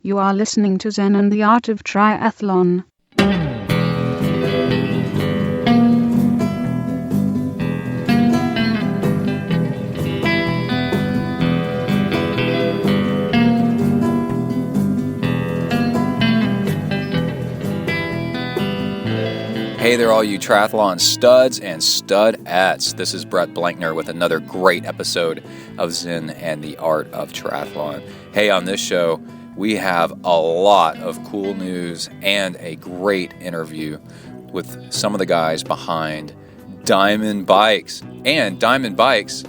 You are listening to Zen and the Art of Triathlon. Hey there, all you triathlon studs and studettes. This is Brett Blankner with another great episode of Zen and the Art of Triathlon. Hey, on this show, we have a lot of cool news and a great interview with some of the guys behind Dimond Bikes. And Dimond Bikes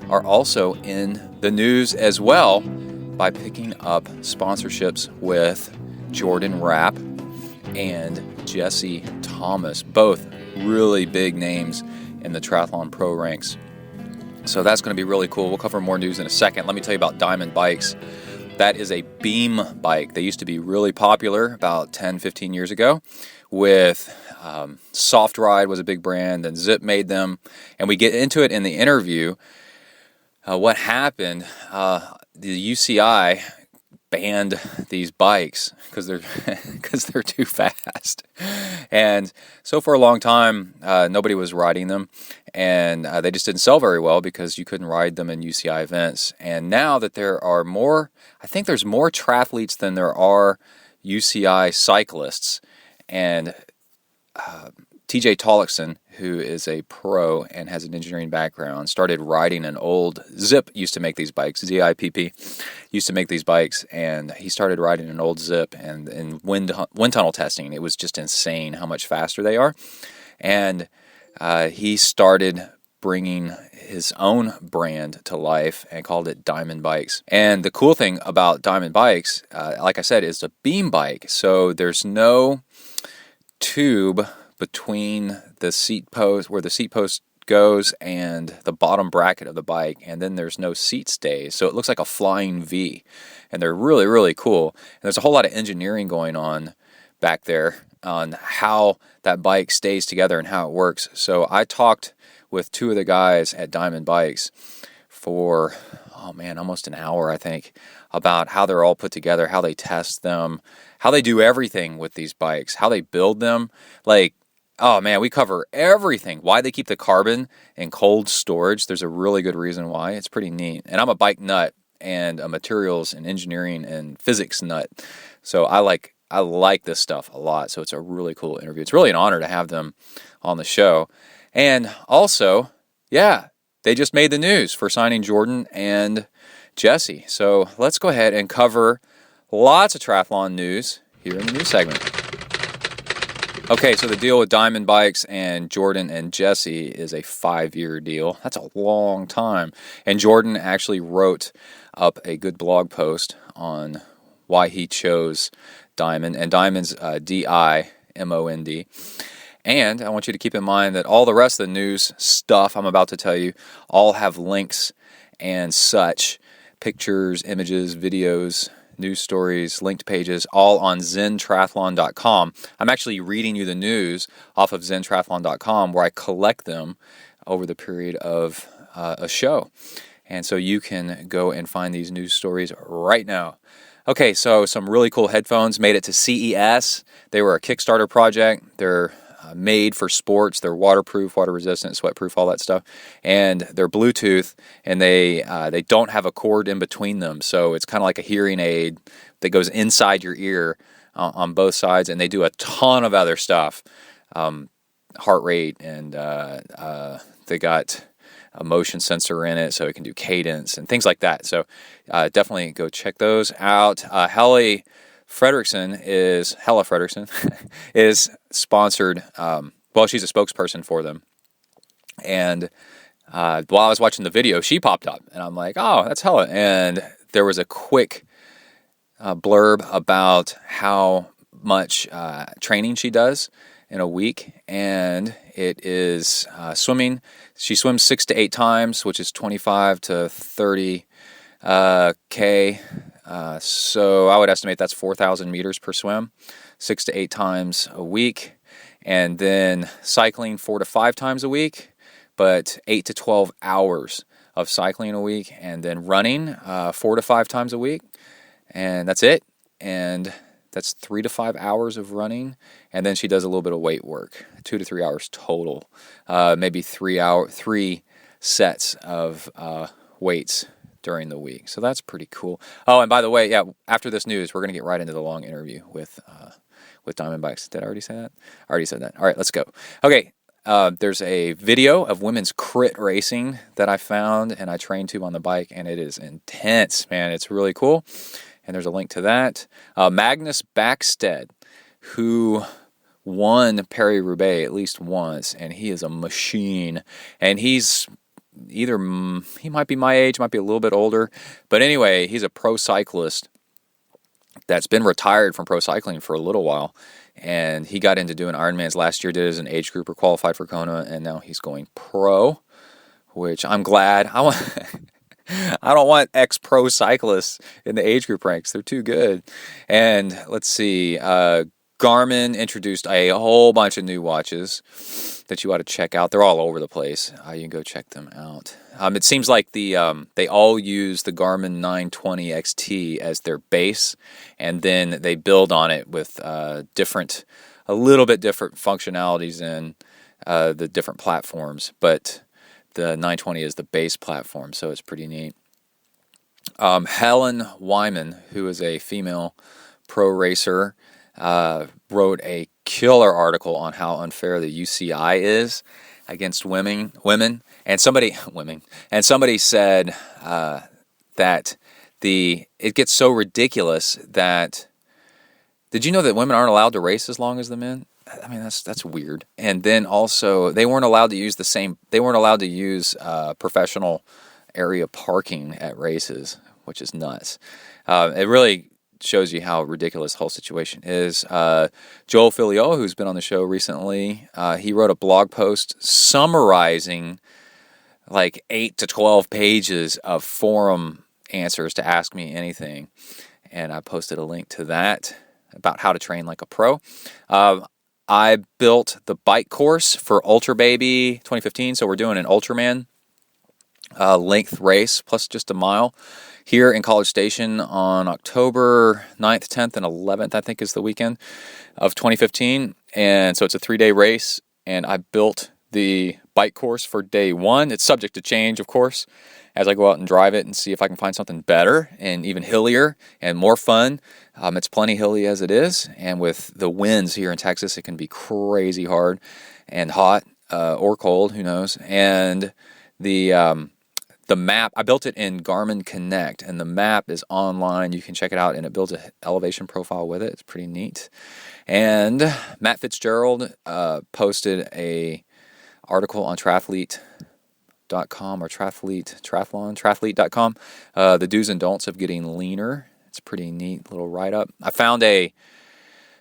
are also in the news as well by picking up sponsorships with Jordan Rapp and Jesse Thomas, both really big names in the triathlon pro ranks. So that's going to be really cool. We'll cover more news in a second. Let me tell you about Dimond Bikes. That is a beam bike. They used to be really popular about 10, 15 years ago with Soft Ride was a big brand, and Zip made them. And we get into it in the interview. What happened, the UCI banned these bikes because they're too fast, and so for a long time nobody was riding them, and they just didn't sell very well because you couldn't ride them in UCI events. And now that there are more, I think there's more triathletes than there are UCI cyclists, and TJ Tollickson, who is a pro and has an engineering background, started riding an old Zip. Used to make these bikes, ZIPP used to make these bikes, and he started riding an old Zip, and in wind tunnel testing, it was just insane how much faster they are. And he started bringing his own brand to life and called it Dimond Bikes. And the cool thing about Dimond Bikes, like I said, is a beam bike. So there's no tube between the seat post, where the seat post goes, and the bottom bracket of the bike, and then there's no seat stays, so it looks like a flying V, and they're really, really cool. And there's a whole lot of engineering going on back there on how that bike stays together and how it works. So I talked with two of the guys at Dimond Bikes for, almost an hour, I think, about how they're all put together, how they test them, how they do everything with these bikes, how they build them. We cover everything. Why they keep the carbon in cold storage. There's a really good reason why. It's pretty neat. And I'm a bike nut and a materials and engineering and physics nut. So I like this stuff a lot. So it's a really cool interview. It's really an honor to have them on the show. And also, they just made the news for signing Jordan and Jesse. So let's go ahead and cover lots of triathlon news here in the news segment. Okay, so the deal with Dimond Bikes and Jordan and Jesse is a 5-year deal. That's a long time. And Jordan actually wrote up a good blog post on why he chose Dimond. And Dimond's D-I-M-O-N-D. And I want you to keep in mind that all the rest of the news stuff I'm about to tell you all have links and such. Pictures, images, videos, news stories, linked pages, all on ZenTriathlon.com. I'm actually reading you the news off of ZenTriathlon.com, where I collect them over the period of a show. And so you can go and find these news stories right now. Okay, so some really cool headphones made it to CES. They were a Kickstarter project. They're made for sports. They're waterproof, water resistant, sweatproof, all that stuff. And they're Bluetooth, and they don't have a cord in between them. So it's kind of like a hearing aid that goes inside your ear on both sides. And they do a ton of other stuff, heart rate, and they got a motion sensor in it, so it can do cadence and things like that. So definitely go check those out. Hella Fredrickson is sponsored. She's a spokesperson for them. And while I was watching the video, she popped up, and I'm like, oh, that's Hella. And there was a quick blurb about how much training she does in a week, and it is swimming. She swims 6 to 8 times, which is 25 to 30 K. So I would estimate that's 4,000 meters per swim, 6 to 8 times a week. And then cycling 4 to 5 times a week, but 8 to 12 hours of cycling a week. And then running 4 to 5 times a week. And that's it. and that's 3 to 5 hours of running, and then she does a little bit of weight work, 2 to 3 hours total, maybe 3 sets of weights during the week. So that's pretty cool. Oh, and by the way, yeah, after this news, we're going to get right into the long interview with Dimond Bikes. Did I already say that? I already said that. All right, let's go. Okay, there's a video of women's crit racing that I found and I trained to on the bike, and it is intense, man. It's really cool. And there's a link to that. Magnus Backstead, who won Paris-Roubaix at least once, and he is a machine. And he's he might be my age, might be a little bit older. But anyway, he's a pro cyclist that's been retired from pro cycling for a little while. And he got into doing Ironmans last year, did it as an age grouper, qualified for Kona, and now he's going pro, which I'm glad. I don't want ex-pro cyclists in the age group ranks. They're too good. And let's see, Garmin introduced a whole bunch of new watches that you ought to check out. They're all over the place. You can go check them out. It seems like they all use the Garmin 920 XT as their base, and then they build on it with a little bit different functionalities in the different platforms. But the 920 is the base platform, so it's pretty neat. Helen Wyman, who is a female pro racer, wrote a killer article on how unfair the UCI is against women. And somebody said that it gets so ridiculous that, did you know that women aren't allowed to race as long as the men? I mean, that's weird. And then also, they weren't allowed to use professional area parking at races, which is nuts. It really shows you how ridiculous the whole situation is. Joel Filio, who's been on the show recently, he wrote a blog post summarizing like 8 to 12 pages of forum answers to Ask Me Anything. And I posted a link to that about how to train like a pro. I built the bike course for Ultra Baby 2015, so we're doing an Ultraman length race plus just a mile here in College Station on October 9th, 10th, and 11th, I think is the weekend of 2015. And so it's a 3-day race, and I built the bike course for day one. It's subject to change, of course, as I go out and drive it and see if I can find something better and even hillier and more fun. It's plenty hilly as it is, and with the winds here in Texas, it can be crazy hard and hot or cold, who knows. And the map, I built it in Garmin Connect, and the map is online. You can check it out, and it builds an elevation profile with it. It's pretty neat. And Matt Fitzgerald posted a article on triathlete.com or triathlete.com, the do's and don'ts of getting leaner. It's a pretty neat little write-up. I found a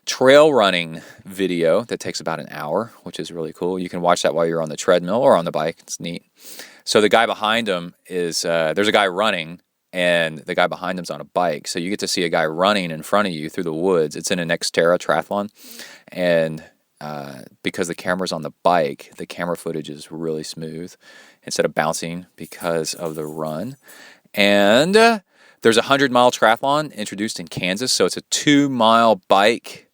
trail running video that takes about an hour, which is really cool. You can watch that while you're on the treadmill or on the bike. It's neat. So the guy behind him is, there's a guy running, and the guy behind him's on a bike. So you get to see a guy running in front of you through the woods. It's in an Xterra triathlon, and because the camera's on the bike, the camera footage is really smooth instead of bouncing because of the run. And there's a 100-mile triathlon introduced in Kansas, so it's a 2-mile bike,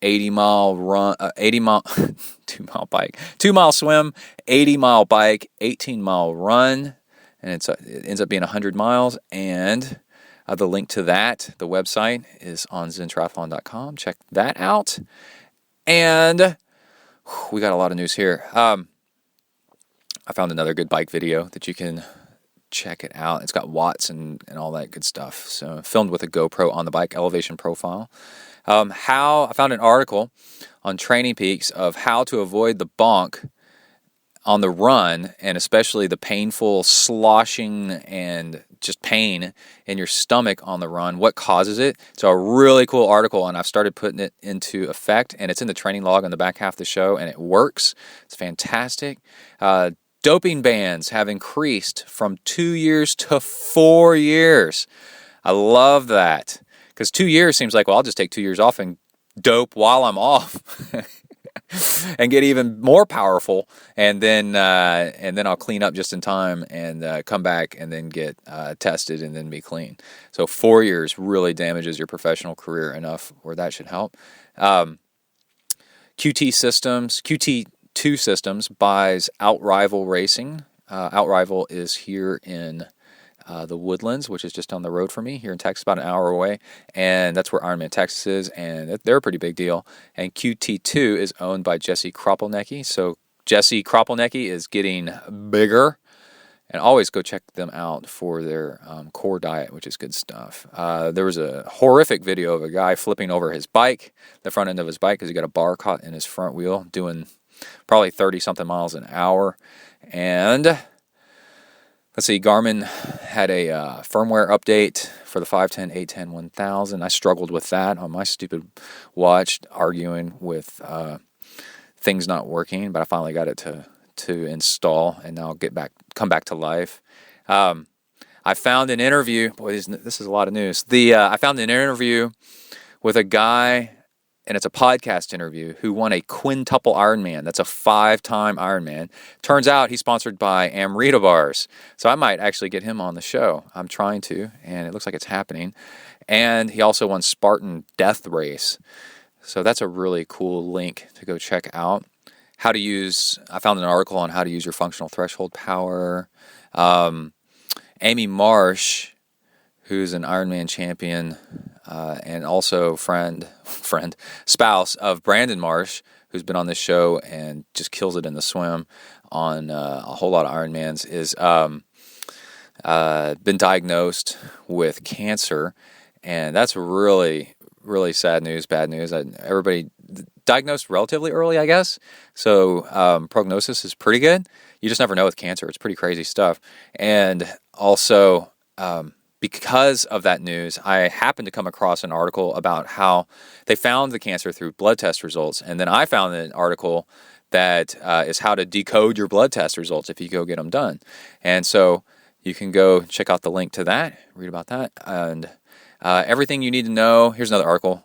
80-mile run, 2-mile bike, 2-mile swim, 80-mile bike, 18-mile run, and it ends up being 100 miles. And the link to that, the website, is on ZenTriathlon.com. Check that out. And we got a lot of news here. I found another good bike video that you can check it out. It's got watts and all that good stuff. So filmed with a GoPro on the bike, elevation profile. I found an article on Training Peaks of how to avoid the bonk on the run, and especially the painful sloshing and just pain in your stomach on the run, what causes it. It's a really cool article, and I've started putting it into effect, and it's in the training log on the back half of the show, and it works. It's fantastic. Doping bans have increased from 2 years to 4 years. I love that, because 2 years seems like, well, I'll just take 2 years off and dope while I'm off. and get even more powerful, and then I'll clean up just in time and come back and then get tested and then be clean. So 4 years really damages your professional career enough where that should help. QT2 Systems buys Outrival Racing. Outrival is here in the Woodlands, which is just down the road from me here in Texas, about an hour away, and that's where Ironman Texas is, and they're a pretty big deal. And QT2 is owned by Jesse Kropelnicki, so Jesse Kropelnicki is getting bigger, and always go check them out for their core diet, which is good stuff. There was a horrific video of a guy flipping over his bike, the front end of his bike, because he got a bar caught in his front wheel, doing probably 30-something miles an hour, and let's see, Garmin had a firmware update for the 510, 810, 1000. I struggled with that on my stupid watch, arguing with things not working, but I finally got it to install, and now I'll come back to life. I found an interview. Boy, this is a lot of news. I found an interview with a guy, and it's a podcast interview, who won a quintuple Ironman. That's a 5-time Ironman. Turns out he's sponsored by Amrita Bars. So I might actually get him on the show. I'm trying to, and it looks like it's happening. And he also won Spartan Death Race. So that's a really cool link to go check out. I found an article on how to use your functional threshold power. Amy Marsh, who's an Ironman champion, and also spouse of Brandon Marsh, who's been on this show and just kills it in the swim on a whole lot of Ironmans, is been diagnosed with cancer, and that's really, really sad news, bad news. Everybody diagnosed relatively early, I guess, so prognosis is pretty good. You just never know with cancer. It's pretty crazy stuff. And also, because of that news, I happened to come across an article about how they found the cancer through blood test results. And then I found an article that is how to decode your blood test results if you go get them done. And so you can go check out the link to that, read about that. And everything you need to know, here's another article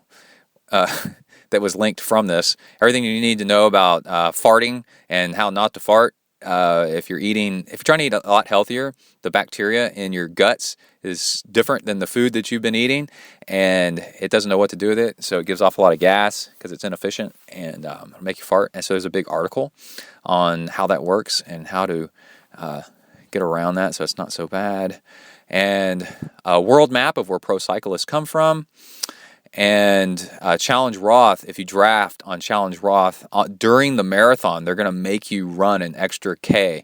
that was linked from this. Everything you need to know about farting and how not to fart. If you're trying to eat a lot healthier, the bacteria in your guts is different than the food that you've been eating, and it doesn't know what to do with it, so it gives off a lot of gas because it's inefficient and make you fart. And so there's a big article on how that works and how to get around that so it's not so bad. And a world map of where pro cyclists come from. And Challenge Roth, if you draft on Challenge Roth during the marathon, they're going to make you run an extra kilo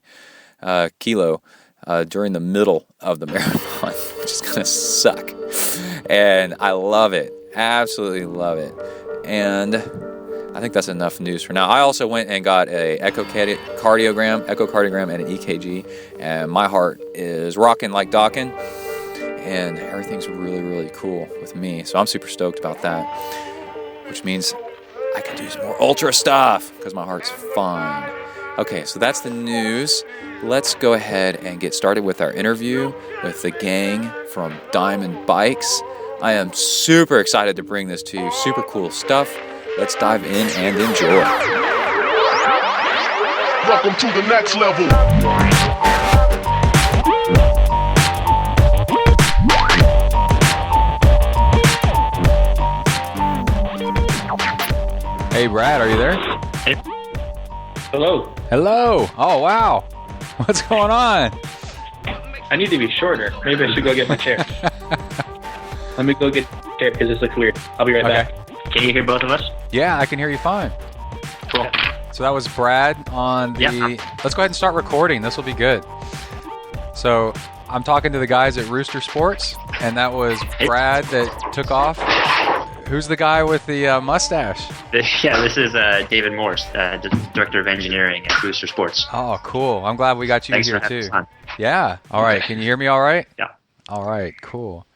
during the middle of the marathon, which is going to suck. And I love it. Absolutely love it. And I think that's enough news for now. I also went and got a echocardiogram and an EKG, and my heart is rocking like Dawkin. And everything's really, really cool with me. So I'm super stoked about that, which means I can do some more ultra stuff because my heart's fine. Okay, so that's the news. Let's go ahead and get started with our interview with the gang from Dimond Bikes. I am super excited to bring this to you. Super cool stuff. Let's dive in and enjoy. Welcome to the next level. Hey, Brad, are you there? Hey. Hello. Hello. Oh, wow. What's going on? I need to be shorter. Maybe I should go get my chair. Let me go get a chair because this looks weird. I'll be right back. Can you hear both of us? Yeah, I can hear you fine. Cool. So that was Brad on the... Yeah. Let's go ahead and start recording. This will be good. So I'm talking to the guys at Rooster Sports, and that was Brad that took off. Who's the guy with the mustache? This is David Morse, the Director of Engineering at Booster Sports. Oh, cool. I'm glad we got you Thanks here, for having too. us on. Yeah. All right. Can you hear me all right? Yeah. All right. Cool.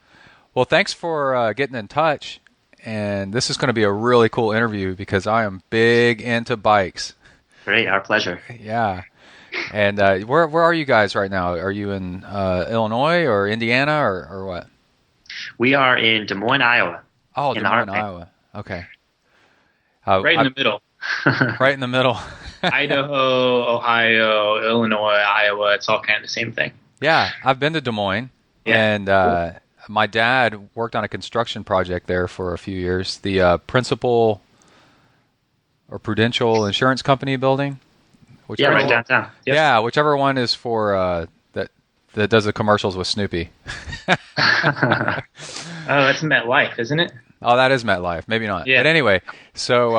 Well, thanks for getting in touch. And this is going to be a really cool interview because I am big into bikes. Great. Our pleasure. Yeah. And where are you guys right now? Are you in Illinois or Indiana or what? We are in Des Moines, Iowa. Oh, in Des Moines, Iowa. Okay. Right in the middle. right in the middle. Idaho, Ohio, Illinois, Iowa. It's all kind of the same thing. Yeah, I've been to Des Moines, and my dad worked on a construction project there for a few years. The Principal or Prudential Insurance Company building. Yeah, right downtown. Yep. Yeah, whichever one is for that does the commercials with Snoopy. Oh, that's MetLife, isn't it? Oh, that is MetLife. Maybe not. Yeah. But anyway, so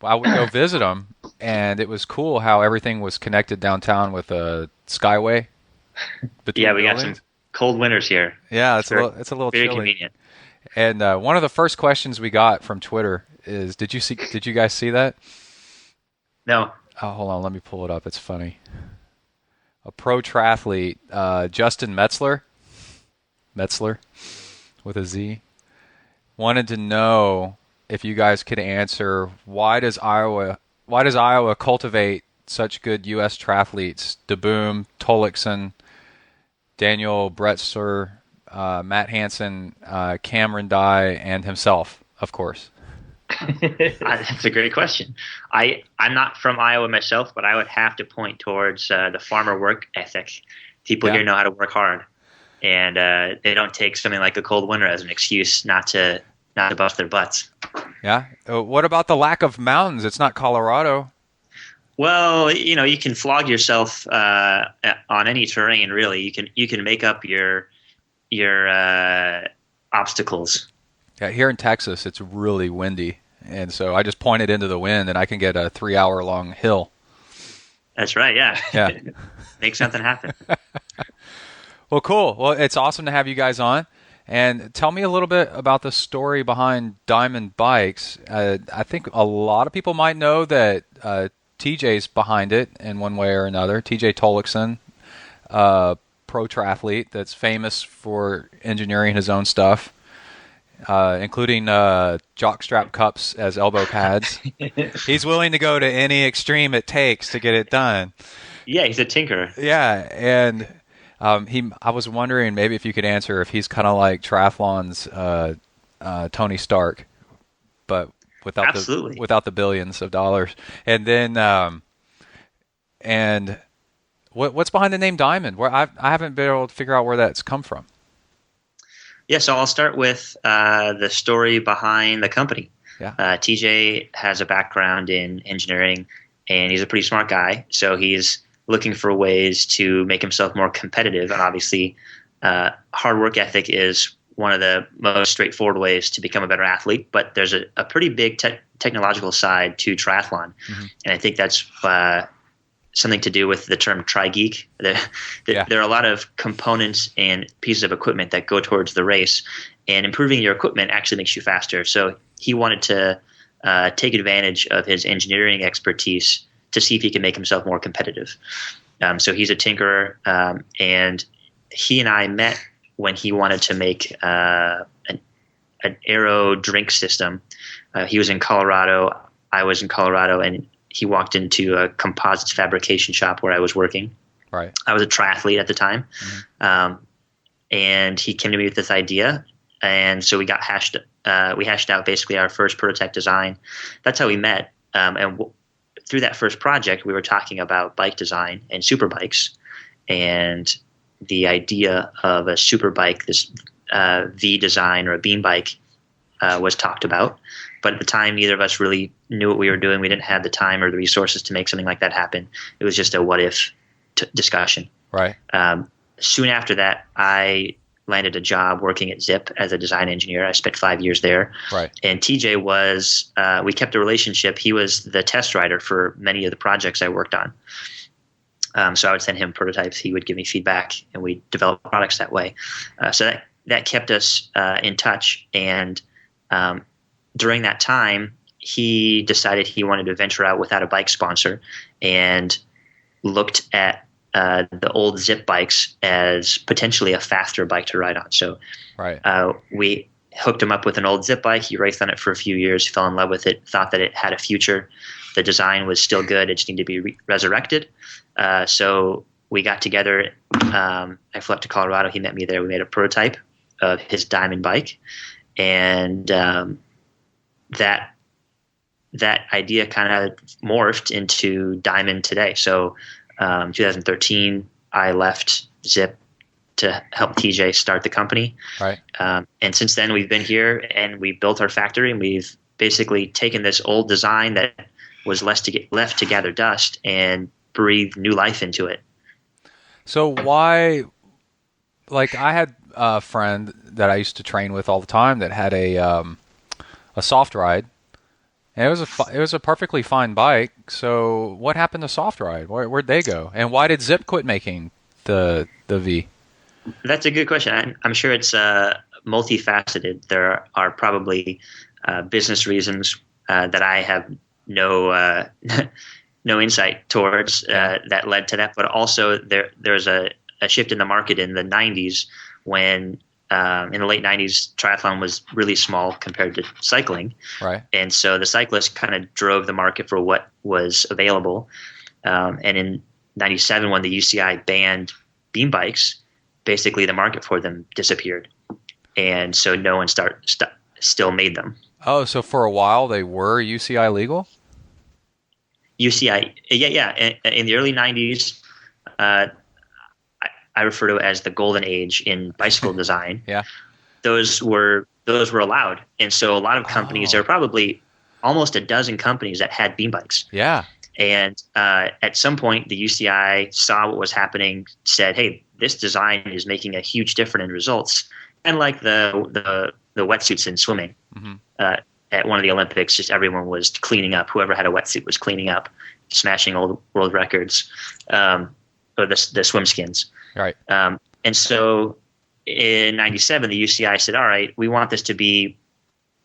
I would go visit them, and it was cool how everything was connected downtown with a skyway. Yeah, we got buildings. some cold winters here. Yeah, it's a little very chilly. convenient. And one of the first questions we got from Twitter is, did you guys see that? No. Oh, hold on, let me pull it up. It's funny. A pro triathlete, Justin Metzler with a Z, wanted to know if you guys could answer why does Iowa cultivate such good U.S. triathletes? DeBoom, Tollekson, Daniel Bretzer, Matt Hansen, Cameron Dye, and himself, of course. That's a great question. I'm not from Iowa myself, but I would have to point towards the farmer work ethic. People here know how to work hard, and they don't take something like a cold winter as an excuse not to bust their butts. Yeah. What about the lack of mountains? It's not Colorado. Well, you can flog yourself on any terrain. Really, you can make up your obstacles. Yeah, here in Texas, it's really windy, and so I just point it into the wind, and I can get a 3-hour-long hill. That's right, yeah. Yeah. Make something happen. Well, cool. Well, it's awesome to have you guys on. And tell me a little bit about the story behind Dimond Bikes. I think a lot of people might know that TJ's behind it in one way or another. TJ Tollekson, pro triathlete that's famous for engineering his own stuff. Including jockstrap cups as elbow pads. He's willing to go to any extreme it takes to get it done. Yeah, he's a tinker. Yeah, and I was wondering maybe if you could answer if he's kind of like triathlon's Tony Stark, but without the billions of dollars. And then and what's behind the name Dimond? Where I haven't been able to figure out where that's come from. Yeah, so I'll start with the story behind the company. Yeah. TJ has a background in engineering, and he's a pretty smart guy. So he's looking for ways to make himself more competitive. And obviously, hard work ethic is one of the most straightforward ways to become a better athlete. But there's a pretty big technological side to triathlon. Mm-hmm. And I think that's something to do with the term tri-geek. There are a lot of components and pieces of equipment that go towards the race, and improving your equipment actually makes you faster. So he wanted to take advantage of his engineering expertise to see if he can make himself more competitive. So he's a tinkerer, and he and I met when he wanted to make an aero drink system. He was in Colorado, I was in Colorado, and he walked into a composites fabrication shop where I was working. Right. I was a triathlete at the time. Mm-hmm. And he came to me with this idea. And so we hashed out basically our first prototype design. That's how we met. Through that first project, we were talking about bike design and super bikes. And the idea of a super bike, this V design or a beam bike, was talked about. But at the time, neither of us really knew what we were doing. We didn't have the time or the resources to make something like that happen. It was just a what-if discussion. Right. Soon after that, I landed a job working at Zip as a design engineer. I spent 5 years there. Right. And TJ was we kept a relationship. He was the test rider for many of the projects I worked on. So I would send him prototypes. He would give me feedback, and we developed products that way. So that kept us in touch. And during that time, he decided he wanted to venture out without a bike sponsor, and looked at the old Zip bikes as potentially a faster bike to ride on. So we hooked him up with an old Zip bike. He raced on it for a few years, fell in love with it, thought that it had a future. The design was still good. It just needed to be resurrected. So we got together. I flew up to Colorado. He met me there. We made a prototype of his Dimond bike. And that idea kind of morphed into Dimond today. So 2013, I left Zip to help TJ start the company. Right. And since then, we've been here and we built our factory, and we've basically taken this old design that was left to gather dust and breathe new life into it. So why, like I had a friend that I used to train with all the time that had a soft ride, and it was a perfectly fine bike. So what happened to soft ride? Where'd they go? And why did Zip quit making the V? That's a good question. I'm sure it's multifaceted. There are probably business reasons that I have no insight towards that led to that. But also there's a shift in the market in the 90s when in the late 90s triathlon was really small compared to cycling. Right. And so the cyclists kind of drove the market for what was available. And in 97, when the UCI banned beam bikes, basically the market for them disappeared. And so no one still made them. Oh, so for a while they were UCI legal? UCI, yeah. In the early 90s, I refer to it as the golden age in bicycle design. Yeah. Those were allowed. And so a lot of companies, there were probably almost a dozen companies that had beam bikes. Yeah. And at some point, the UCI saw what was happening, said, hey, this design is making a huge difference in results. And like the wetsuits in swimming, at one of the Olympics, just everyone was cleaning up. Whoever had a wetsuit was cleaning up, smashing all the world records, or the swim skins. Right. And so in 97, the UCI said, all right, we want this to be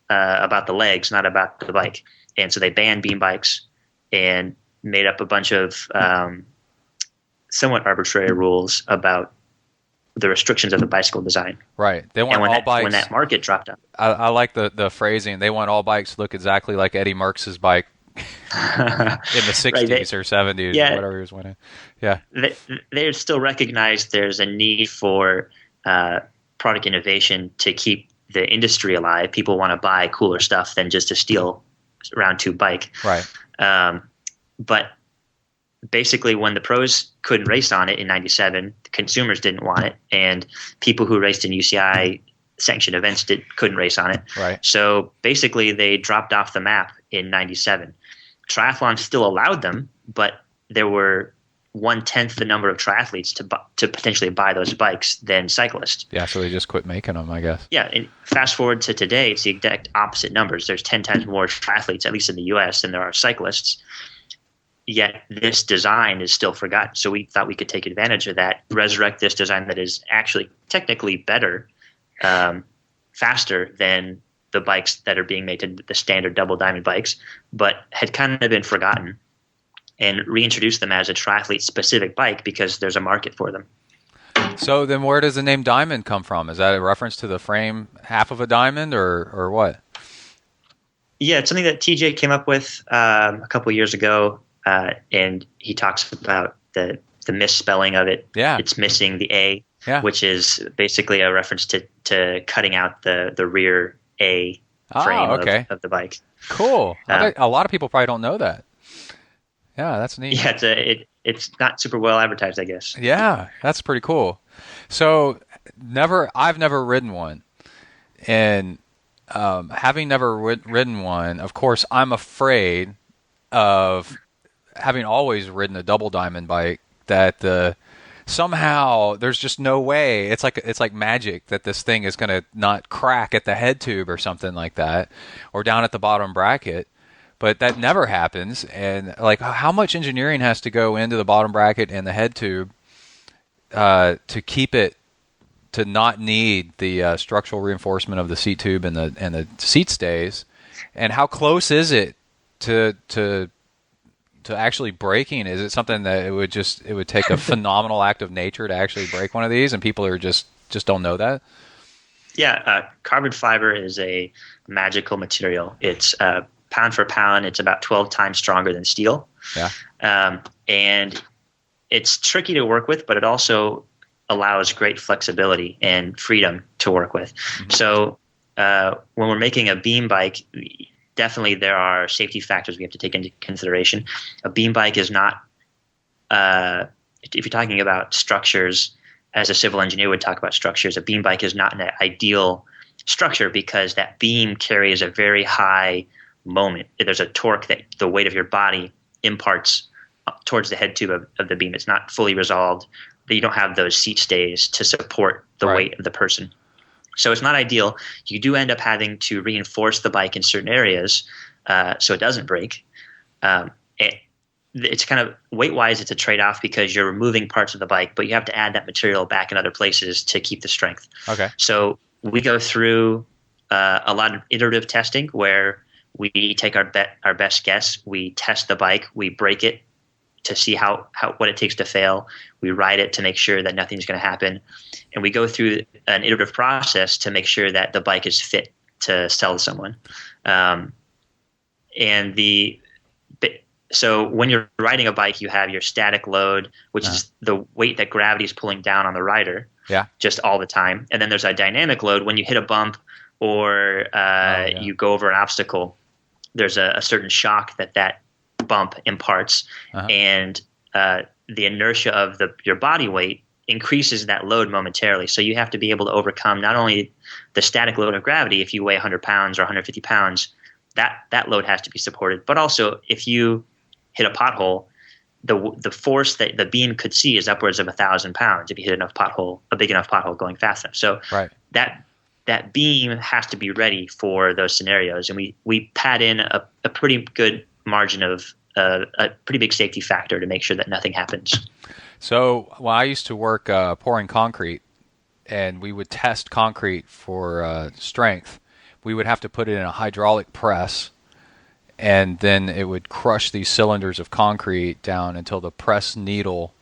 about the legs, not about the bike. And so they banned beam bikes and made up a bunch of somewhat arbitrary rules about the restrictions of the bicycle design. Right. They want all bikes. When that market dropped out. I like the phrasing. They want all bikes to look exactly like Eddie Merckx's bike in the 60s right, or 70s or whatever he was winning. Yeah. They still recognize there's a need for product innovation to keep the industry alive. People want to buy cooler stuff than just a steel round tube bike. Right. But basically when the pros couldn't race on it in 97, consumers didn't want it, and people who raced in UCI sanctioned events couldn't race on it. Right. So basically they dropped off the map in 97. Triathlon still allowed them, but there were 1/10 the number of triathletes to potentially buy those bikes than cyclists. Yeah, so they just quit making them, I guess. Yeah, and fast forward to today, it's the exact opposite numbers. There's 10 times more triathletes, at least in the U.S., than there are cyclists. Yet this design is still forgotten. So we thought we could take advantage of that, resurrect this design that is actually technically better, faster than the bikes that are being made to the standard double Dimond bikes, but had kind of been forgotten, and reintroduce them as a triathlete-specific bike because there's a market for them. So then where does the name Dimond come from? Is that a reference to the frame half of a diamond or what? Yeah, it's something that TJ came up with a couple of years ago, and he talks about the misspelling of it. Yeah. It's missing the A, which is basically a reference to cutting out the rear A frame of the bike. Cool. A lot of people probably don't know that. Yeah, that's neat. Yeah, it's not super well advertised, I guess. Yeah, that's pretty cool. So I've never ridden one, and having never ridden one, of course, I'm afraid of having always ridden a double Dimond bike that somehow there's just no way. It's like magic that this thing is going to not crack at the head tube or something like that, or down at the bottom bracket. But that never happens. And like, how much engineering has to go into the bottom bracket and the head tube to keep it to not need the structural reinforcement of the seat tube and the seat stays? And how close is it to actually breaking? Is it something that it would take a phenomenal act of nature to actually break one of these, and people are just don't know that? Yeah, carbon fiber is a magical material. It's pound for pound, it's about 12 times stronger than steel. Yeah. And it's tricky to work with, but it also allows great flexibility and freedom to work with. Mm-hmm. So when we're making a beam bike, definitely there are safety factors we have to take into consideration. A beam bike is not, if you're talking about structures, as a civil engineer would talk about structures, a beam bike is not an ideal structure because that beam carries a very high moment. There's a torque that the weight of your body imparts towards the head tube of the beam. It's not fully resolved. You don't have those seat stays to support the weight of the person. So it's not ideal. You do end up having to reinforce the bike in certain areas so it doesn't break. It's kind of weight-wise, it's a trade-off because you're removing parts of the bike, but you have to add that material back in other places to keep the strength. Okay. So we go through a lot of iterative testing where we take our best guess, we test the bike, we break it to see what it takes to fail. We ride it to make sure that nothing's going to happen, and we go through an iterative process to make sure that the bike is fit to sell to someone. So when you're riding a bike, you have your static load, which is the weight that gravity is pulling down on the rider, just all the time. And then there's a dynamic load when you hit a bump or you go over an obstacle. There's a certain shock that bump imparts, and the inertia of your body weight increases that load momentarily. So you have to be able to overcome not only the static load of gravity. If you weigh 100 pounds or 150 pounds, that load has to be supported. But also, if you hit a pothole, the force that the beam could see is upwards of 1,000 pounds if you hit a big enough pothole going fast enough. So that beam has to be ready for those scenarios, and we pad in a pretty good margin of a pretty big safety factor to make sure that nothing happens. So when I used to work pouring concrete, and we would test concrete for strength, we would have to put it in a hydraulic press, and then it would crush these cylinders of concrete down until the press needle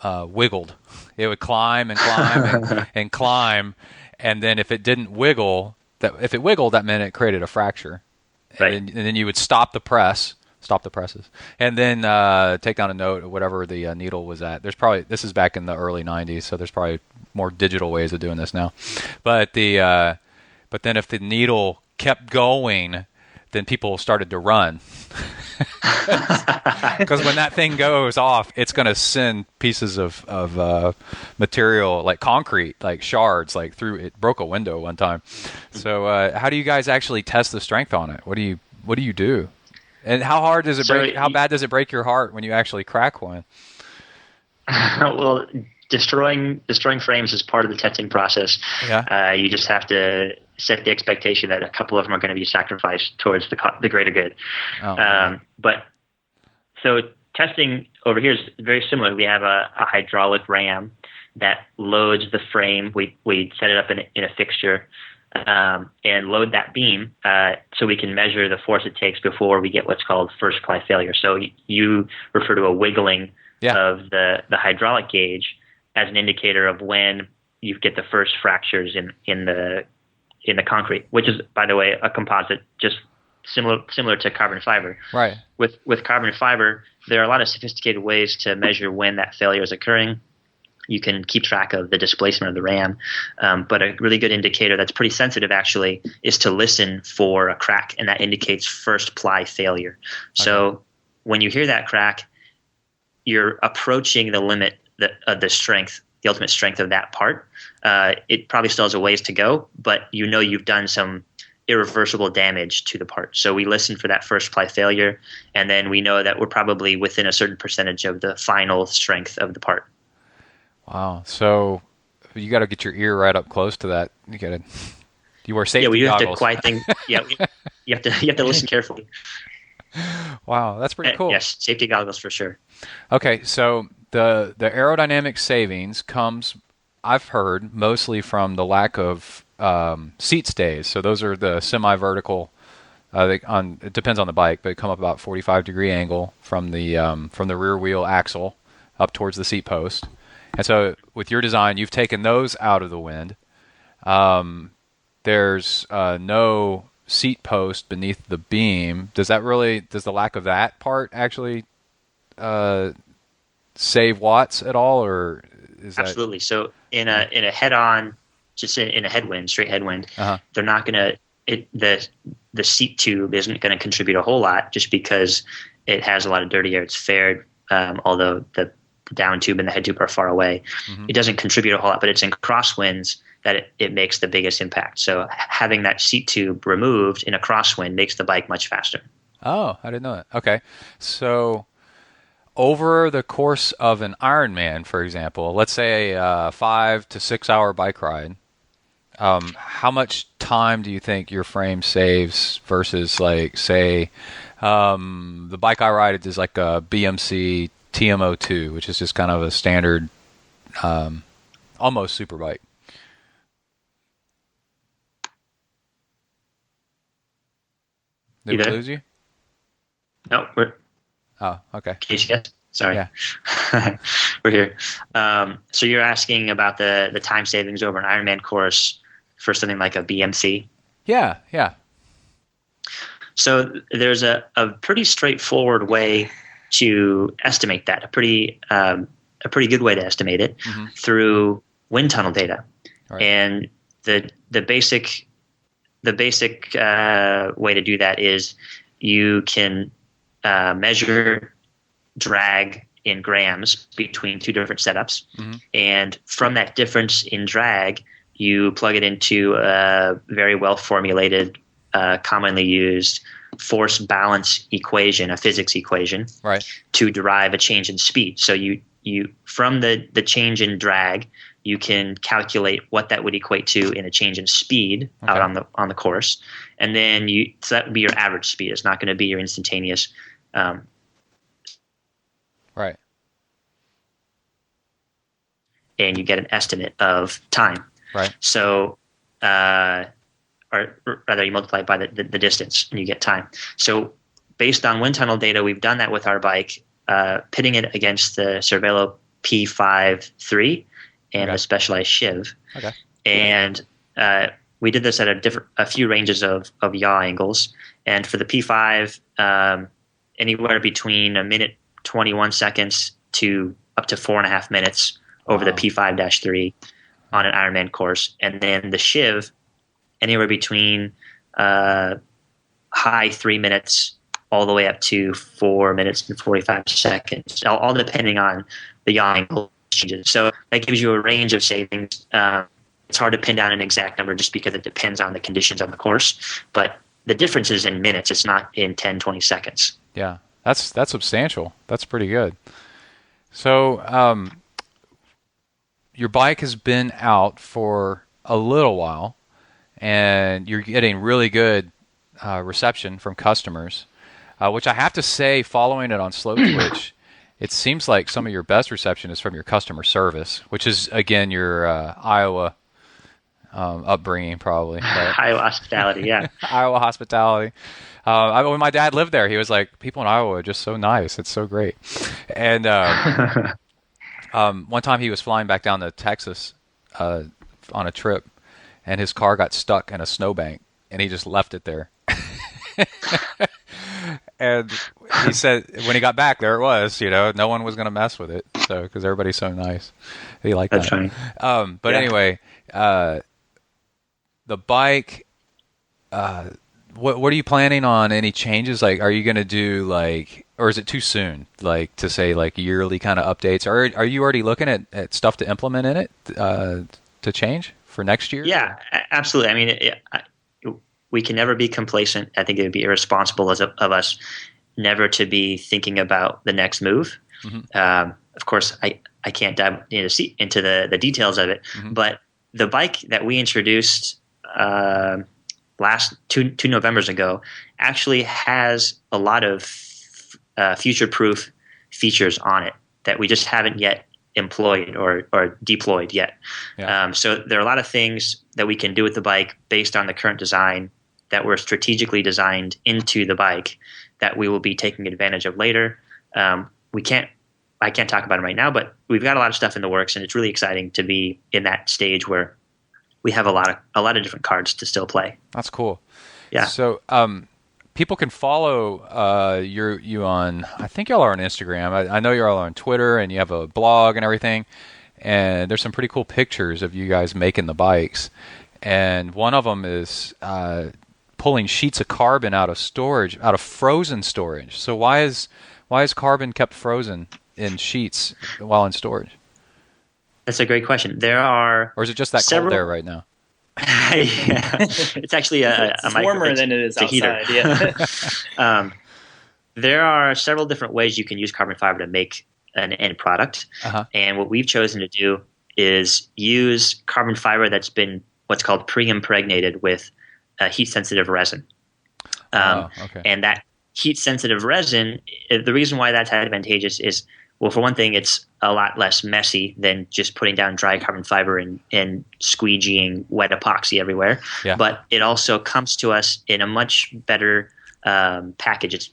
wiggled. It would climb and climb and climb, and then if it didn't wiggle, that meant it created a fracture. And then you would stop the presses, and then take down a note or whatever the needle was at. This is back in the early 90s, so there's probably more digital ways of doing this now. But then if the needle kept going, then people started to run. Because when that thing goes off, it's going to send pieces of material like concrete, like shards, like through. It broke a window one time. So how do you guys actually test the strength on it? What do you do? And how hard does it break? How bad does it break your heart when you actually crack one? Well, destroying frames is part of the testing process. Yeah. You just have to set the expectation that a couple of them are going to be sacrificed towards the greater good. But so testing over here is very similar. We have a hydraulic ram that loads the frame. We set it up in a fixture and load that beam so we can measure the force it takes before we get what's called first ply failure. So you refer to a wiggling of the hydraulic gauge as an indicator of when you get the first fractures in the concrete, which is, by the way, a composite, just similar to carbon fiber. Right. With carbon fiber, there are a lot of sophisticated ways to measure when that failure is occurring. You can keep track of the displacement of the ram, but a really good indicator that's pretty sensitive actually is to listen for a crack, and that indicates first ply failure. Okay. So when you hear that crack, you're approaching the limit of the strength, the ultimate strength of that part. It probably still has a ways to go, but you know you've done some irreversible damage to the part. So we listen for that first ply failure, and then we know that we're probably within a certain percentage of the final strength of the part. Wow. So you got to get your ear right up close to that. You wear safety goggles. Yeah, we have to quiet things. Yeah, you have to listen carefully. Wow, that's pretty cool. Yes, safety goggles for sure. Okay, so the aerodynamic savings comes, I've heard, mostly from the lack of seat stays. So those are the semi-vertical. It depends on the bike, but come up about 45-degree angle from the rear wheel axle up towards the seat post. And so with your design, you've taken those out of the wind. There's no seat post beneath the beam. Does the lack of that part actually save watts at all, or is absolutely? So in a head-on, just in a headwind, straight headwind, they're not going to. The the seat tube isn't going to contribute a whole lot just because it has a lot of dirty air. It's faired, although the down tube and the head tube are far away. It doesn't contribute a whole lot, but it's in crosswinds that it makes the biggest impact. So having that seat tube removed in a crosswind makes the bike much faster. Oh, I didn't know that. Okay. So over the course of an Ironman, for example, let's say a 5 to 6 hour bike ride, how much time do you think your frame saves versus, like, say, the bike I ride is like a BMC TMO2, which is just kind of a standard, almost super bike. Did we lose you? No, Oh, okay. yes. Sorry. Yeah. We're here. So you're asking about the time savings over an Ironman course for something like a BMC? Yeah. So there's a pretty straightforward way to estimate that, a pretty good way to estimate it through wind tunnel data. Right. And the basic way to do that is you can measure drag in grams between two different setups, and from that difference in drag, you plug it into a very well formulated, commonly used force balance equation, a physics equation, Right. to derive a change in speed. So you from the change in drag, you can calculate what that would equate to in a change in speed out on the course, and then so that would be your average speed. It's not going to be your instantaneous. Right. And you get an estimate of time. Right. So, or rather, you multiply it by the distance, and you get time. So, based on wind tunnel data, we've done that with our bike, pitting it against the Cervelo P5-3 and the Specialized Shiv. Okay. And we did this at a few ranges of yaw angles. And for the P5, anywhere between a minute 21 seconds to up to 4.5 minutes over the P5-3 on an Ironman course. And then the Shiv, anywhere between high 3 minutes all the way up to 4 minutes and 45 seconds, all depending on the yaw angle changes. So that gives you a range of savings. It's hard to pin down an exact number just because it depends on the conditions on the course. But the difference is in minutes. It's not in 10, 20 seconds. Yeah, that's substantial. That's pretty good. So your bike has been out for a little while, and you're getting really good reception from customers, which I have to say, following it on Slow Twitch, it seems like some of your best reception is from your customer service, which is, again, your Iowa upbringing, probably. Iowa hospitality, yeah. Iowa hospitality. When my dad lived there, he was like, people in Iowa are just so nice. It's so great. And one time he was flying back down to Texas on a trip, and his car got stuck in a snowbank, and he just left it there. And he said when he got back, there it was. No one was going to mess with it, so because everybody's so nice. He liked that. That's funny. But anyway, the bike. What are you planning on? Any changes? Like, are you going to do or is it too soon? To say yearly kind of updates? Or are you already looking at stuff to implement in it to change for next year? Yeah, absolutely. I mean, we can never be complacent. I think it would be irresponsible of us never to be thinking about the next move. Of course, I can't dive into the details of it, but the bike that we introduced last two Novembers ago actually has a lot of future-proof features on it that we just haven't yet employed or deployed yet. Yeah. So there are a lot of things that we can do with the bike based on the current design that were strategically designed into the bike that we will be taking advantage of later. I can't talk about it right now, but we've got a lot of stuff in the works, and it's really exciting to be in that stage where we have a lot of different cards to still play. That's cool. Yeah. So people can follow you on, I think y'all are on Instagram. I know you're all on Twitter, and you have a blog and everything. And there's some pretty cool pictures of you guys making the bikes. And one of them is pulling sheets of carbon out of storage, out of frozen storage. So why is carbon kept frozen in sheets while in storage? That's a great question. There are, or is it just that cold there right now? Yeah. It's actually it's warmer than it is outside. Yeah. There are several different ways you can use carbon fiber to make an end product. And what we've chosen to do is use carbon fiber that's been what's called pre-impregnated with heat-sensitive resin. And that heat-sensitive resin, the reason why that's advantageous is, well, for one thing, it's a lot less messy than just putting down dry carbon fiber and squeegeeing wet epoxy everywhere. Yeah. But it also comes to us in a much better package. It's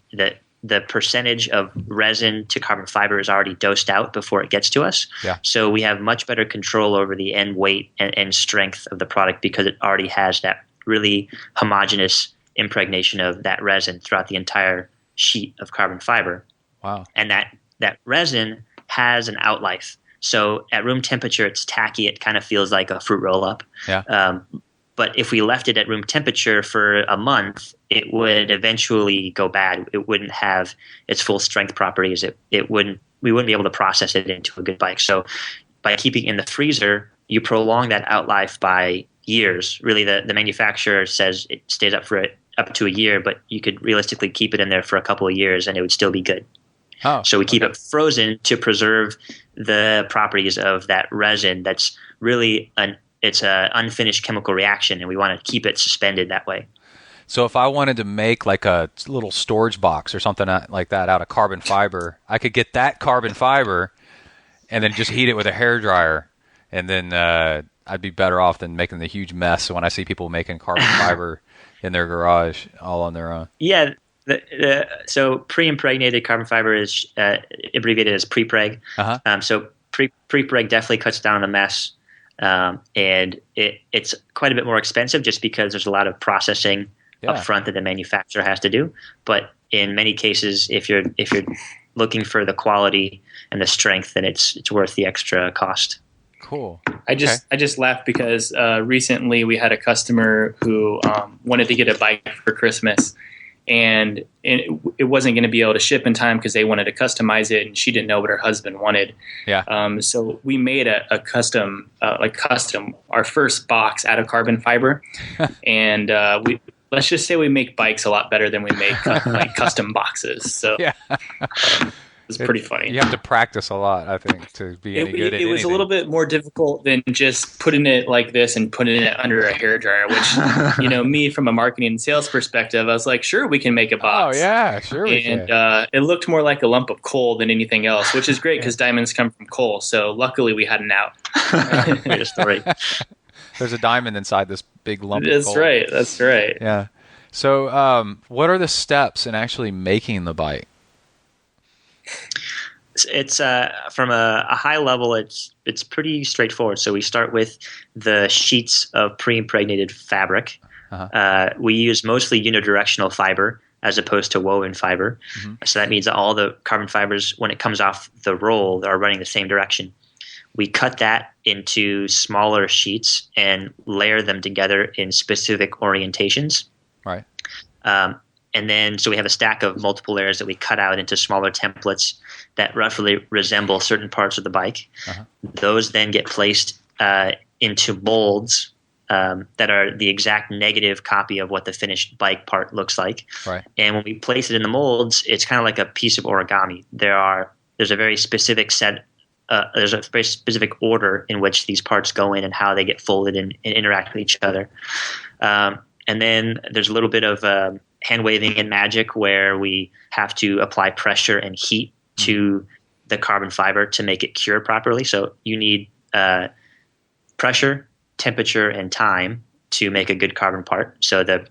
the percentage of resin to carbon fiber is already dosed out before it gets to us. Yeah. So we have much better control over the end weight and strength of the product because it already has that really homogeneous impregnation of that resin throughout the entire sheet of carbon fiber. Wow. And that resin has an out life. So at room temperature, it's tacky. It kind of feels like a fruit roll up. Yeah. But if we left it at room temperature for a month, it would eventually go bad. It wouldn't have its full strength properties. We wouldn't be able to process it into a good bike. So by keeping it in the freezer, you prolong that out life by years. Really, the manufacturer says it stays up to a year, but you could realistically keep it in there for a couple of years and it would still be good. So we keep it frozen to preserve the properties of that resin. That's really it's an unfinished chemical reaction, and we want to keep it suspended that way. So if I wanted to make like a little storage box or something like that out of carbon fiber, I could get that carbon fiber and then just heat it with a hairdryer, and then I'd be better off than making the huge mess when I see people making carbon fiber in their garage all on their own. Yeah. So pre-impregnated carbon fiber is abbreviated as pre-preg. So pre-preg definitely cuts down on the mess. And it's quite a bit more expensive just because there's a lot of processing up front that the manufacturer has to do. But in many cases, if you're looking for the quality and the strength, then it's worth the extra cost. Cool. I just laughed because recently we had a customer who wanted to get a bike for Christmas, and it wasn't going to be able to ship in time because they wanted to customize it, and she didn't know what her husband wanted. Yeah. So we made a custom, our first box out of carbon fiber, and let's just say we make bikes a lot better than we make custom boxes. So yeah. It's pretty funny. You have to practice a lot, I think, to be any good at anything. It was a little bit more difficult than just putting it like this and putting it under a hairdryer, which, me from a marketing and sales perspective, I was like, sure, we can make a box. Oh, yeah, sure we can. And it looked more like a lump of coal than anything else, which is great because diamonds come from coal. So luckily we had an out. Great story. There's a diamond inside this big lump of coal. That's right. Yeah. So what are the steps in actually making the bike? It's from a high level. It's pretty straightforward. So we start with the sheets of pre-impregnated fabric. We use mostly unidirectional fiber as opposed to woven fiber. Mm-hmm. So that means that all the carbon fibers, when it comes off the roll, are running the same direction. We cut that into smaller sheets and layer them together in specific orientations. Right. And then, so we have a stack of multiple layers that we cut out into smaller templates that roughly resemble certain parts of the bike. Those then get placed into molds that are the exact negative copy of what the finished bike part looks like. Right. And when we place it in the molds, it's kind of like a piece of origami. There's a very specific there's a very specific order in which these parts go in and how they get folded and interact with each other. And then there's a little bit of hand waving and magic where we have to apply pressure and heat to the carbon fiber to make it cure properly. So you need pressure, temperature, and time to make a good carbon part. So the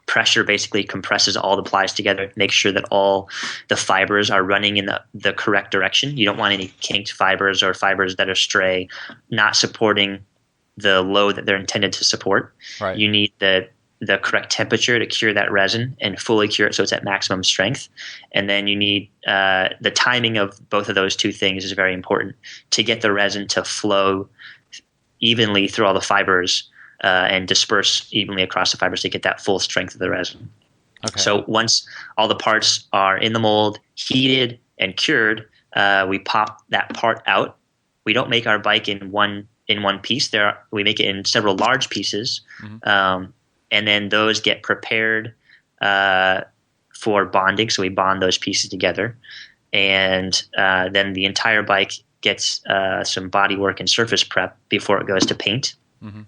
pressure basically compresses all the plies together, makes sure that all the fibers are running in the correct direction. You don't want any kinked fibers or fibers that are stray, not supporting the load that they're intended to support. Right. You need the correct temperature to cure that resin and fully cure it so it's at maximum strength. And then you need the timing of both of those two things is very important to get the resin to flow evenly through all the fibers and disperse evenly across the fiber so you get that full strength of the resin. Okay. So once all the parts are in the mold, heated and cured, we pop that part out. We don't make our bike in one piece. We make it in several large pieces, and then those get prepared for bonding. So we bond those pieces together, and then the entire bike gets some body work and surface prep before it goes to paint. And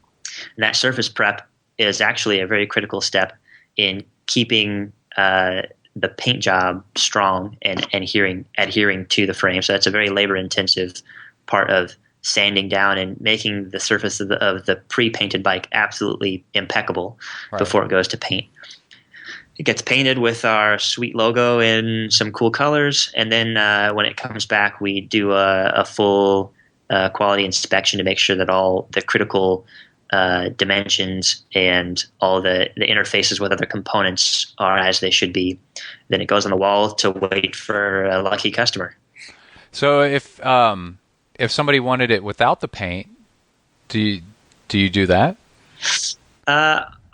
that surface prep is actually a very critical step in keeping the paint job strong and adhering to the frame. So that's a very labor-intensive part of sanding down and making the surface of the pre-painted bike absolutely impeccable before it goes to paint. It gets painted with our sweet logo in some cool colors, and then when it comes back, we do a full quality inspection to make sure that all the critical dimensions and all the interfaces with other components are as they should be. Then it goes on the wall to wait for a lucky customer. So if somebody wanted it without the paint, do you do that?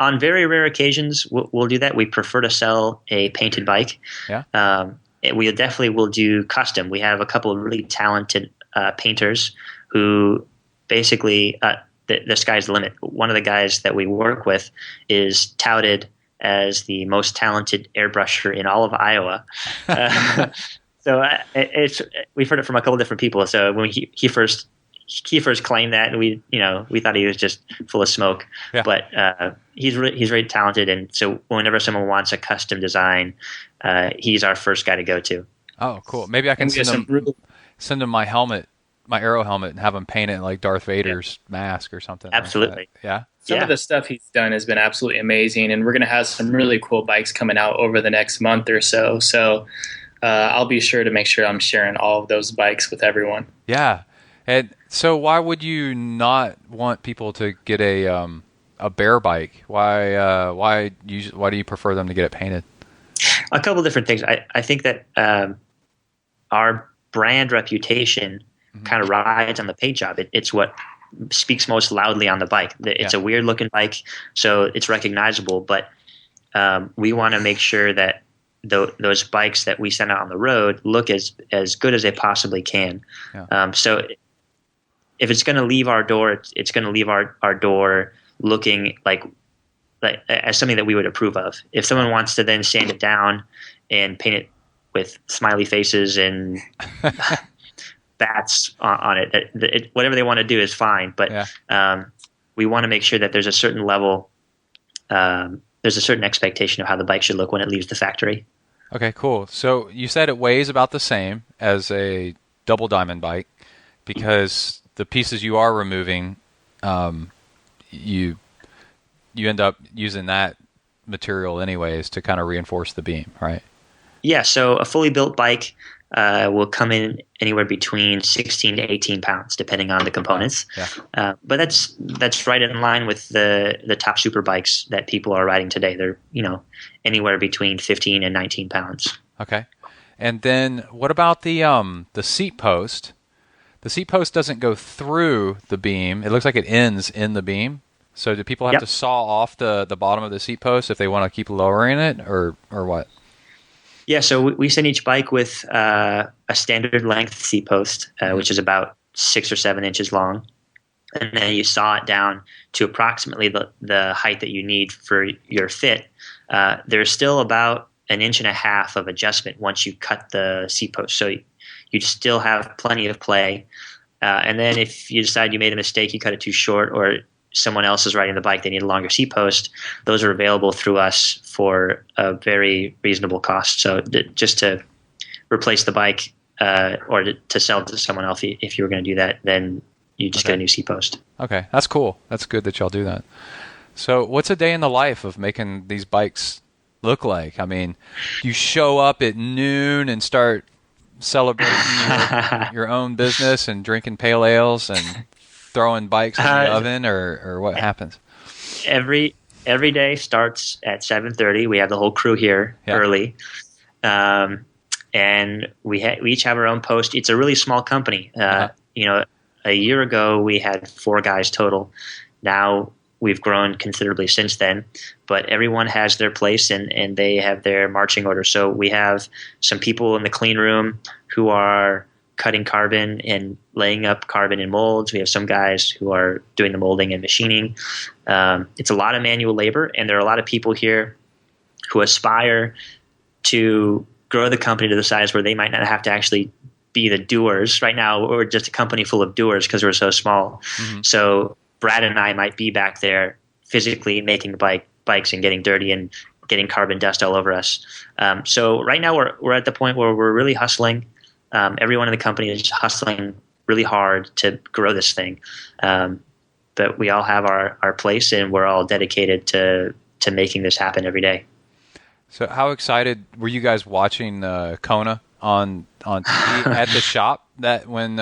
On very rare occasions, we'll do that. We prefer to sell a painted bike. Yeah. We definitely will do custom. We have a couple of really talented painters who basically the sky's the limit. One of the guys that we work with is touted as the most talented airbrusher in all of Iowa. So we've heard it from a couple of different people. So when he first claimed that, and we thought he was just full of smoke. Yeah. But he's very talented, and so whenever someone wants a custom design, he's our first guy to go to. Oh, cool. Maybe I can send him my helmet, my Aero helmet, and have him paint it like Darth Vader's mask or something. Absolutely. Like that. Yeah. Some of the stuff he's done has been absolutely amazing, and we're going to have some really cool bikes coming out over the next month or so. So I'll be sure to make sure I'm sharing all of those bikes with everyone. Yeah. And so why would you not want people to get a Bear bike? Why do you prefer them to get it painted? A couple different things. I think that our brand reputation kind of rides on the paint job. It's what speaks most loudly on the bike. It's a weird looking bike, so it's recognizable, but we want to make sure that those bikes that we send out on the road look as good as they possibly can. Yeah. So if it's going to leave our door, it's going to leave our door looking like as something that we would approve of. If someone wants to then sand it down and paint it with smiley faces and bats on it, whatever they want to do is fine. But we want to make sure that there's a certain level, there's a certain expectation of how the bike should look when it leaves the factory. Okay, cool. So you said it weighs about the same as a double Dimond bike because the pieces you are removing, you end up using that material anyways to kind of reinforce the beam, right? Yeah, so a fully built bike will come in anywhere between 16 to 18 pounds, depending on the components. Yeah. But that's right in line with the top super bikes that people are riding today. They're anywhere between 15 and 19 pounds. Okay. And then what about the seat post? The seat post doesn't go through the beam. It looks like it ends in the beam. So do people have to saw off the bottom of the seat post if they want to keep lowering it, or what? Yeah, so we send each bike with a standard length seat post, which is about 6 or 7 inches long. And then you saw it down to approximately the height that you need for your fit. There's still about 1.5 inches of adjustment once you cut the seat post. So you still have plenty of play. And then if you decide you made a mistake, you cut it too short, or someone else is riding the bike, they need a longer seat post, those are available through us for a very reasonable cost. So just to replace the bike or to sell it to someone else, if you were going to do that, then you just get a new seat post. Okay, that's cool. That's good that y'all do that. So what's a day in the life of making these bikes look like? I mean, you show up at noon and start celebrating your own business and drinking pale ales and throwing bikes in the oven, or what happens? Every day starts at 7:30. We have the whole crew here early, and we each have our own post. It's a really small company. A year ago we had 4 guys total. Now we've grown considerably since then. But everyone has their place and they have their marching order. So we have some people in the clean room who are cutting carbon and laying up carbon in molds. We have some guys who are doing the molding and machining. It's a lot of manual labor, and there are a lot of people here who aspire to grow the company to the size where they might not have to actually be the doers. Right now, we're just a company full of doers because we're so small. Mm-hmm. So Brad and I might be back there physically making bikes and getting dirty and getting carbon dust all over us. So right now we're at the point where we're really hustling. Everyone in the company is hustling really hard to grow this thing. But we all have our place, and we're all dedicated to making this happen every day. So how excited were you guys watching Kona on TV at the shop when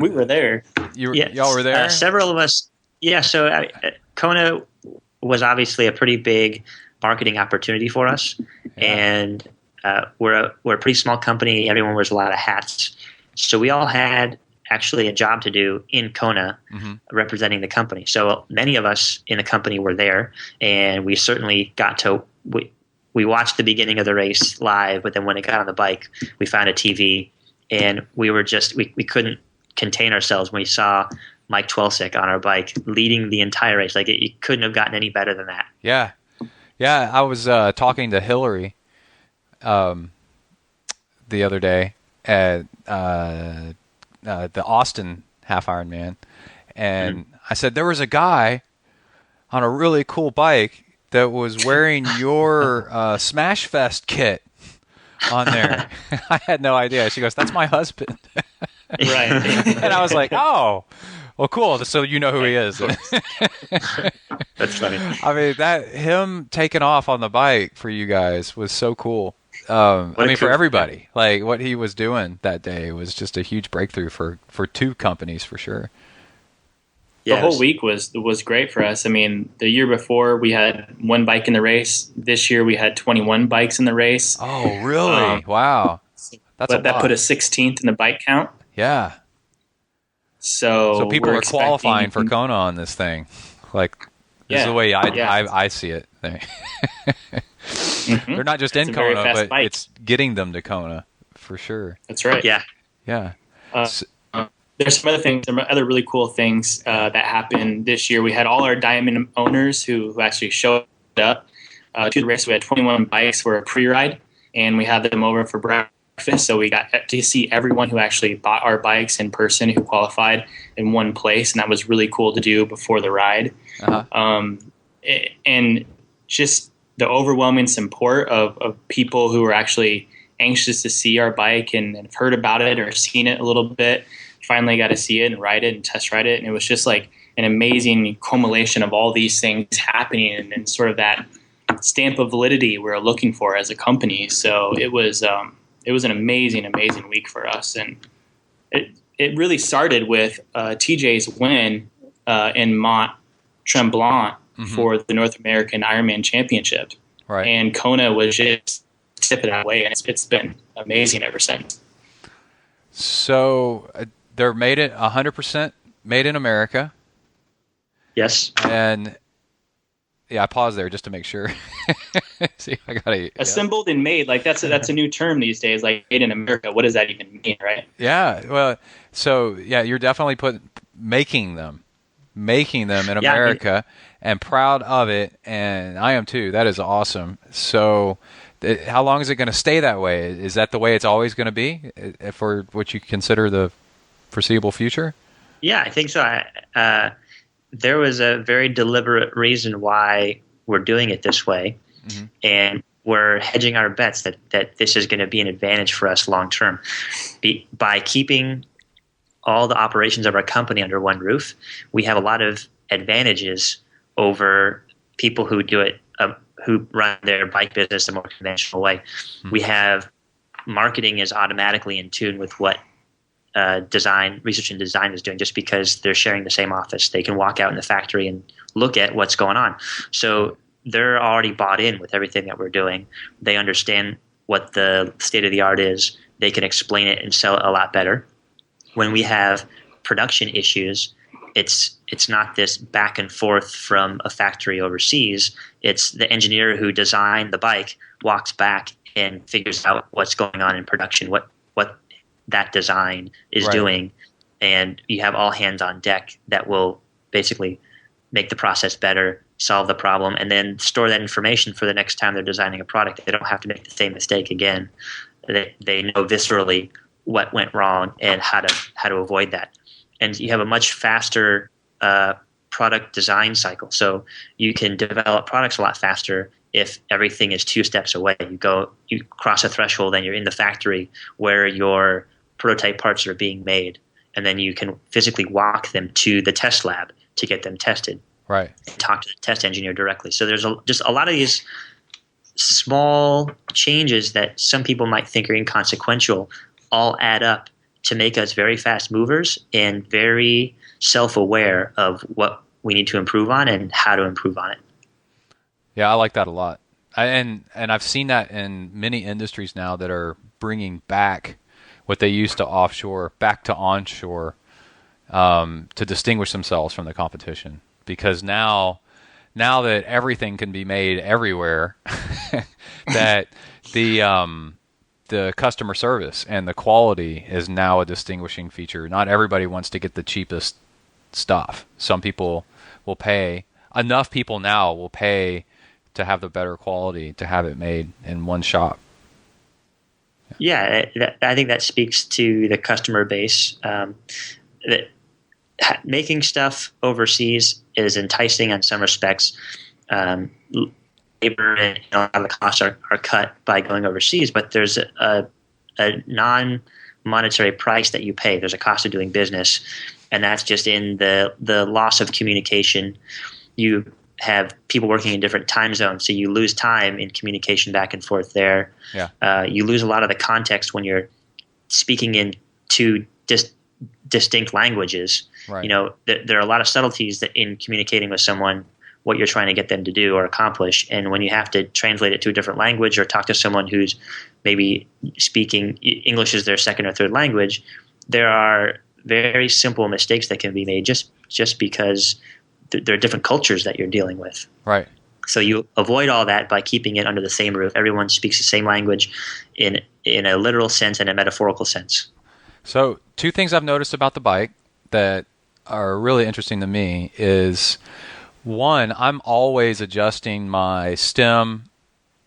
we were there? Y'all were there? Several of us. Yeah. So Kona was obviously a pretty big marketing opportunity for us. Yeah. And we're a pretty small company. Everyone wears a lot of hats. So we all had actually a job to do in Kona, mm-hmm. representing the company. So many of us in the company were there, and we certainly got to we watched the beginning of the race live, but then when it got on the bike, we found a TV, and we were just we couldn't contain ourselves when we saw Mike Twelsick on our bike leading the entire race. Like it couldn't have gotten any better than that. Yeah. I was talking to Hillary the other day at the Austin Half Ironman, and mm-hmm. I said there was a guy on a really cool bike that was wearing your Smash Fest kit on there. I had no idea. She goes, "That's my husband." Right. And I was like, "Oh, well, cool. So you know who he is." That's funny. I mean, him taking off on the bike for you guys was so cool. For everybody, like what he was doing that day was just a huge breakthrough for two companies for sure. The whole week was great for us. I mean, the year before we had one bike in the race. This year we had 21 bikes in the race. Oh, really? Wow. That put us 16th in the bike count. Yeah. So people are qualifying for Kona on this thing. Like, this is the way I see it. Mm-hmm. They're not just in Kona, but bike. It's getting them to Kona for sure. That's right. Yeah. There's some other really cool things that happened this year. We had all our Diamond owners who actually showed up to the race. We had 21 bikes for a pre-ride, and we had them over for breakfast. So we got to see everyone who actually bought our bikes in person who qualified in one place, and that was really cool to do before the ride. Uh-huh. And just the overwhelming support of people who were actually anxious to see our bike and have heard about it or seen it a little bit. Finally got to see it and ride it and test ride it. And it was just like an amazing culmination of all these things happening and sort of that stamp of validity we're looking for as a company. So it was an amazing, amazing week for us. And it really started with TJ's win in Mont Tremblant mm-hmm. for the North American Ironman Championship. Right. And Kona was just tipping that way, and it's been amazing ever since. So they're made it 100% made in America. Yes. And I paused there just to make sure. See, I gotta assembled and made, like that's a new term these days. Like made in America. What does that even mean, right? Yeah. Well, so you're definitely making them in America, and proud of it, and I am too. That is awesome. So how long is it going to stay that way? Is that the way it's always going to be for what you consider the foreseeable future? Yeah, I think so. There was a very deliberate reason why we're doing it this way, mm-hmm. and we're hedging our bets that this is going to be an advantage for us long term. By keeping all the operations of our company under one roof, we have a lot of advantages over people who do it, who run their bike business the more conventional way. Mm-hmm. We have marketing is automatically in tune with what research and design is doing, just because they're sharing the same office. They can walk out in the factory and look at what's going on. So they're already bought in with everything that we're doing. They understand what the state of the art is. They can explain it and sell it a lot better. When we have production issues, it's not this back and forth from a factory overseas. It's the engineer who designed the bike walks back and figures out what's going on in production, what that design is doing, and you have all hands on deck that will basically make the process better, solve the problem, and then store that information for the next time they're designing a product. They don't have to make the same mistake again. They know viscerally what went wrong and how to avoid that. And you have a much faster product design cycle. So you can develop products a lot faster if everything is 2 steps away. You cross a threshold and you're in the factory where your prototype parts are being made, and then you can physically walk them to the test lab to get them tested. Right. And talk to the test engineer directly. So there's just a lot of these small changes that some people might think are inconsequential all add up to make us very fast movers and very self-aware of what we need to improve on and how to improve on it. Yeah, I like that a lot. And I've seen that in many industries now that are bringing back what they used to offshore back to onshore to distinguish themselves from the competition. Because now that everything can be made everywhere, that the customer service and the quality is now a distinguishing feature. Not everybody wants to get the cheapest stuff. Some people will pay. Enough people now will pay to have the better quality, to have it made in one shop. Yeah, I think that speaks to the customer base. That making stuff overseas is enticing in some respects. Labor and a lot of the costs are cut by going overseas, but there's a non-monetary price that you pay. There's a cost of doing business, and that's just in the loss of communication. You have people working in different time zones, so you lose time in communication back and forth there. Yeah. You lose a lot of the context when you're speaking in two distinct languages. Right. There are a lot of subtleties that in communicating with someone what you're trying to get them to do or accomplish. And when you have to translate it to a different language or talk to someone who's maybe speaking English as their second or third language, there are very simple mistakes that can be made just because there are different cultures that you're dealing with. Right. So you avoid all that by keeping it under the same roof. Everyone speaks the same language in a literal sense and a metaphorical sense. So 2 things I've noticed about the bike that are really interesting to me is, one, I'm always adjusting my stem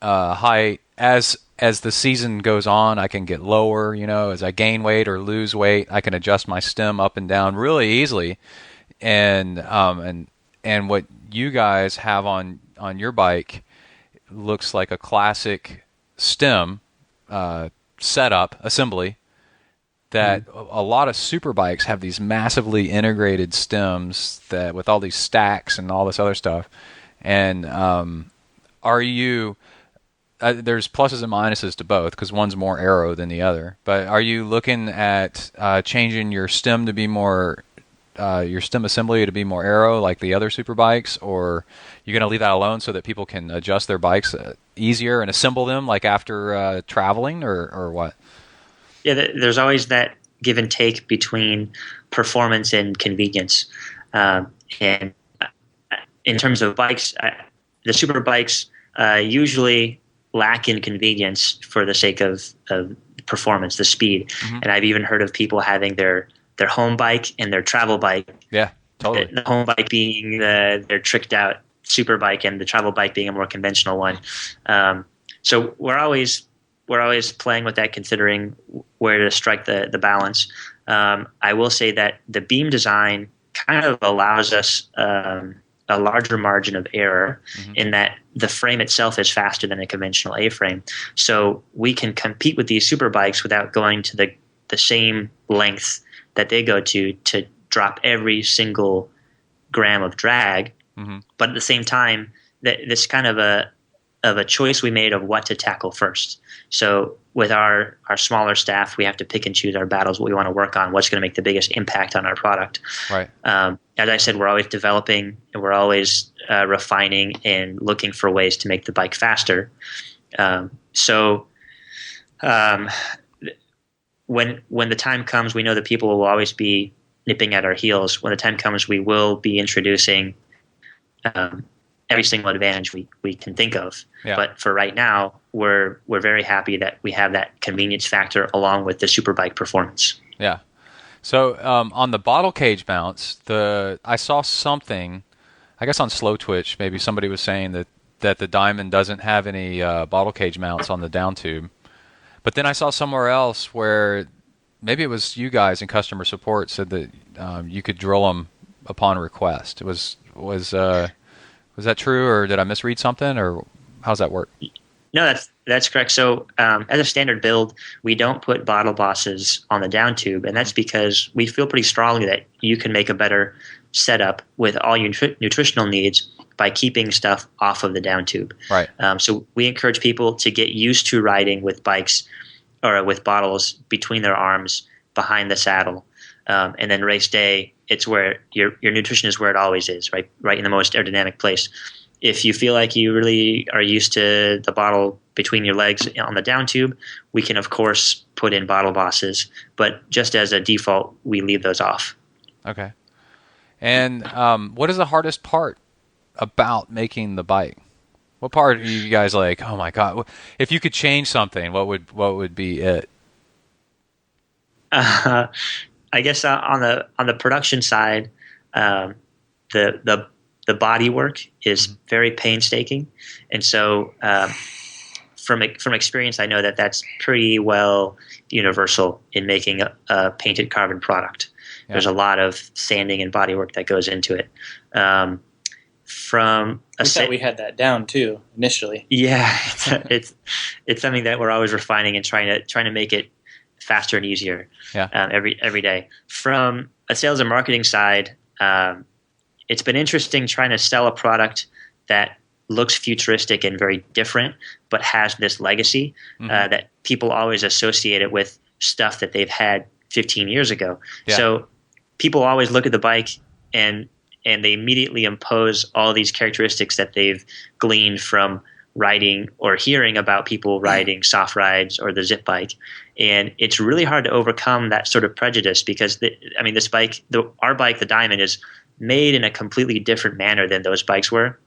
height as the season goes on. I can get lower, as I gain weight or lose weight, I can adjust my stem up and down really easily. And what you guys have on your bike looks like a classic stem setup assembly that a lot of super bikes have these massively integrated stems that with all these stacks and all this other stuff. And are you there's pluses and minuses to both because one's more aero than the other, but are you looking at changing your stem to be more your stem assembly to be more aero like the other super bikes, or you're going to leave that alone so that people can adjust their bikes easier and assemble them like after traveling, or what? Yeah, there's always that give and take between performance and convenience. And in terms of bikes, the super bikes usually lack in convenience for the sake of performance, the speed. Mm-hmm. And I've even heard of people having their home bike and their travel bike. Yeah, totally. The home bike being their tricked out super bike and the travel bike being a more conventional one. So we're always playing with that, considering where to strike the balance. I will say that the beam design kind of allows us a larger margin of error in that the frame itself is faster than a conventional A-frame. So we can compete with these super bikes without going to the same length that they go to drop every single gram of drag. Mm-hmm. But at the same time, this kind of a choice we made of what to tackle first. So with our smaller staff, we have to pick and choose our battles, what we want to work on, what's going to make the biggest impact on our product. Right. As I said, we're always developing and we're always refining and looking for ways to make the bike faster. When the time comes, we know that people will always be nipping at our heels. When the time comes, we will be introducing every single advantage we can think of. Yeah. But for right now, we're very happy that we have that convenience factor along with the Superbike performance. Yeah. So on the bottle cage mounts, I saw something, I guess on Slow Twitch, maybe somebody was saying that the Dimond doesn't have any bottle cage mounts on the down tube. But then I saw somewhere else where maybe it was you guys in customer support said that you could drill them upon request. Was that true, or did I misread something, or how's that work? No, that's correct. So as a standard build, we don't put bottle bosses on the down tube, and that's because we feel pretty strongly that you can make a better setup with all your nutritional needs by keeping stuff off of the down tube. Right. So we encourage people to get used to riding with bikes or with bottles between their arms behind the saddle. And then race day, it's where your nutrition is where it always is, right in the most aerodynamic place. If you feel like you really are used to the bottle between your legs on the down tube, we can, of course, put in bottle bosses. But just as a default, we leave those off. Okay. And what is the hardest part about making the bike? What part are you guys like, oh my God, if you could change something, what would be it? I guess on the production side, the body work is very painstaking, and so from experience, I know that that's pretty well universal in making a painted carbon product. Yeah. There's a lot of sanding and body work that goes into it. We thought we had that down too initially. Yeah, it's something that we're always refining and trying to make it faster and easier. Yeah. Every day. From a sales and marketing side, it's been interesting trying to sell a product that looks futuristic and very different, but has this legacy that people always associate it with stuff that they've had 15 years ago. Yeah. So people always look at the bike and they immediately impose all these characteristics that they've gleaned from riding or hearing about people riding soft rides or the zip bike. And it's really hard to overcome that sort of prejudice because this bike, our bike, the Dimond, is made in a completely different manner than those bikes were.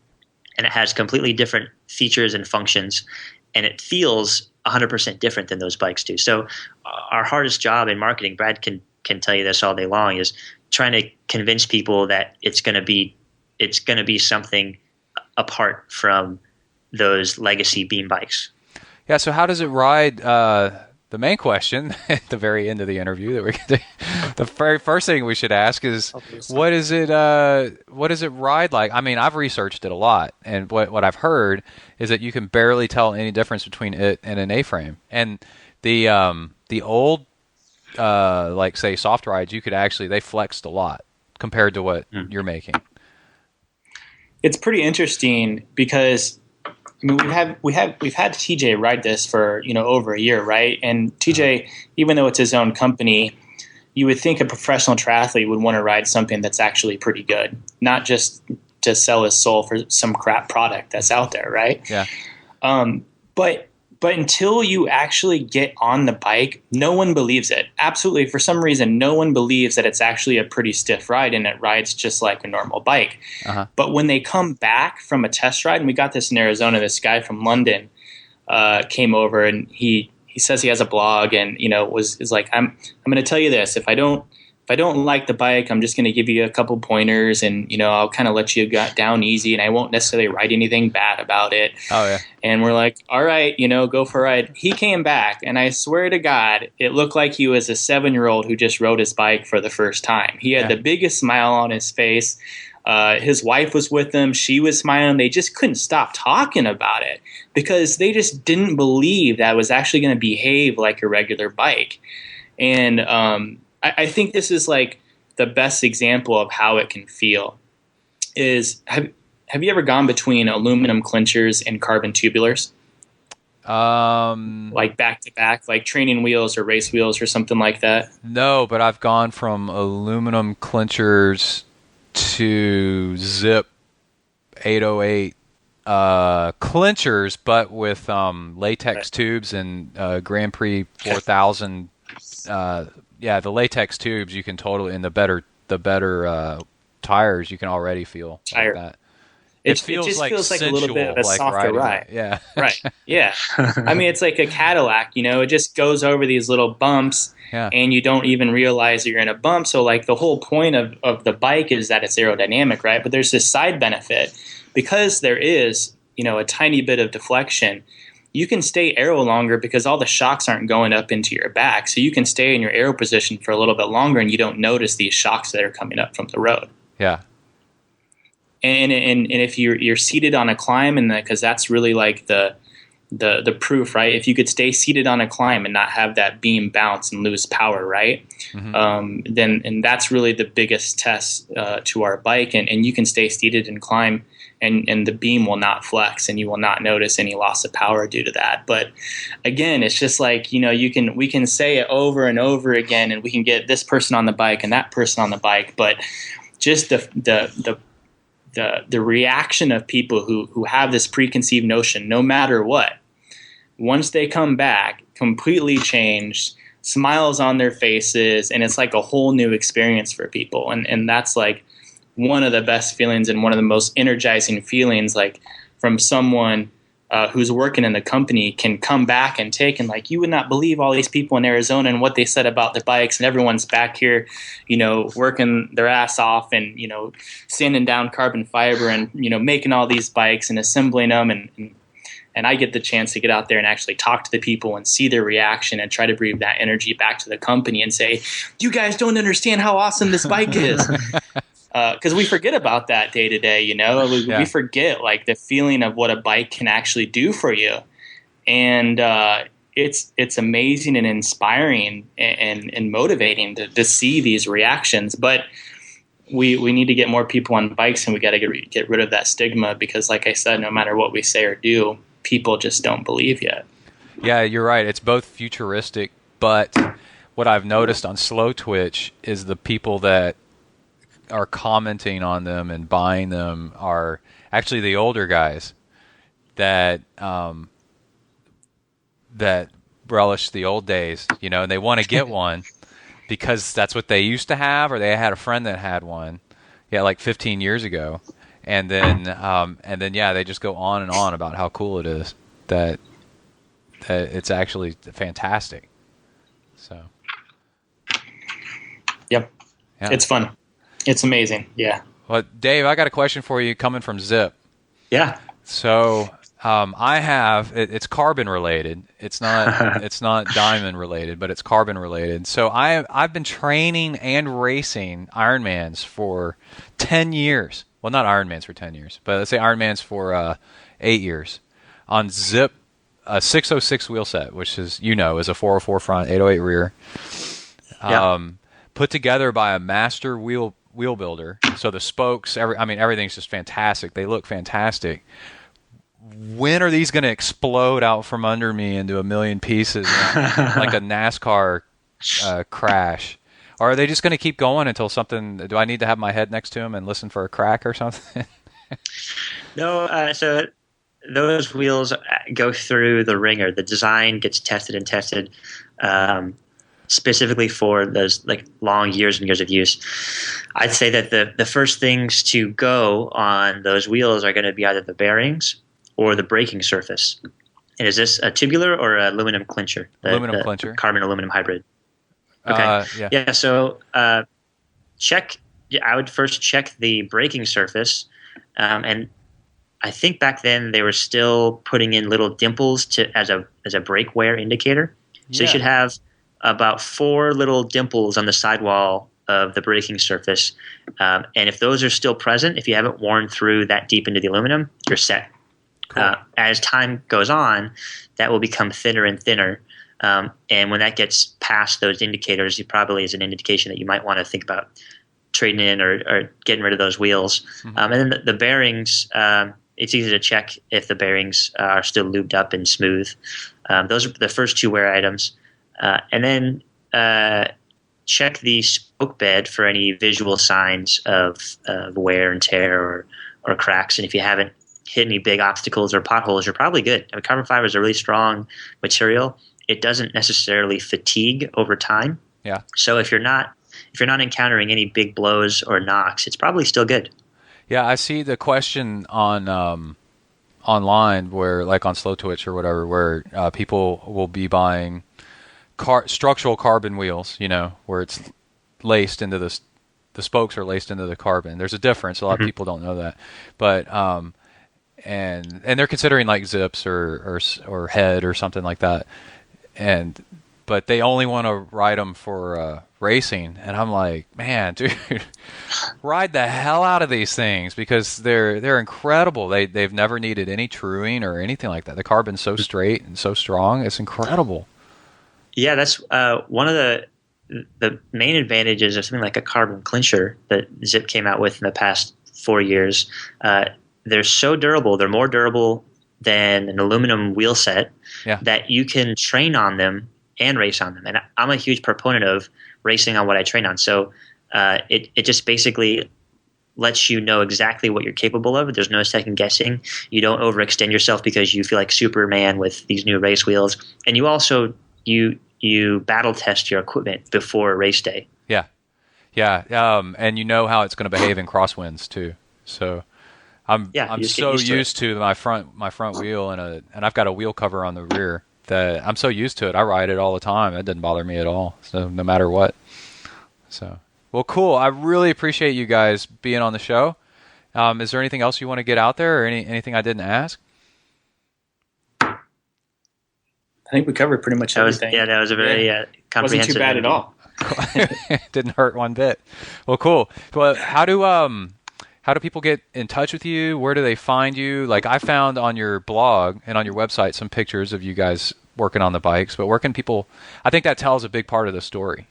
And it has completely different features and functions. And it feels 100% different than those bikes do. So our hardest job in marketing, Brad can tell you this all day long, is trying to convince people that it's going to be something apart from those legacy beam bikes. Yeah. So how does it ride? The main question at the very end of the interview that we're going to, the very first thing we should ask is, what does it ride like? I mean, I've researched it a lot, and what I've heard is that you can barely tell any difference between it and an A-frame. And the old, like say soft rides, they flexed a lot compared to what you're making. It's pretty interesting because I mean, we've had TJ ride this for over a year, right? And TJ, even though it's his own company, you would think a professional triathlete would want to ride something that's actually pretty good, not just to sell his soul for some crap product that's out there, right? Yeah. But until you actually get on the bike, no one believes it. Absolutely, for some reason, no one believes that it's actually a pretty stiff ride and it rides just like a normal bike. Uh-huh. But when they come back from a test ride, and we got this in Arizona, this guy from London came over and he says he has a blog and is like, I'm going to tell you this, if I don't like the bike, I'm just going to give you a couple pointers and, I'll kind of let you get down easy and I won't necessarily write anything bad about it. Oh, yeah. And we're like, all right, go for a ride. He came back and I swear to God, it looked like he was a 7-year-old who just rode his bike for the first time. He had the biggest smile on his face. His wife was with him. She was smiling. They just couldn't stop talking about it because they just didn't believe that it was actually going to behave like a regular bike. And, I think this is like the best example of how it can feel. Is have you ever gone between aluminum clinchers and carbon tubulars? Like back to back, like training wheels or race wheels or something like that? No, but I've gone from aluminum clinchers to Zip 808 clinchers, but with latex tubes and Grand Prix 4000 the latex tubes you can totally, and the better tires you can already feel like that. It just feels like a sensual, little bit of a softer ride. Yeah. Right. Yeah. I mean, it's like a Cadillac, it just goes over these little bumps and you don't even realize that you're in a bump. So like the whole point of the bike is that it's aerodynamic, right? But there's this side benefit because there is, a tiny bit of deflection. You can stay aero longer because all the shocks aren't going up into your back. So you can stay in your aero position for a little bit longer and you don't notice these shocks that are coming up from the road. Yeah. And if you're seated on a climb, and because that's really like the proof, right? If you could stay seated on a climb and not have that beam bounce and lose power, right? Mm-hmm. Then that's really the biggest test to our bike, and you can stay seated and climb, and the beam will not flex, and you will not notice any loss of power due to that. But again, it's just like we can say it over and over again, and we can get this person on the bike and that person on the bike, but just the reaction of people who have this preconceived notion, no matter what, once they come back, completely changed, smiles on their faces, and it's like a whole new experience for people. And that's like one of the best feelings and one of the most energizing feelings, like from someone who's working in the company can come back and take, and like, you would not believe all these people in Arizona and what they said about the bikes, and everyone's back here, working their ass off and, sanding down carbon fiber and, making all these bikes and assembling them. And I get the chance to get out there and actually talk to the people and see their reaction and try to breathe that energy back to the company and say, you guys don't understand how awesome this bike is. Because we forget about that day to day, we forget like the feeling of what a bike can actually do for you. And it's amazing and inspiring and motivating to see these reactions. But we need to get more people on bikes, and we got to get rid of that stigma, because like I said, no matter what we say or do, people just don't believe yet. Yeah, you're right. It's both futuristic, but what I've noticed on Slow Twitch is the people that are commenting on them and buying them are actually the older guys that that relish the old days, and they want to get one because that's what they used to have, or they had a friend that had one, like 15 years ago, and then they just go on and on about how cool it is, that it's actually fantastic. So, yep, yeah. It's fun. It's amazing. Yeah. Well, Dave, I got a question for you coming from Zip. Yeah. So I have it's carbon related. It's not diamond related, but it's carbon related. So I've been training and racing Ironmans for 10 years. Well, not Ironmans for 10 years, but let's say Ironmans for 8 years on Zip, a 606 wheel set, which is is a 404 front, 808 rear. Put together by a master wheel builder. So the spokes, everything's just fantastic. They look fantastic. When are these going to explode out from under me into a million pieces like a NASCAR crash? Or are they just going to keep going until something? Do I need to have my head next to them and listen for a crack or something? No, so those wheels go through the ringer. The design gets tested and tested specifically for those like long years and years of use. I'd say that the first things to go on those wheels are going to be either the bearings or the braking surface. And is this a tubular or an aluminum clincher? Aluminum clincher. Carbon aluminum hybrid. Okay. Yeah. So check. Yeah, I would first check the braking surface, and I think back then they were still putting in little dimples as a brake wear indicator. So you should have about 4 little dimples on the sidewall of the braking surface, and if those are still present, if you haven't worn through that deep into the aluminum, you're set. Cool. As time goes on, that will become thinner and thinner. And when that gets past those indicators, it probably is an indication that you might want to think about trading in or getting rid of those wheels. Mm-hmm. And then the bearings, it's easy to check if the bearings are still lubed up and smooth. Those are the first 2 wear items. And then check the spoke bed for any visual signs of wear and tear or cracks. And if you haven't hit any big obstacles or potholes, you're probably good. Carbon fiber is a really strong material. It doesn't necessarily fatigue over time. Yeah. So if you're not encountering any big blows or knocks, it's probably still good. Yeah, I see the question on online where, like on Slow Twitch or whatever, where people will be buying structural carbon wheels, where it's laced into the spokes are laced into the carbon. There's a difference. A lot of people don't know that, but and they're considering like zips or head or something like that, but they only want to ride them for racing. And I'm like, man, dude, ride the hell out of these things because they're incredible. They've never needed any truing or anything like that. The carbon's so straight and so strong. It's incredible. Yeah, that's one of the main advantages of something like a carbon clincher that Zip came out with in the past 4 years. They're so durable. They're more durable than an aluminum wheel set that you can train on them and race on them. And I'm a huge proponent of racing on what I train on. So it just basically lets you know exactly what you're capable of. There's no second guessing. You don't overextend yourself because you feel like Superman with these new race wheels. And you also you battle test your equipment before race day. Yeah. And you know how it's going to behave in crosswinds too. So I'm so used to my front wheel and I've got a wheel cover on the rear that I'm so used to it. I ride it all the time. It doesn't bother me at all. So no matter what. So, well, cool. I really appreciate you guys being on the show. Is there anything else you want to get out there or anything I didn't ask? I think we covered pretty much everything. That was a very comprehensive. Wasn't too bad at all. Didn't hurt one bit. Well, cool. Well, how do people get in touch with you? Where do they find you? Like I found on your blog and on your website some pictures of you guys working on the bikes, but where can people, I think that tells a big part of the story,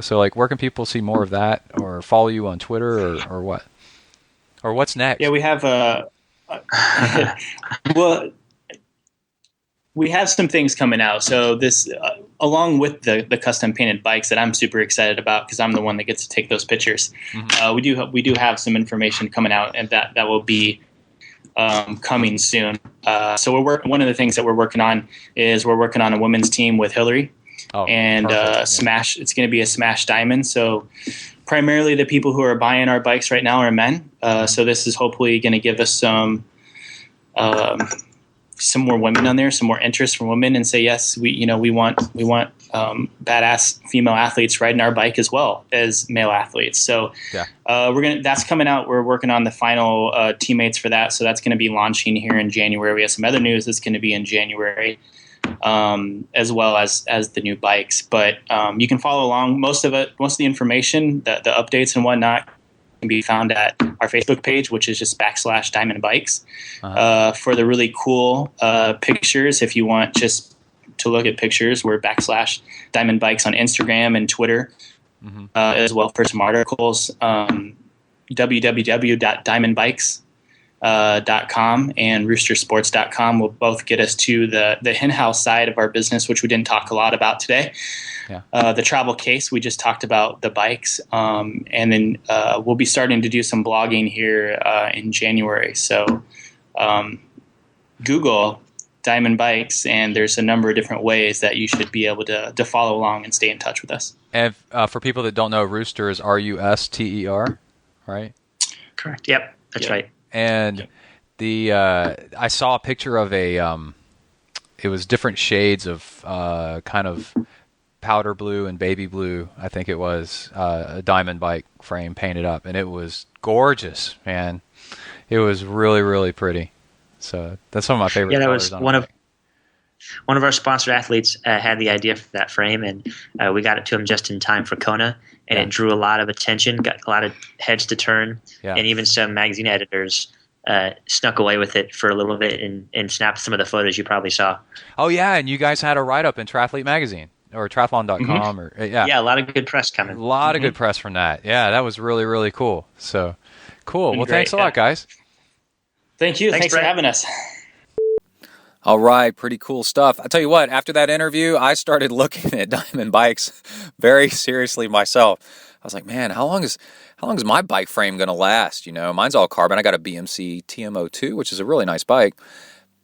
So like where can people see more of that or follow you on Twitter or what? Or what's next? Yeah, we have well, we have some things coming out. So this, along with the custom painted bikes that I'm super excited about because I'm the one that gets to take those pictures. Mm-hmm. We do have some information coming out, and that will be coming soon. So one of the things that we're working on is we're working on a women's team with Hillary, and Smash. It's going to be a Smash Diamond. So primarily the people who are buying our bikes right now are men. So this is hopefully going to give us some more women on there, some more interest from women, and say yes, we want badass female athletes riding our bike as well as male athletes. So that's coming out. We're working on the final teammates for that. So that's going to be launching here in January. We have some other news that's going to be in January, as well as the new bikes. But you can follow along. Most of the information, the updates and whatnot, can be found at our Facebook page, which is just /Dimond Bikes. For the really cool pictures, if you want just to look at pictures, we're /Dimond Bikes on Instagram and Twitter, as well for some articles. www.dimondbikes.com and roostersports.com will both get us to the in-house side of our business, which we didn't talk a lot about today. The travel case, we just talked about the bikes, and then we'll be starting to do some blogging here in January. So Google Dimond Bikes, and there's a number of different ways that you should be able to follow along and stay in touch with us. And for people that don't know, Rooster is Ruster, right? Correct. Yep, that's right. And I saw a picture of it was different shades of kind of powder blue and baby blue, I think it was, a Dimond bike frame painted up, and it was gorgeous, man. It was really, really pretty. So that's some of my favorite colors. That was one of our sponsored athletes had the idea for that frame, and we got it to him just in time for Kona, and it drew a lot of attention, got a lot of heads to turn, and even some magazine editors snuck away with it for a little bit and snapped some of the photos you probably saw. Oh, yeah, and you guys had a write-up in Triathlete Magazine. Or triathlon.com or a lot of good press coming. A lot of good press from that. Yeah, that was really, really cool. So cool. Well, thanks a lot, guys. Thank you. Thanks for having us. All right, pretty cool stuff. I'll tell you what, after that interview, I started looking at Dimond Bikes very seriously myself. I was like, man, how long is my bike frame going to last? Mine's all carbon. I got a BMC TMO2, which is a really nice bike.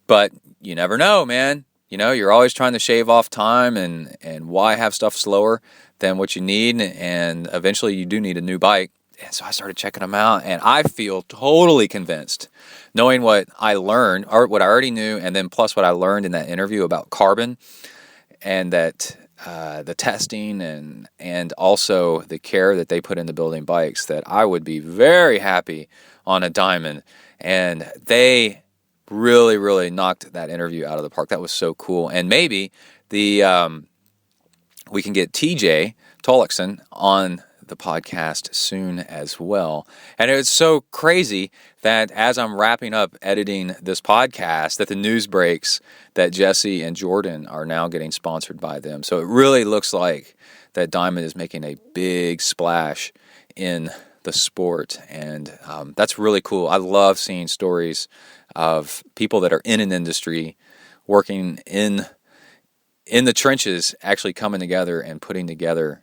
But you never know, man. You know, you're always trying to shave off time, and why have stuff slower than what you need? And eventually you do need a new bike. And so I started checking them out, and I feel totally convinced, knowing what I learned, or what I already knew, and then plus what I learned in that interview about carbon, and that the testing and also the care that they put into building bikes, that I would be very happy on a Dimond. And they really, really knocked that interview out of the park. That was so cool. And maybe we can get TJ Tollickson on the podcast soon as well. And it's so crazy that as I'm wrapping up editing this podcast, that the news breaks that Jesse and Jordan are now getting sponsored by them. So it really looks like that Dimond is making a big splash in the sport, and that's really cool. I love seeing stories of people that are in an industry, working in the trenches, actually coming together and putting together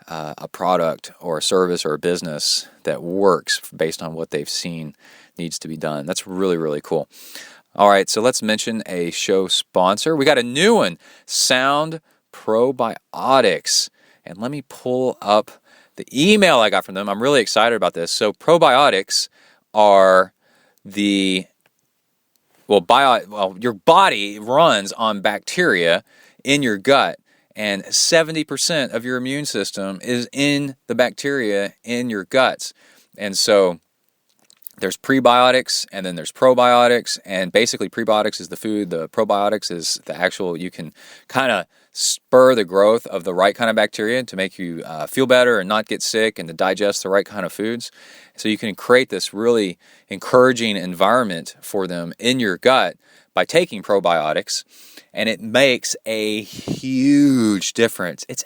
a product or a service or a business that works based on what they've seen needs to be done. That's really, really cool. All right, so let's mention a show sponsor. We got a new one, Sound Probiotics. And let me pull up the email I got from them. I'm really excited about this. So probiotics are your body runs on bacteria in your gut, and 70% of your immune system is in the bacteria in your guts. And so there's prebiotics, and then there's probiotics, and basically prebiotics is the food, the probiotics is the actual, you can kind of spur the growth of the right kind of bacteria to make you feel better and not get sick, and to digest the right kind of foods. So you can create this really encouraging environment for them in your gut by taking probiotics, and it makes a huge difference. It's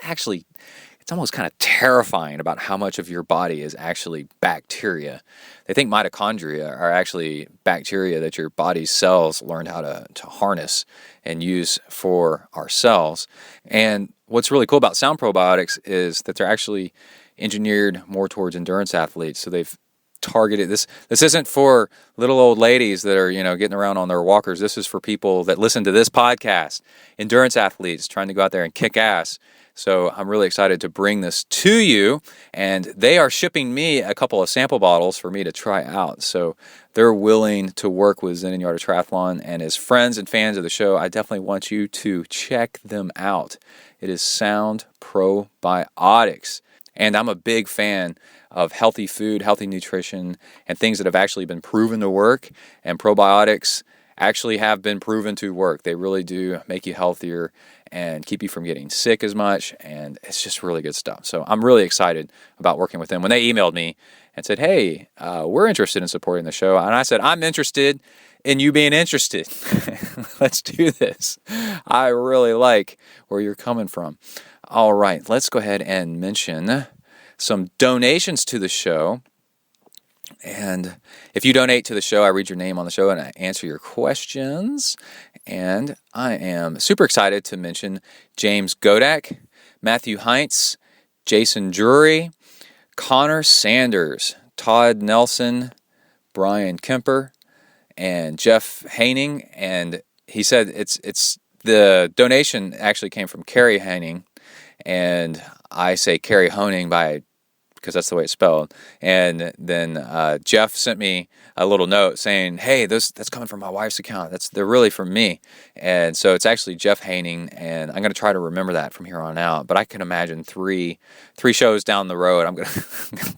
almost kind of terrifying about how much of your body is actually bacteria. They think mitochondria are actually bacteria that your body's cells learned how to harness and use for our cells. And what's really cool about Sound Probiotics is that they're actually engineered more towards endurance athletes. So they've targeted this. This isn't for little old ladies that are, getting around on their walkers. This is for people that listen to this podcast, endurance athletes trying to go out there and kick ass. So I'm really excited to bring this to you, and they are shipping me a couple of sample bottles for me to try out. So they're willing to work with Zen and the Art of Triathlon, and as friends and fans of the show, I definitely want you to check them out. It is Sound Probiotics, and I'm a big fan of healthy food, healthy nutrition, and things that have actually been proven to work, and probiotics actually have been proven to work. They really do make you healthier and keep you from getting sick as much, and it's just really good stuff. So I'm really excited about working with them. When they emailed me and said, hey, we're interested in supporting the show, and I said, I'm interested in you being interested. Let's do this. I really like where you're coming from. All right, let's go ahead and mention some donations to the show. And if you donate to the show, I read your name on the show and I answer your questions. And I am super excited to mention James Godak, Matthew Heinz, Jason Drury, Connor Sanders, Todd Nelson, Brian Kemper, and Jeff Haining. And he said it's the donation actually came from Carrie Haining, and I say Carrie Honing because that's the way it's spelled. And then Jeff sent me a little note saying, hey, that's coming from my wife's account. They're really from me. And so it's actually Jeff Haining, and I'm going to try to remember that from here on out. But I can imagine three shows down the road, I'm going to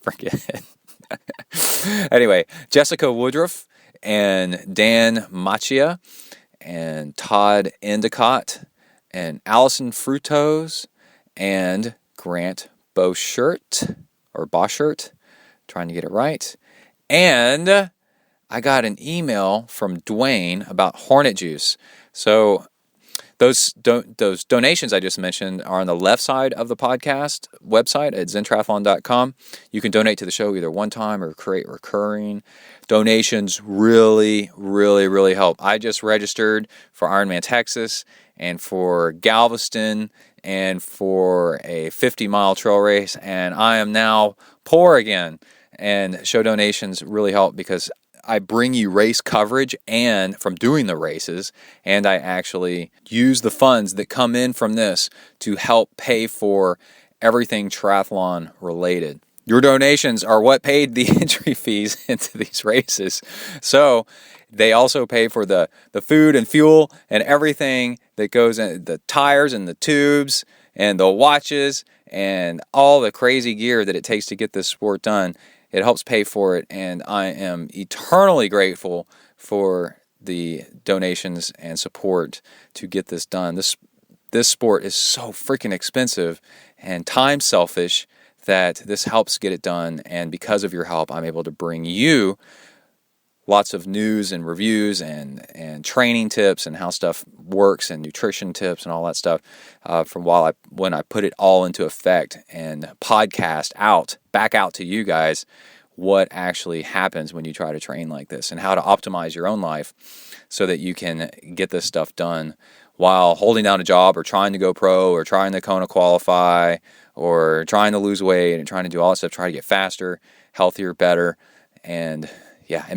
forget. Anyway, Jessica Woodruff and Dan Machia and Todd Endicott and Allison Frutos and Grant Boschert, trying to get it right. And I got an email from Dwayne about Hornet Juice. So those donations I just mentioned are on the left side of the podcast website at zentriathlon.com. You can donate to the show either one time or create recurring. Donations really, really, really help. I just registered for Ironman Texas and for Galveston and for a 50-mile trail race, and I am now poor again. And show donations really help because I bring you race coverage and from doing the races, and I actually use the funds that come in from this to help pay for everything triathlon related. Your donations are what paid the entry fees into these races. So they also pay for the food and fuel and everything that goes in, the tires and the tubes and the watches and all the crazy gear that it takes to get this sport done. It helps pay for it, and I am eternally grateful for the donations and support to get this done. This sport is so freaking expensive and time selfish that this helps get it done, and because of your help, I'm able to bring you lots of news and reviews and training tips and how stuff works and nutrition tips and all that stuff when I put it all into effect and podcast back out to you guys what actually happens when you try to train like this and how to optimize your own life so that you can get this stuff done while holding down a job or trying to go pro or trying to Kona qualify or trying to lose weight and trying to do all that stuff, try to get faster, healthier, better, and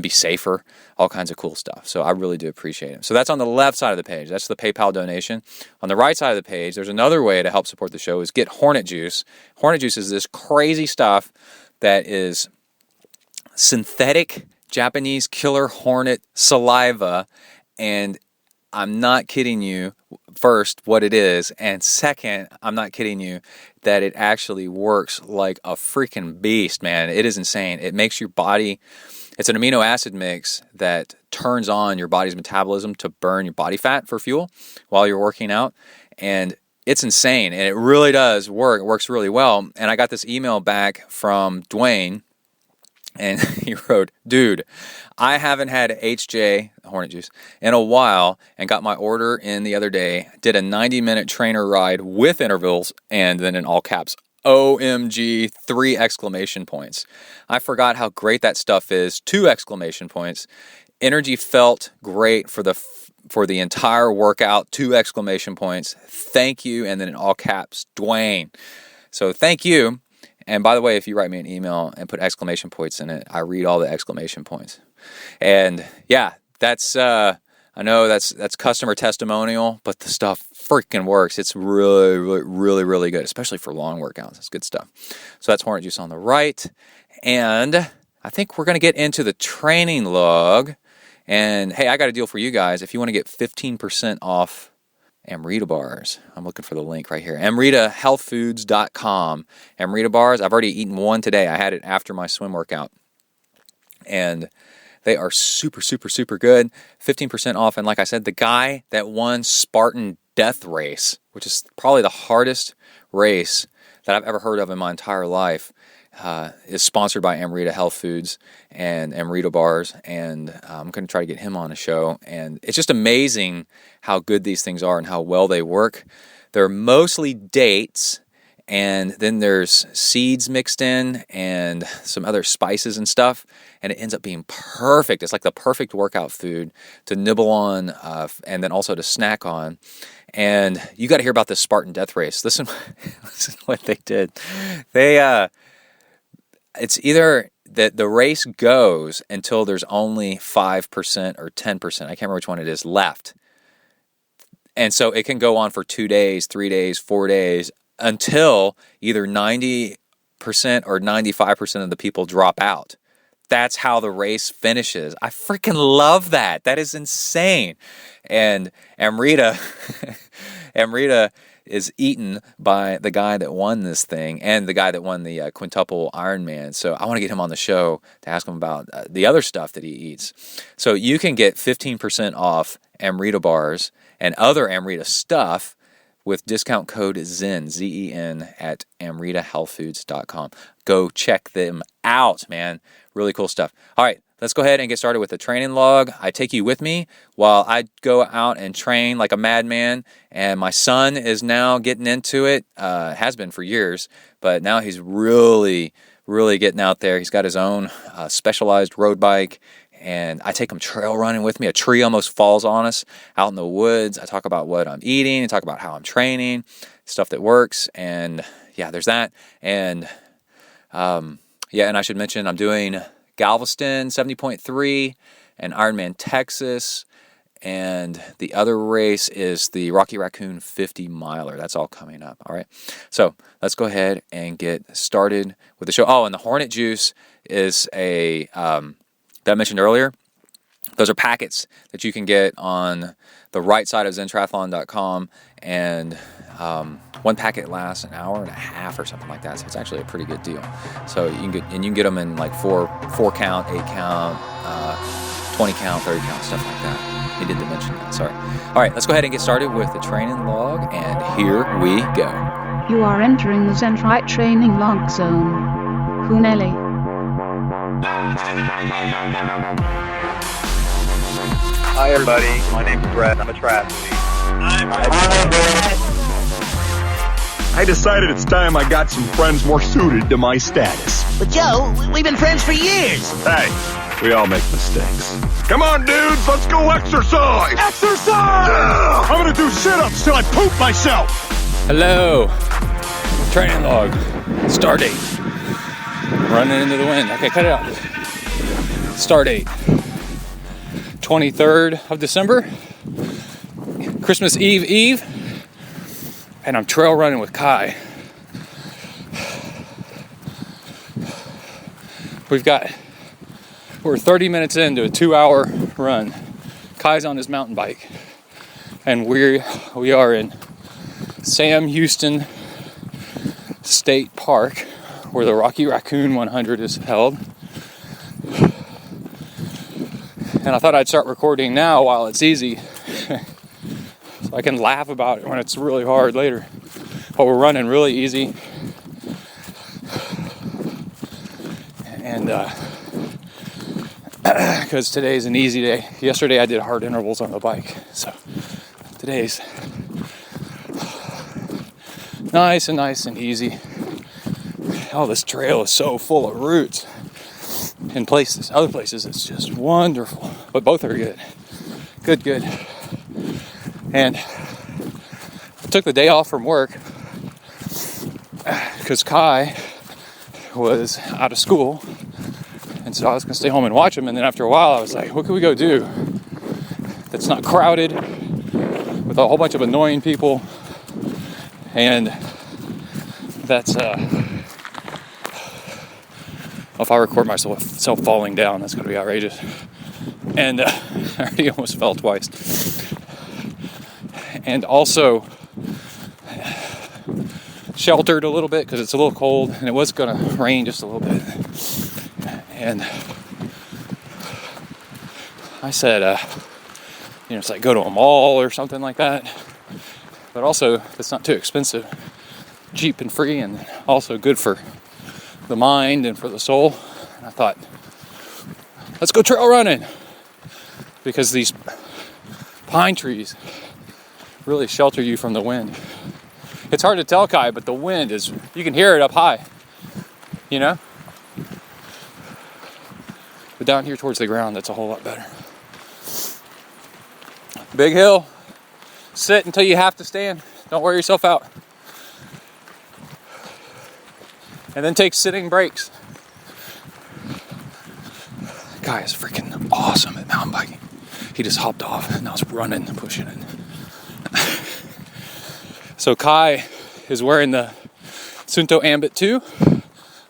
be safer, all kinds of cool stuff. So I really do appreciate it. So that's on the left side of the page. That's the PayPal donation. On the right side of the page, there's another way to help support the show is get Hornet Juice. Hornet Juice is this crazy stuff that is synthetic Japanese killer hornet saliva, and I'm not kidding you, first, what it is, and second, I'm not kidding you, that it actually works like a freaking beast, man. It is insane. It makes your body... It's an amino acid mix that turns on your body's metabolism to burn your body fat for fuel while you're working out. And it's insane. And it really does work. It works really well. And I got this email back from Dwayne. And he wrote, dude, I haven't had HJ, Hornet Juice, in a while and got my order in the other day. Did a 90-minute trainer ride with intervals and then in all caps, OMG, 3 exclamation points. I forgot how great that stuff is, 2 exclamation points. Energy felt great for the entire workout, 2 exclamation points. Thank you, and then in all caps, Dwayne. So thank you. And by the way, if you write me an email and put exclamation points in it, I read all the exclamation points. And yeah, that's I know that's customer testimonial, but the stuff freaking works. It's really, really, really, really good, especially for long workouts. It's good stuff. So that's Hornet Juice on the right. And I think we're going to get into the training log. And hey, I got a deal for you guys. If you want to get 15% off Amrita bars, I'm looking for the link right here. AmritaHealthFoods.com. Amrita bars, I've already eaten one today. I had it after my swim workout. And they are super, super, super good. 15% off. And like I said, the guy that won Spartan Death Race, which is probably the hardest race that I've ever heard of in my entire life, is sponsored by Amrita Health Foods and Amrita Bars. And I'm going to try to get him on a show. And it's just amazing how good these things are and how well they work. They're mostly dates. And then there's seeds mixed in and some other spices and stuff. And it ends up being perfect. It's like the perfect workout food to nibble on and then also to snack on. And you got to hear about this Spartan Death Race. Listen to what they did. It's either that the race goes until there's only 5% or 10%. I can't remember which one it is left. And so it can go on for 2 days, 3 days, 4 days, until either 90% or 95% of the people drop out. That's how the race finishes. I freaking love that. That is insane. And Amrita is eaten by the guy that won this thing and the guy that won the quintuple Ironman. So I want to get him on the show to ask him about the other stuff that he eats. So you can get 15% off Amrita bars and other Amrita stuff with discount code ZEN, Z-E-N, at AmritaHealthFoods.com. Go check them out, man. Really cool stuff. All right, let's go ahead and get started with the training log. I take you with me while I go out and train like a madman, and my son is now getting into it, has been for years, but now he's really, really getting out there. He's got his own specialized road bike, and I take him trail running with me. A tree almost falls on us out in the woods. I talk about what I'm eating, I talk about how I'm training, stuff that works, and yeah, there's that. And and I should mention I'm doing Galveston 70.3, and Ironman Texas. And the other race is the Rocky Raccoon 50 miler. That's all coming up. All right. So let's go ahead and get started with the show. Oh, and the Hornet Juice is that I mentioned earlier. Those are packets that you can get on the right side of ZenTriathlon.com, and one packet lasts an hour and a half or something like that. So it's actually a pretty good deal. So you can get them in like 4 count, 8 count, 20 count, 30 count, stuff like that. He didn't mention that, sorry. All right, let's go ahead and get started with the training log, and here we go. You are entering the ZenTri training log zone. Huneli. Hi everybody, my name's Brett. I'm a triathlete. Hi Brett. I decided it's time I got some friends more suited to my status. But Joe, we've been friends for years. Hey, we all make mistakes. Come on, dudes, let's go exercise! Exercise! Yeah! I'm gonna do sit-ups till I poop myself! Hello. Training log. Start date. Running into the wind. Okay, cut it out. Start date. 23rd of December. Christmas Eve. And I'm trail running with Kai. We're 30 minutes into a 2-hour run. Kai's on his mountain bike. And we are in Sam Houston State Park, where the Rocky Raccoon 100 is held. And I thought I'd start recording now while it's easy, so I can laugh about it when it's really hard later. But we're running really easy. And because today's an easy day. Yesterday I did hard intervals on the bike, so today's nice and easy. Oh, this trail is so full of roots. In places, other places it's just wonderful, but both are good. And I took the day off from work because Kai was out of school. And so I was going to stay home and watch him. And then after a while, I was like, what can we go do that's not crowded with a whole bunch of annoying people? And that's, if I record myself falling down, that's going to be outrageous. And I already almost fell twice. And also sheltered a little bit because it's a little cold. And it was going to rain just a little bit. And I said, it's like go to a mall or something like that. But also, it's not too expensive, cheap and free, and also good for the mind and for the soul. And I thought, let's go trail running, because these pine trees really shelter you from the wind. It's hard to tell, Kai, but the wind is, you can hear it up high, But down here towards the ground, that's a whole lot better. Big hill. Sit until you have to stand. Don't wear yourself out. And then take sitting breaks. Guy is freaking awesome at mountain biking. He just hopped off and I was running and pushing it. So Kai is wearing the Sunto Ambit 2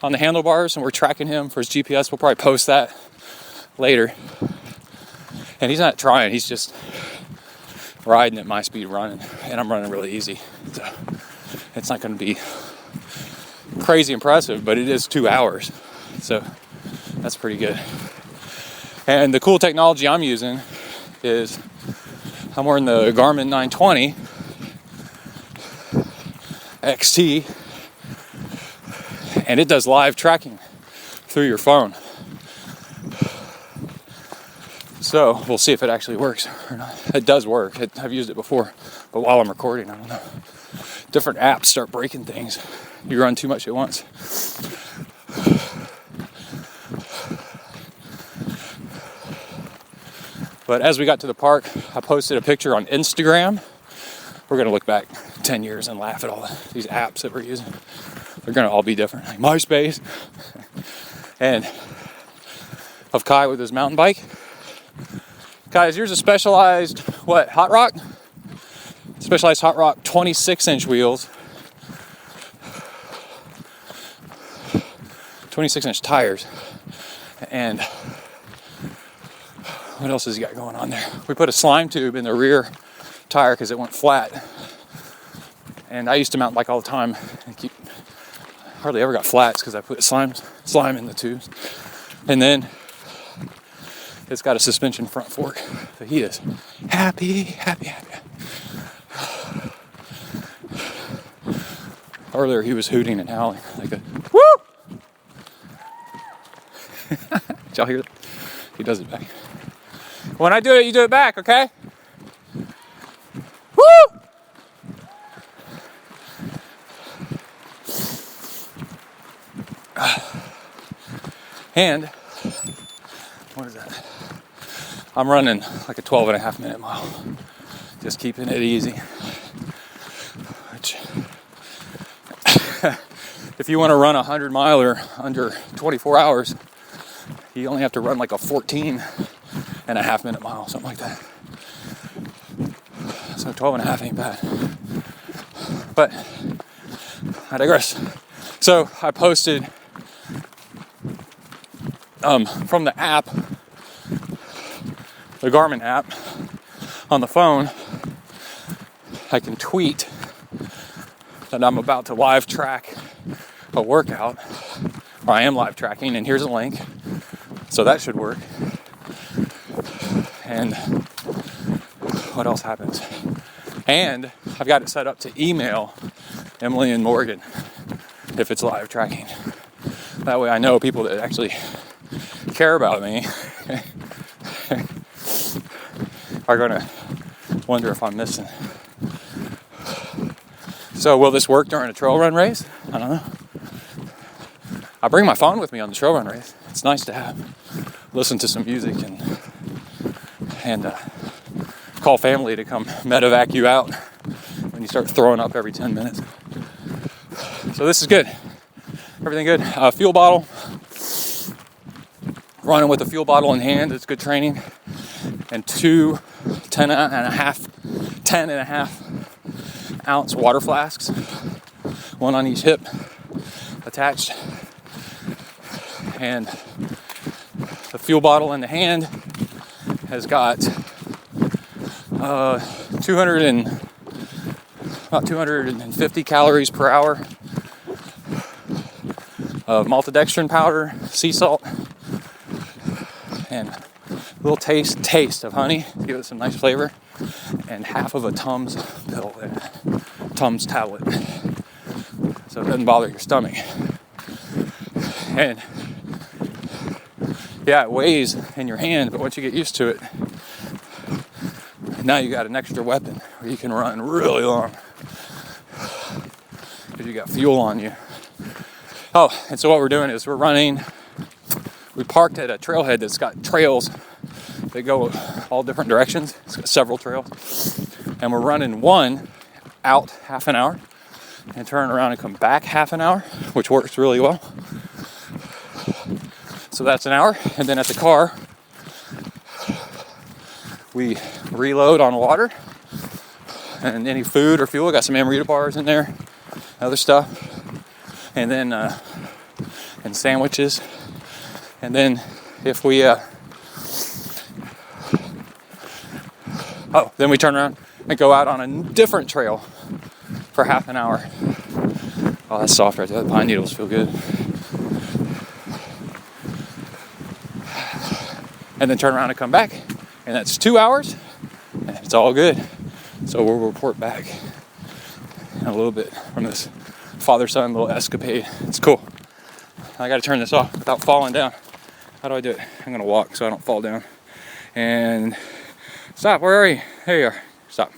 on the handlebars, and we're tracking him for his GPS. We'll probably post that later. And he's not trying, he's just riding at my speed running, and I'm running really easy. So it's not going to be crazy impressive, but it is 2 hours. So that's pretty good. And the cool technology I'm using is I'm wearing the Garmin 920 XT, and it does live tracking through your phone. So we'll see if it actually works or not. It does work. I've used it before, but while I'm recording, I don't know. Different apps start breaking things. You run too much at once. But as we got to the park, I posted a picture on Instagram. We're going to look back 10 years and laugh at all these apps that we're using. They're going to all be different, like MySpace. And of Kai with his mountain bike. Kai, is yours a specialized, hot rock? Specialized hot rock 26-inch wheels. 26-inch tires. And what else has he got going on there? We put a slime tube in the rear tire because it went flat. And I used to mountain bike all the time and hardly ever got flats because I put slime in the tubes. And then it's got a suspension front fork. So he is happy. Earlier he was hooting and howling like a woo! Did y'all hear that? He does it back. When I do it, you do it back, okay? Woo! And what is that? I'm running like a 12.5 minute mile. Just keeping it easy. Which, if you want to run a 100-miler under 24 hours, you only have to run like a 14.5 minute mile, something like that. So 12.5 ain't bad. But I digress. So I posted from the app, the Garmin app, on the phone, I can tweet that I'm about to live track a workout, or I am live tracking, and here's a link. So that should work. And what else happens? And I've got it set up to email Emily and Morgan if it's live tracking. That way I know people that actually care about me are going to wonder if I'm missing. So will this work during a trail run race? I don't know. I bring my phone with me on the trail run race. It's nice to have. Listen to some music and call family to come medevac you out when you start throwing up every 10 minutes. So this is good. Everything good. Fuel bottle. Running with a fuel bottle in hand is good training. And 2 10.5 ounce water flasks. One on each hip attached. And the fuel bottle in the hand has got about 250 calories per hour of maltodextrin powder, sea salt, and a little taste of honey to give it some nice flavor, and half of a Tums pill, Tums tablet, so it doesn't bother your stomach. And yeah, it weighs in your hand, but once you get used to it, now you got an extra weapon where you can run really long because you got fuel on you. Oh, and so what we're doing is we parked at a trailhead that's got trails that go all different directions. It's got several trails. And we're running one out half an hour and turn around and come back half an hour, which works really well. So that's an hour. And then at the car, we reload on water and any food or fuel. Got some Amarita bars in there, other stuff. And then and sandwiches. And then if we then we turn around and go out on a different trail for half an hour. Oh, that's soft right there. The pine needles feel good. And then turn around and come back. And that's 2 hours. And it's all good. So we'll report back in a little bit from this father-son little escapade. It's cool. I got to turn this off without falling down. How do I do it? I'm going to walk so I don't fall down. And stop. Where are you? There you are. Stop.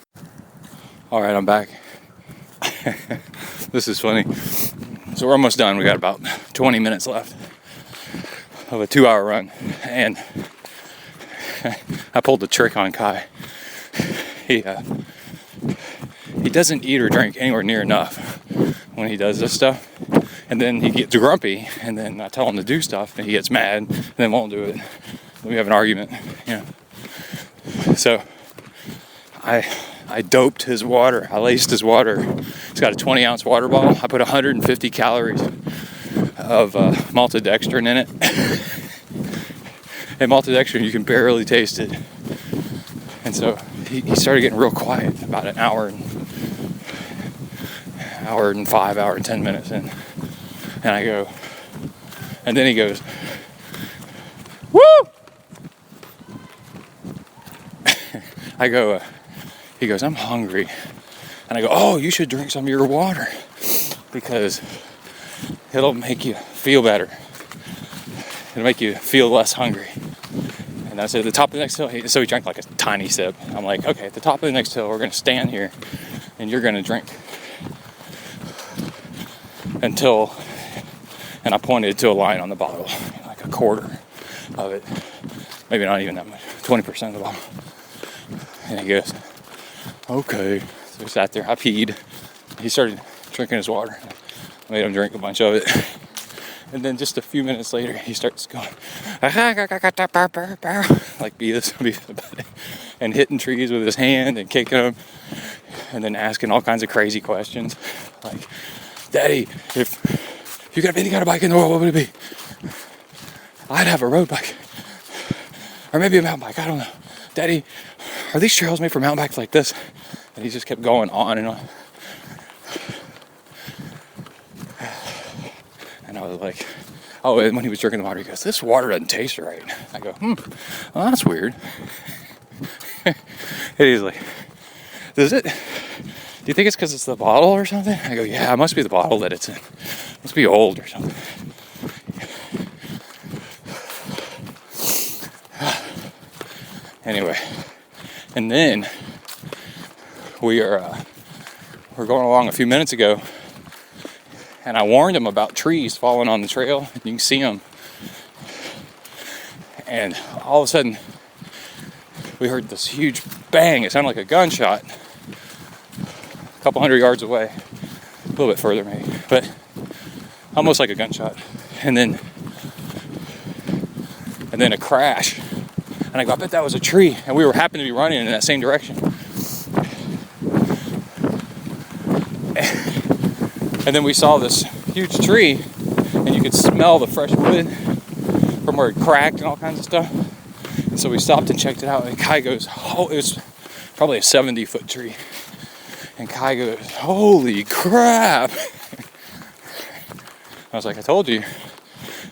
All right, I'm back. This is funny. So we're almost done. We got about 20 minutes left of a 2-hour run. And I pulled the trick on Kai. He doesn't eat or drink anywhere near enough when he does this stuff. And then he gets grumpy, and then I tell him to do stuff, and he gets mad, and then won't do it. we have an argument, you know. So I doped his water. I laced his water. He's got a 20-ounce water bottle. I put 150 calories of maltodextrin in it. And maltodextrin, you can barely taste it. And so he started getting real quiet about an hour and 10 minutes in. And I go, and then he goes, woo! He goes, I'm hungry. And I go, oh, you should drink some of your water because it'll make you feel better. It'll make you feel less hungry. And I said, at the top of the next hill, so he drank like a tiny sip. I'm like, okay, at the top of the next hill, we're going to stand here and you're going to drink until, and I pointed to a line on the bottle, like a quarter of it, maybe not even that much, 20% of the bottle. And he goes, okay. So we sat there, I peed. He started drinking his water. I made him drink a bunch of it. And then just a few minutes later, he starts going, like Beavis, and hitting trees with his hand and kicking them, and then asking all kinds of crazy questions. Like, Daddy, if you got a bike in the world, what would it be? I'd have a road bike. Or maybe a mountain bike, I don't know. Daddy, are these trails made for mountain bikes like this? And he just kept going on and on. And I was like, oh, and when he was drinking the water, he goes, this water doesn't taste right. I go, well, that's weird. And he's like, does it? Do you think it's because it's the bottle or something? I go, yeah, it must be the bottle that it's in. It must be old or something. Anyway, and then we're going along a few minutes ago, and I warned him about trees falling on the trail. You can see them. And all of a sudden, we heard this huge bang. It sounded like a gunshot. A couple hundred yards away. A little bit further maybe. But almost like a gunshot. And then a crash. And I go, I bet that was a tree. And we happened to be running in that same direction. And then we saw this huge tree, and you could smell the fresh wood from where it cracked and all kinds of stuff. And so we stopped and checked it out, and Kai goes, oh, it was probably a 70-foot tree. And Kai goes, holy crap. I was like, I told you.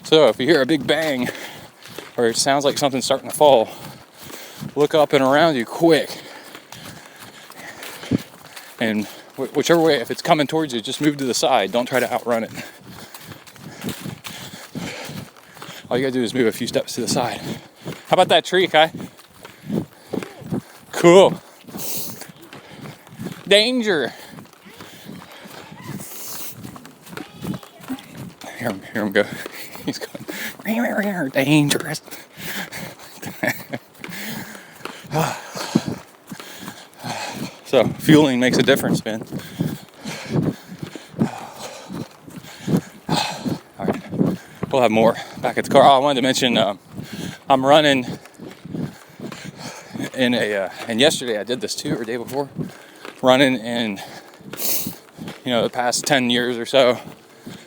So if you hear a big bang, or it sounds like something's starting to fall, look up and around you quick. And whichever way, if it's coming towards you, just move to the side. Don't try to outrun it. All you gotta do is move a few steps to the side. How about that tree, Kai? Cool. Danger. Hear him go. He's going, dangerous. So, fueling makes a difference, man. All right, we'll have more back at the car. Oh, I wanted to mention, I'm running in and yesterday I did this too, or day before, running in, the past 10 years or so,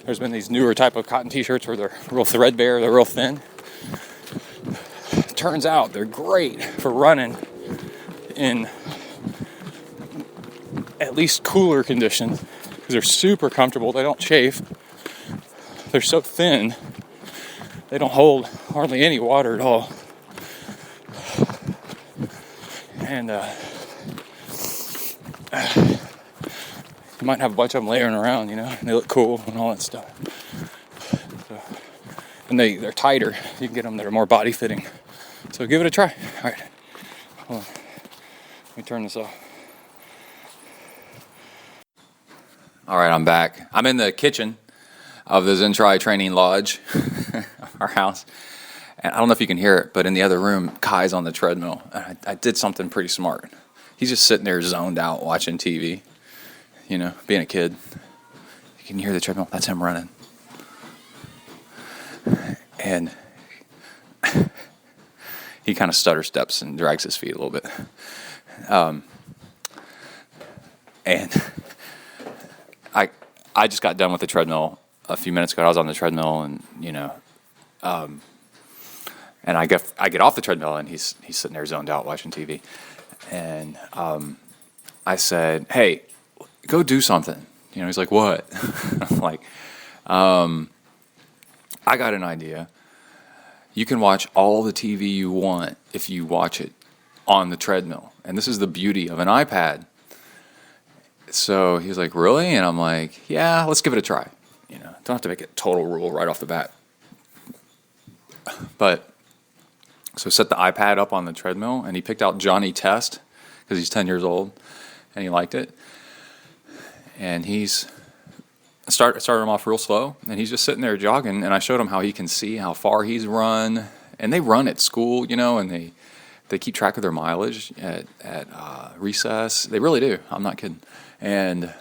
there's been these newer type of cotton t-shirts where they're real threadbare, they're real thin. Turns out they're great for running in at least cooler conditions because they're super comfortable. They don't chafe. They're so thin. They don't hold hardly any water at all. And you might have a bunch of them laying around, and they look cool and all that stuff. So, and they're tighter. You can get them that are more body fitting. So give it a try. All right. Hold on. Let me turn this off. All right, I'm back. I'm in the kitchen of the ZenTri Training Lodge, our house. And I don't know if you can hear it, but in the other room, Kai's on the treadmill. And I did something pretty smart. He's just sitting there zoned out watching TV, being a kid. You can hear the treadmill. That's him running. he kind of stutter steps and drags his feet a little bit. And I just got done with the treadmill a few minutes ago. I was on the treadmill, and and I get off the treadmill, and he's sitting there zoned out watching TV, and I said, "Hey, go do something." He's like, "What?" I'm like, "I got an idea. You can watch all the TV you want if you watch it on the treadmill, and this is the beauty of an iPad." So he was like, "Really?" And I'm like, "Yeah, let's give it a try. Don't have to make it total rule right off the bat." But so set the iPad up on the treadmill, and he picked out Johnny Test because he's 10 years old, and he liked it. And started him off real slow, and he's just sitting there jogging, and I showed him how he can see how far he's run. And they run at school, and they keep track of their mileage at recess. They really do. I'm not kidding. And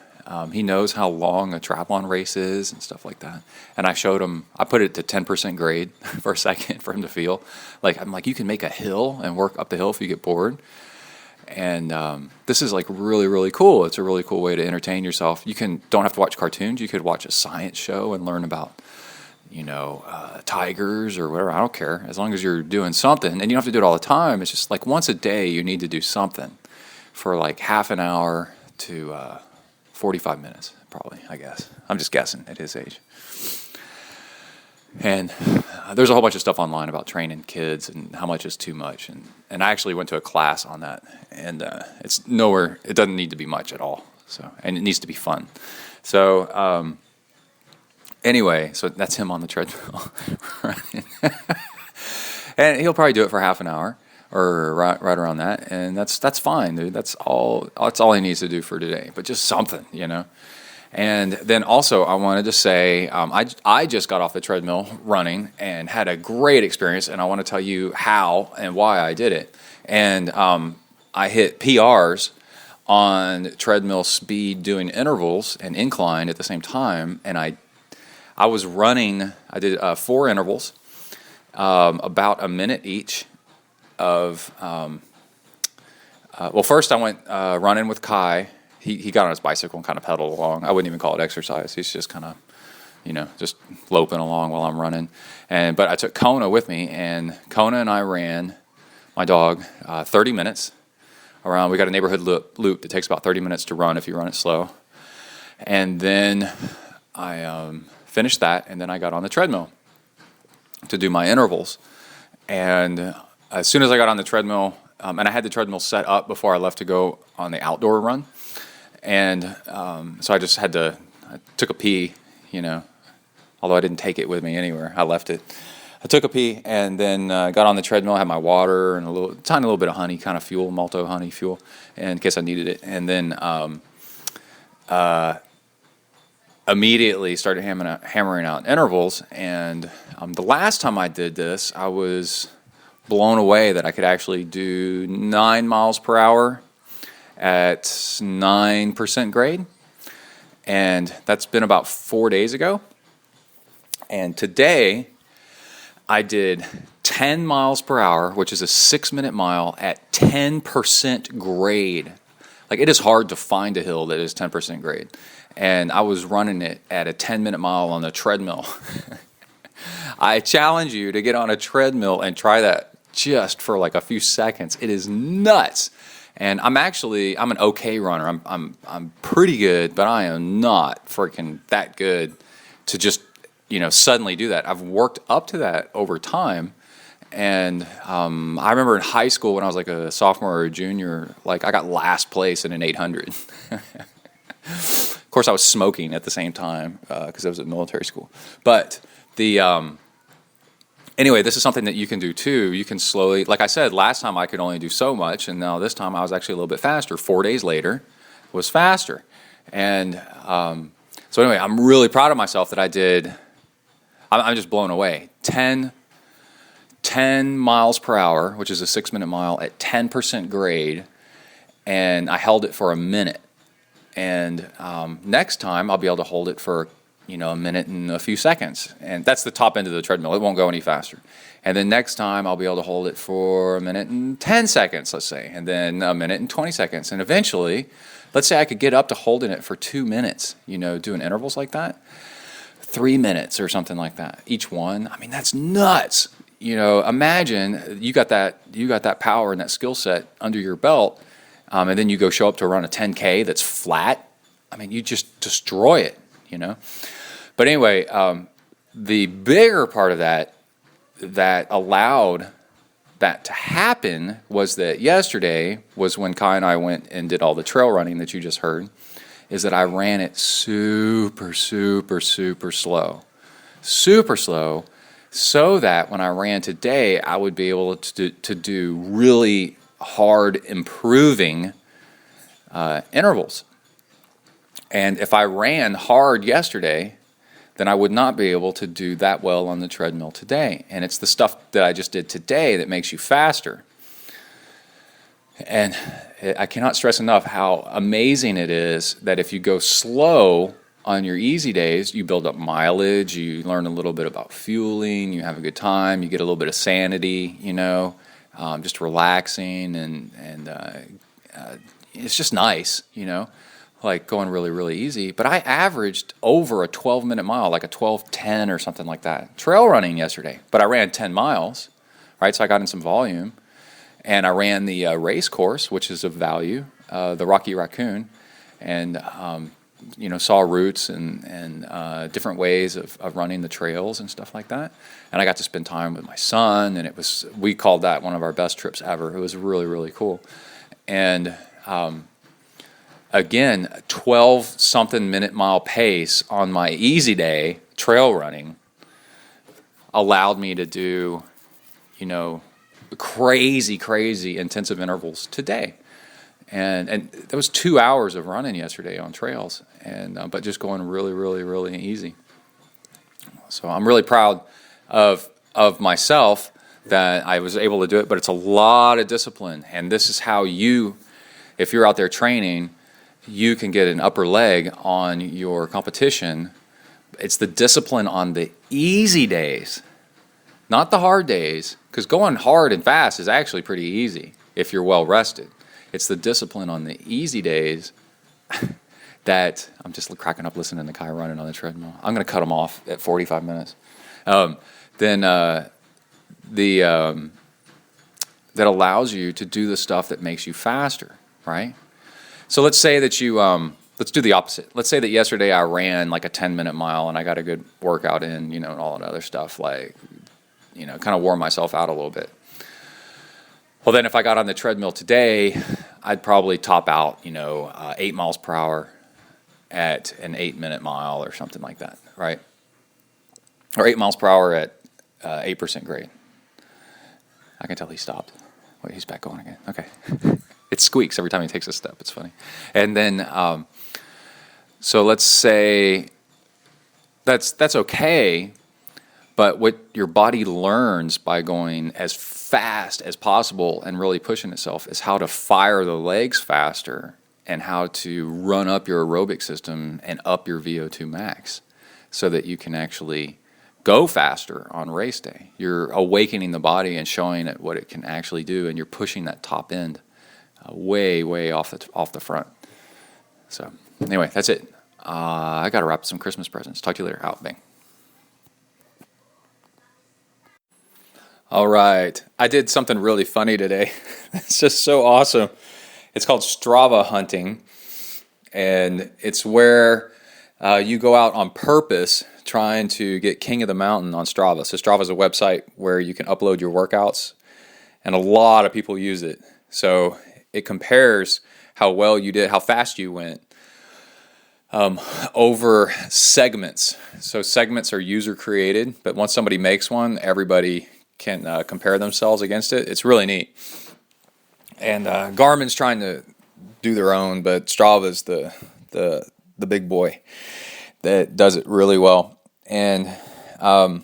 he knows how long a triathlon race is and stuff like that. And I showed him, I put it to 10% grade for a second for him to feel. I'm like, you can make a hill and work up the hill if you get bored. And this is really, really cool. It's a really cool way to entertain yourself. You don't have to watch cartoons. You could watch a science show and learn about, tigers or whatever. I don't care. As long as you're doing something. And you don't have to do it all the time. It's just once a day you need to do something for half an hour to 45 minutes, probably, I guess. I'm just guessing at his age. And there's a whole bunch of stuff online about training kids and how much is too much. And I actually went to a class on that. And it doesn't need to be much at all. And it needs to be fun. So anyway, so that's him on the treadmill. And he'll probably do it for half an hour or right around that. And that's fine, dude. That's all he needs to do for today. But just something, And then also I wanted to say I just got off the treadmill running and had a great experience, and I want to tell you how and why I did it. And I hit PRs on treadmill speed doing intervals and incline at the same time, and I was running. I did 4 intervals, about a minute each of first I went running with Kai. He got on his bicycle and kind of pedaled along. I wouldn't even call it exercise. He's just kind of, just loping along while I'm running. But I took Kona with me, and Kona and I ran, my dog, 30 minutes around. We got a neighborhood loop that takes about 30 minutes to run if you run it slow. And then I finished that, and then I got on the treadmill to do my intervals. And as soon as I got on the treadmill, and I had the treadmill set up before I left to go on the outdoor run. And so I took a pee, although I didn't take it with me anywhere. I left it. I took a pee and then got on the treadmill, had my water and a tiny little bit of honey, kind of fuel, malto honey fuel, in case I needed it. And then immediately started hammering out intervals. And the last time I did this, I was blown away that I could actually do 9 miles per hour at 9% grade. And that's been about 4 days ago. And today I did 10 miles per hour, which is a 6-minute mile at 10% grade. It is hard to find a hill that is 10% grade. And I was running it at a 10-minute mile on the treadmill. I challenge you to get on a treadmill and try that just for a few seconds. It is nuts. And I'm an okay runner. I'm pretty good, but I am not freaking that good to just suddenly do that. I've worked up to that over time. And I remember in high school when I was a sophomore or a junior, I got last place in an 800. Of course, I was smoking at the same time because I was at military school. But anyway, this is something that you can do too. You can slowly, like I said, last time I could only do so much, and now this time I was actually a little bit faster. 4 days later was faster. And so anyway, I'm really proud of myself that I did, I'm just blown away. 10 miles per hour, which is a 6-minute mile at 10% grade, and I held it for a minute. And next time I'll be able to hold it for a minute and a few seconds. And that's the top end of the treadmill. It won't go any faster. And then next time I'll be able to hold it for a minute and 10 seconds, let's say, and then a minute and 20 seconds. And eventually, let's say I could get up to holding it for 2 minutes, doing intervals like that, 3 minutes or something like that, each one. I mean, that's nuts. Imagine you got that power and that skill set under your belt, and then you go show up to run a 10K that's flat. I mean, you just destroy it, But anyway, the bigger part of that allowed that to happen was that yesterday was when Kai and I went and did all the trail running that you just heard, is that I ran it super, super, super slow. Super slow, so that when I ran today, I would be able to do really hard improving intervals. And if I ran hard yesterday, then I would not be able to do that well on the treadmill today. And it's the stuff that I just did today that makes you faster. And I cannot stress enough how amazing it is that if you go slow on your easy days, you build up mileage, you learn a little bit about fueling, you have a good time, you get a little bit of sanity, just relaxing, and it's just nice, like going really, really easy. But I averaged over a 12-minute mile, like a 12:10 or something like that, trail running yesterday. But I ran 10 miles, right? So I got in some volume. And I ran the race course, which is of value, the Rocky Raccoon, and saw routes and different ways of running the trails and stuff like that. And I got to spend time with my son, and we called that one of our best trips ever. It was really, really cool. And again, 12-something minute mile pace on my easy day trail running allowed me to do, crazy intensive intervals today. And there was 2 hours of running yesterday on trails, but just going really, really, really easy. So I'm really proud of myself that I was able to do it, but it's a lot of discipline. And this is how if you're out there training, you can get an upper leg on your competition. It's the discipline on the easy days, not the hard days, because going hard and fast is actually pretty easy if you're well rested. It's the discipline on the easy days that I'm just cracking up listening to Kai running on the treadmill. I'm going to cut him off at 45 minutes. That allows you to do the stuff that makes you faster, right? So let's say that let's do the opposite. Let's say that yesterday I ran like a 10-minute mile and I got a good workout in, and all that other stuff, like, kind of wore myself out a little bit. Well, then if I got on the treadmill today, I'd probably top out, 8 miles per hour at an 8-minute mile or something like that, right? Or 8 miles per hour at 8% grade. I can tell he stopped. Wait, he's back going again. Okay. It squeaks every time he takes a step. It's funny. And then, so let's say that's okay, but what your body learns by going as fast as possible and really pushing itself is how to fire the legs faster and how to run up your aerobic system and up your VO2 max so that you can actually go faster on race day. You're awakening the body and showing it what it can actually do, and you're pushing that top end way off the front. So anyway, that's it. I got to wrap some Christmas presents. Talk to you later. Out. Bang. All right. I did something really funny today. It's just so awesome. It's called Strava hunting, and it's where you go out on purpose trying to get king of the mountain on Strava. So Strava is a website where you can upload your workouts, and a lot of people use it. So it compares how well you did, how fast you went, over segments. So segments are user created, but once somebody makes one, everybody can compare themselves against it. It's really neat. And Garmin's trying to do their own, but Strava's the big boy that does it really well. And I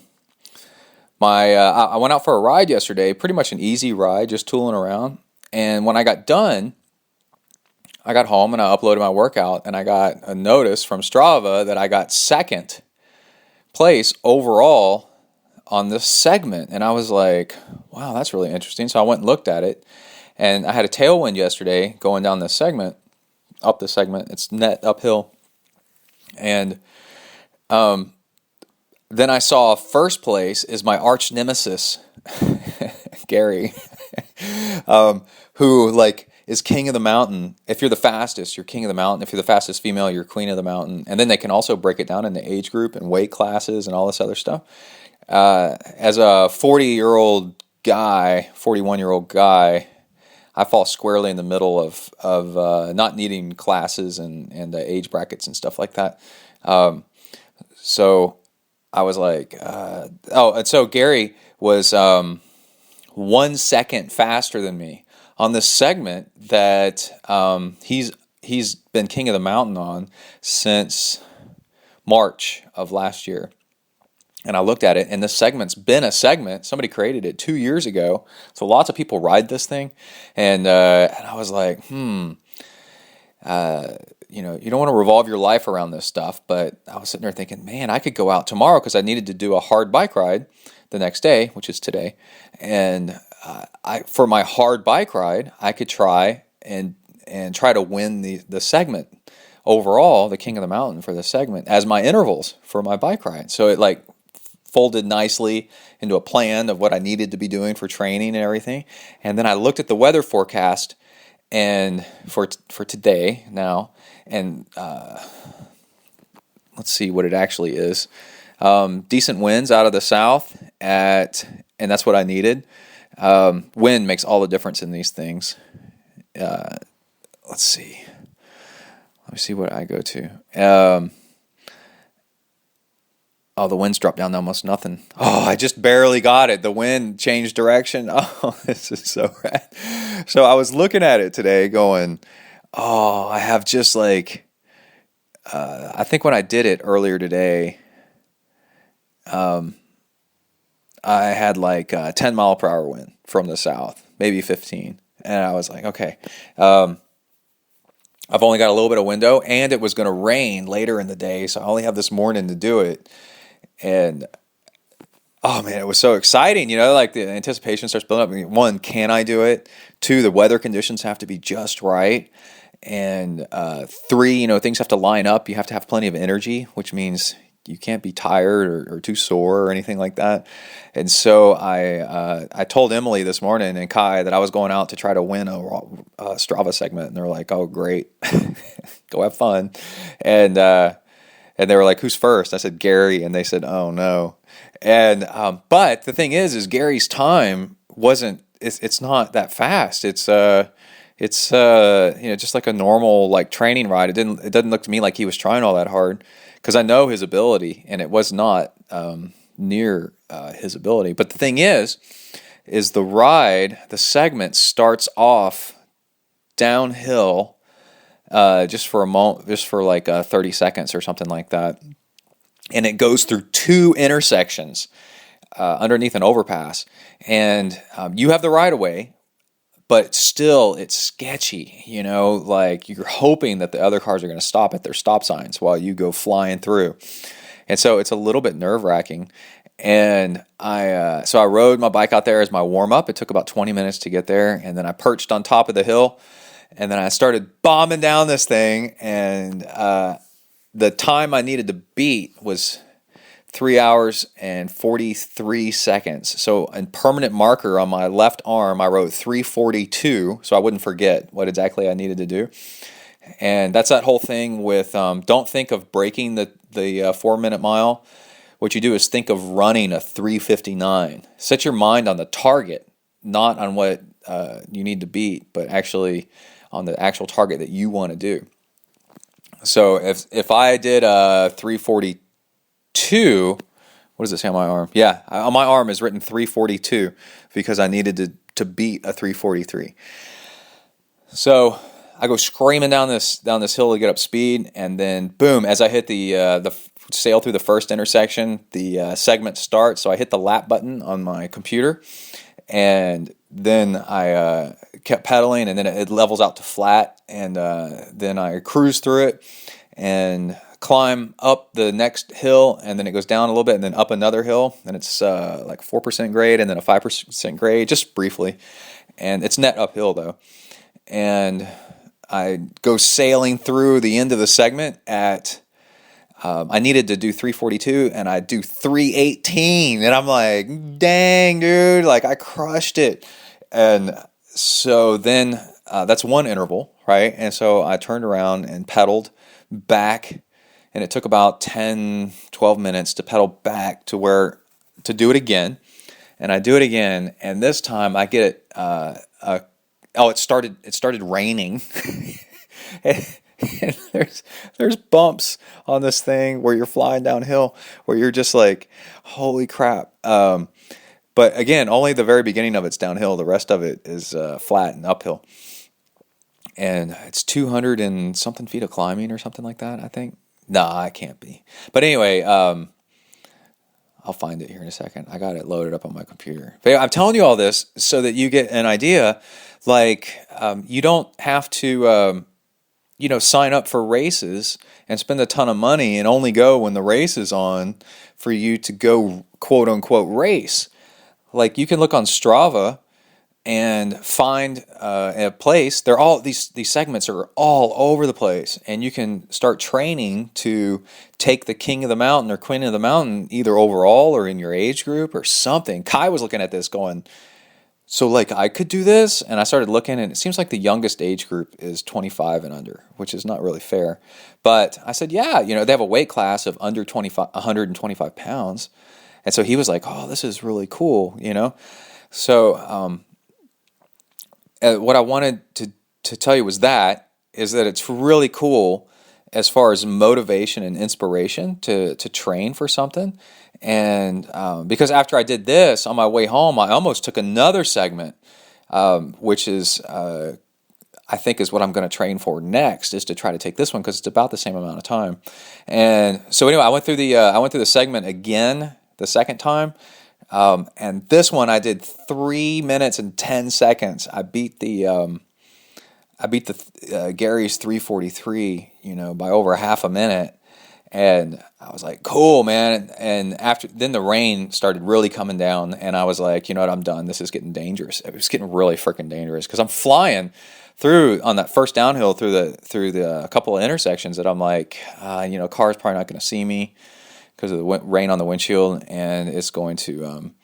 went out for a ride yesterday, pretty much an easy ride, just tooling around. And when I got done, I got home and I uploaded my workout, and I got a notice from Strava that I got second place overall on this segment. And I was like, wow, that's really interesting. So I went and looked at it, and I had a tailwind yesterday going down this segment, up the segment. It's net uphill. And then I saw first place is my arch nemesis, Gary, who like is king of the mountain. If you're the fastest, you're king of the mountain. If you're the fastest female, you're queen of the mountain. And then they can also break it down into age group and weight classes and all this other stuff. As a 40-year-old guy, 41-year-old guy, I fall squarely in the middle of not needing classes and age brackets and stuff like that. So I was like, and so Gary was 1 second faster than me on this segment that he's been king of the mountain on since March of last year. And I looked at it, and this segment's been a segment. Somebody created it 2 years ago, so lots of people ride this thing. And I was like, you don't want to revolve your life around this stuff. But I was sitting there thinking, man, I could go out tomorrow because I needed to do a hard bike ride the next day, which is today. And for my hard bike ride, I could try and try to win the segment overall, the king of the mountain for the segment as my intervals for my bike ride. So it like folded nicely into a plan of what I needed to be doing for training and everything. And then I looked at the weather forecast and for today now, and let's see what it actually is. Decent winds out of the south and that's what I needed. Wind makes all the difference in these things. Let's see. Let me see what I go to. Oh, the wind's dropped down to almost nothing. Oh, I just barely got it. The wind changed direction. Oh, this is so rad. So I was looking at it today going, oh, I have just like, I think when I did it earlier today, I had like 10 mile per hour wind from the south, maybe 15. And I was like, okay, I've only got a little bit of window, and it was going to rain later in the day, so I only have this morning to do it. And oh man, it was so exciting, like the anticipation starts building up. I mean, 1, can I do it? 2, the weather conditions have to be just right. And 3, things have to line up. You have to have plenty of energy, which means you can't be tired or too sore or anything like that. And so I told Emily this morning and Kai that I was going out to try to win a Strava segment, and they're like, "Oh, great, go have fun." And they were like, "Who's first?" I said, "Gary," and they said, "Oh no." And but the thing is Gary's time wasn't. It's not that fast. It's just like a normal like training ride. It doesn't look to me like he was trying all that hard, because I know his ability, and it was not near his ability. But the thing is the segment starts off downhill. Just for a moment, just for like 30 seconds or something like that. And it goes through 2 intersections underneath an overpass. And you have the right of way, but still it's sketchy, like you're hoping that the other cars are going to stop at their stop signs while you go flying through. And so it's a little bit nerve-wracking. And I rode my bike out there as my warm-up. It took about 20 minutes to get there. And then I perched on top of the hill. And then I started bombing down this thing, and the time I needed to beat was 3 hours and 43 seconds. So in permanent marker on my left arm, I wrote 3:42, so I wouldn't forget what exactly I needed to do. And that's that whole thing with don't think of breaking the 4-minute mile. What you do is think of running a 3:59. Set your mind on the target, not on what you need to beat, but actually on the actual target that you want to do. So if I did a 3:42, what does it say on my arm? Yeah, on my arm is written 3:42 because I needed to beat a 3:43. So I go screaming down this hill to get up speed, and then boom, as I hit the sail through the first intersection, the segment starts. So I hit the lap button on my computer, and then I kept pedaling, and then it levels out to flat, and then I cruised through it and climb up the next hill, and then it goes down a little bit, and then up another hill, and it's like 4% grade, and then a 5% grade, just briefly, and it's net uphill though. And I go sailing through the end of the segment at I needed to do 342, and I do 318, and I'm like, dang, dude, like I crushed it. And so then that's one interval, right? And so I turned around and pedaled back, and it took about 10, 12 minutes to pedal back to do it again. And I do it again, and this time I get it. It started raining. And there's bumps on this thing where you're flying downhill, where you're just like, holy crap. But again, only the very beginning of it's downhill. The rest of it is flat and uphill. And it's 200 and something feet of climbing or something like that, I think. Nah, it can't be. But anyway, I'll find it here in a second. I got it loaded up on my computer. But I'm telling you all this so that you get an idea. Like, you don't have to... sign up for races and spend a ton of money and only go when the race is on for you to go quote unquote race. Like, you can look on Strava and find a place. They're all these segments are all over the place, and you can start training to take the king of the mountain or queen of the mountain either overall or in your age group or something. Kai was looking at this going, so like I could do this, and I started looking, and it seems like the youngest age group is 25 and under, which is not really fair. But I said, yeah, they have a weight class of under 125 pounds. And so he was like, oh, this is really cool, So what I wanted to tell you is that it's really cool as far as motivation and inspiration to train for something. And because after I did this, on my way home, I almost took another segment, which is, I think is what I'm going to train for next, is to try to take this one because it's about the same amount of time. And so anyway, I went through the segment again the second time, and this one I did 3 minutes and 10 seconds. I beat the Gary's 343, by over half a minute. And I was like, cool, man. And then the rain started really coming down, and I was like, you know what, I'm done. This is getting dangerous. It was getting really freaking dangerous because I'm flying through on that first downhill through the couple of intersections that I'm like, car's probably not going to see me because of the rain on the windshield, and it's going to, I'm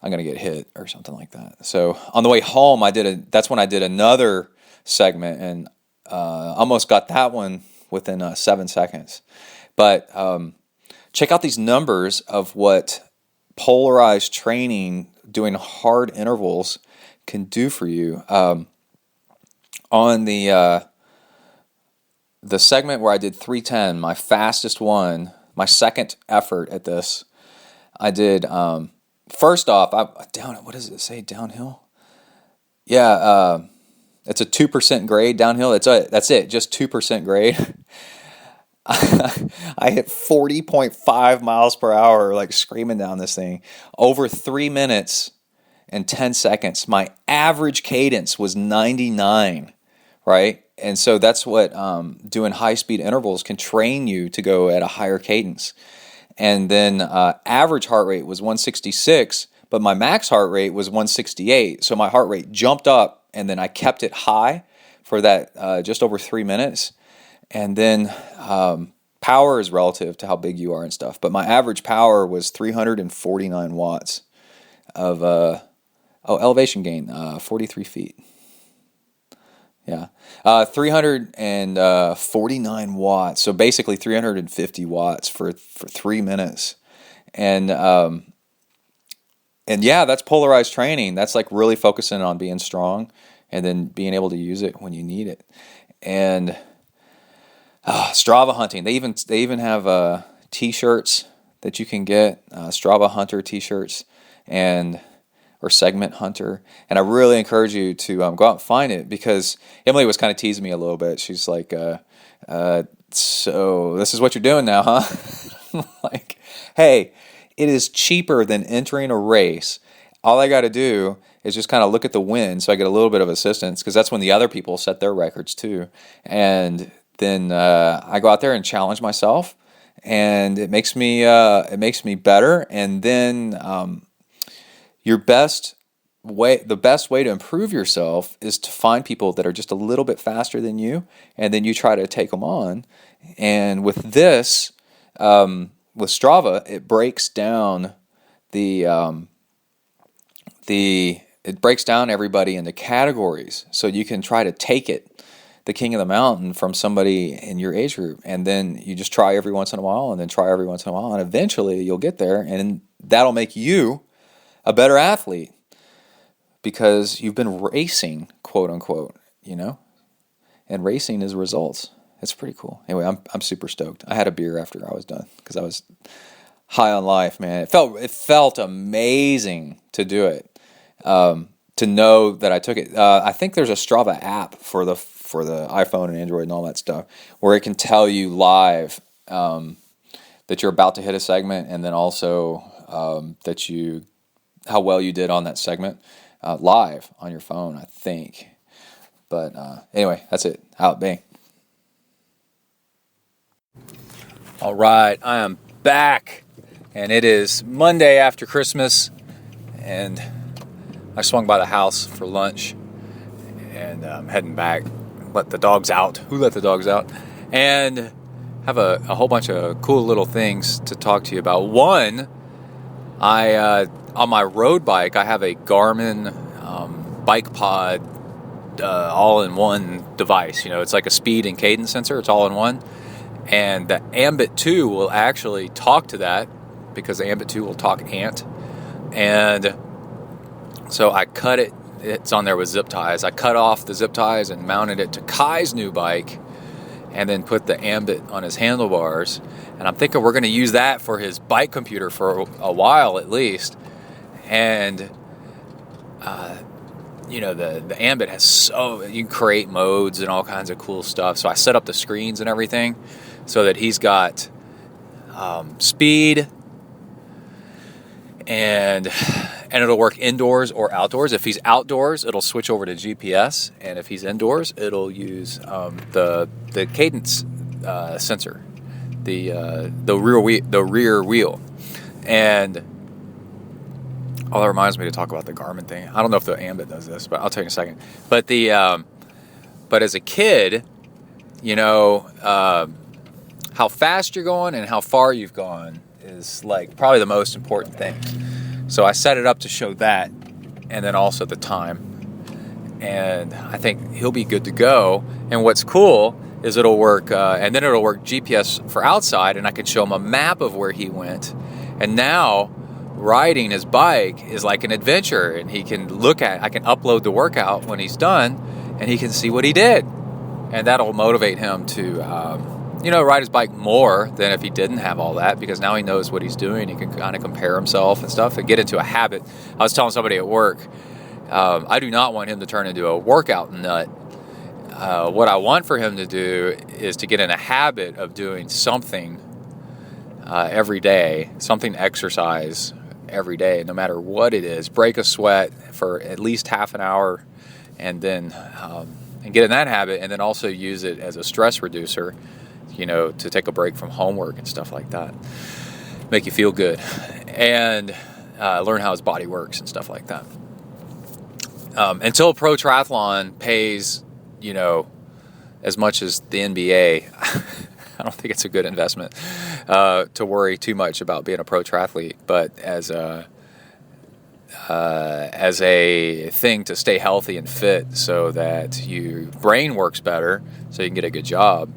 going to get hit or something like that. So on the way home, that's when I did another segment, and almost got that one within 7 seconds. But check out these numbers of what polarized training, doing hard intervals, can do for you. On the segment where I did 310, my fastest one, my second effort at this, I did, first off, what does it say, downhill? Yeah, it's a 2% grade downhill. That's it, just 2% grade. I hit 40.5 miles per hour, like screaming down this thing. Over 3 minutes and 10 seconds. My average cadence was 99, right? And so that's what doing high-speed intervals can train you to go at a higher cadence. And then average heart rate was 166, but my max heart rate was 168. So my heart rate jumped up, and then I kept it high for that just over 3 minutes. And then power is relative to how big you are and stuff. But my average power was 349 watts of elevation gain, 43 feet. Yeah, 349 watts. So basically 350 watts for 3 minutes. And yeah, that's polarized training. That's like really focusing on being strong and then being able to use it when you need it. And Strava hunting. They even have T-shirts that you can get, Strava Hunter T-shirts or Segment Hunter. And I really encourage you to go out and find it, because Emily was kind of teasing me a little bit. She's like, so this is what you're doing now, huh? Like, hey, it is cheaper than entering a race. All I got to do is just kind of look at the win, so I get a little bit of assistance, because that's when the other people set their records too. And then I go out there and challenge myself, and it makes me better. And then the best way to improve yourself is to find people that are just a little bit faster than you, and then you try to take them on. And with this, with Strava, it breaks down it breaks down everybody into categories, so you can try to take the king of the mountain from somebody in your age group, and then you just try every once in a while, and then try every once in a while, and eventually you'll get there, and that'll make you a better athlete because you've been racing, quote unquote, and racing is results. It's pretty cool. Anyway, I'm super stoked. I had a beer after I was done because I was high on life, man. It felt amazing to do it. To know that I took it. I think there's a Strava app for the iPhone and Android and all that stuff where it can tell you live that you're about to hit a segment, and then also how well you did on that segment live on your phone, I think. But anyway, that's it. Out, bang. All right, I am back, and it is Monday after Christmas, and I swung by the house for lunch, and I'm heading back. Let the dogs out. Who let the dogs out? And have a whole bunch of cool little things to talk to you about. One, on my road bike, I have a Garmin bike pod all-in-one device. It's like a speed and cadence sensor. It's all in one. And the Ambit 2 will actually talk to that because the Ambit 2 will talk ant. And so I cut it. It's on there with zip ties. I cut off the zip ties and mounted it to Kai's new bike, and then put the Ambit on his handlebars. And I'm thinking we're going to use that for his bike computer for a while at least. And the Ambit has you can create modes and all kinds of cool stuff. So I set up the screens and everything so that he's got speed, and it'll work indoors or outdoors. If he's outdoors, it'll switch over to GPS, and if he's indoors, it'll use the cadence sensor, the rear wheel. And that reminds me to talk about the Garmin thing. I don't know if the Ambit does this, but I'll tell you in a second. But but as a kid, how fast you're going and how far you've gone is like probably the most important thing. So I set it up to show that, and then also the time. And I think he'll be good to go. And what's cool is it'll work, and then it'll work GPS for outside, and I can show him a map of where he went. And now riding his bike is like an adventure, and I can upload the workout when he's done, and he can see what he did. And that'll motivate him to ride his bike more than if he didn't have all that, because now he knows what he's doing. He can kind of compare himself and stuff and get into a habit. I was telling somebody at work, I do not want him to turn into a workout nut. What I want for him to do is to get in a habit of doing something every day, something exercise every day, no matter what it is. Break a sweat for at least half an hour, and then and get in that habit, and then also use it as a stress reducer, to take a break from homework and stuff like that. Make you feel good, and learn how his body works and stuff like that. Until pro triathlon pays, as much as the NBA, I don't think it's a good investment to worry too much about being a pro triathlete. But as a thing to stay healthy and fit, so that your brain works better, so you can get a good job,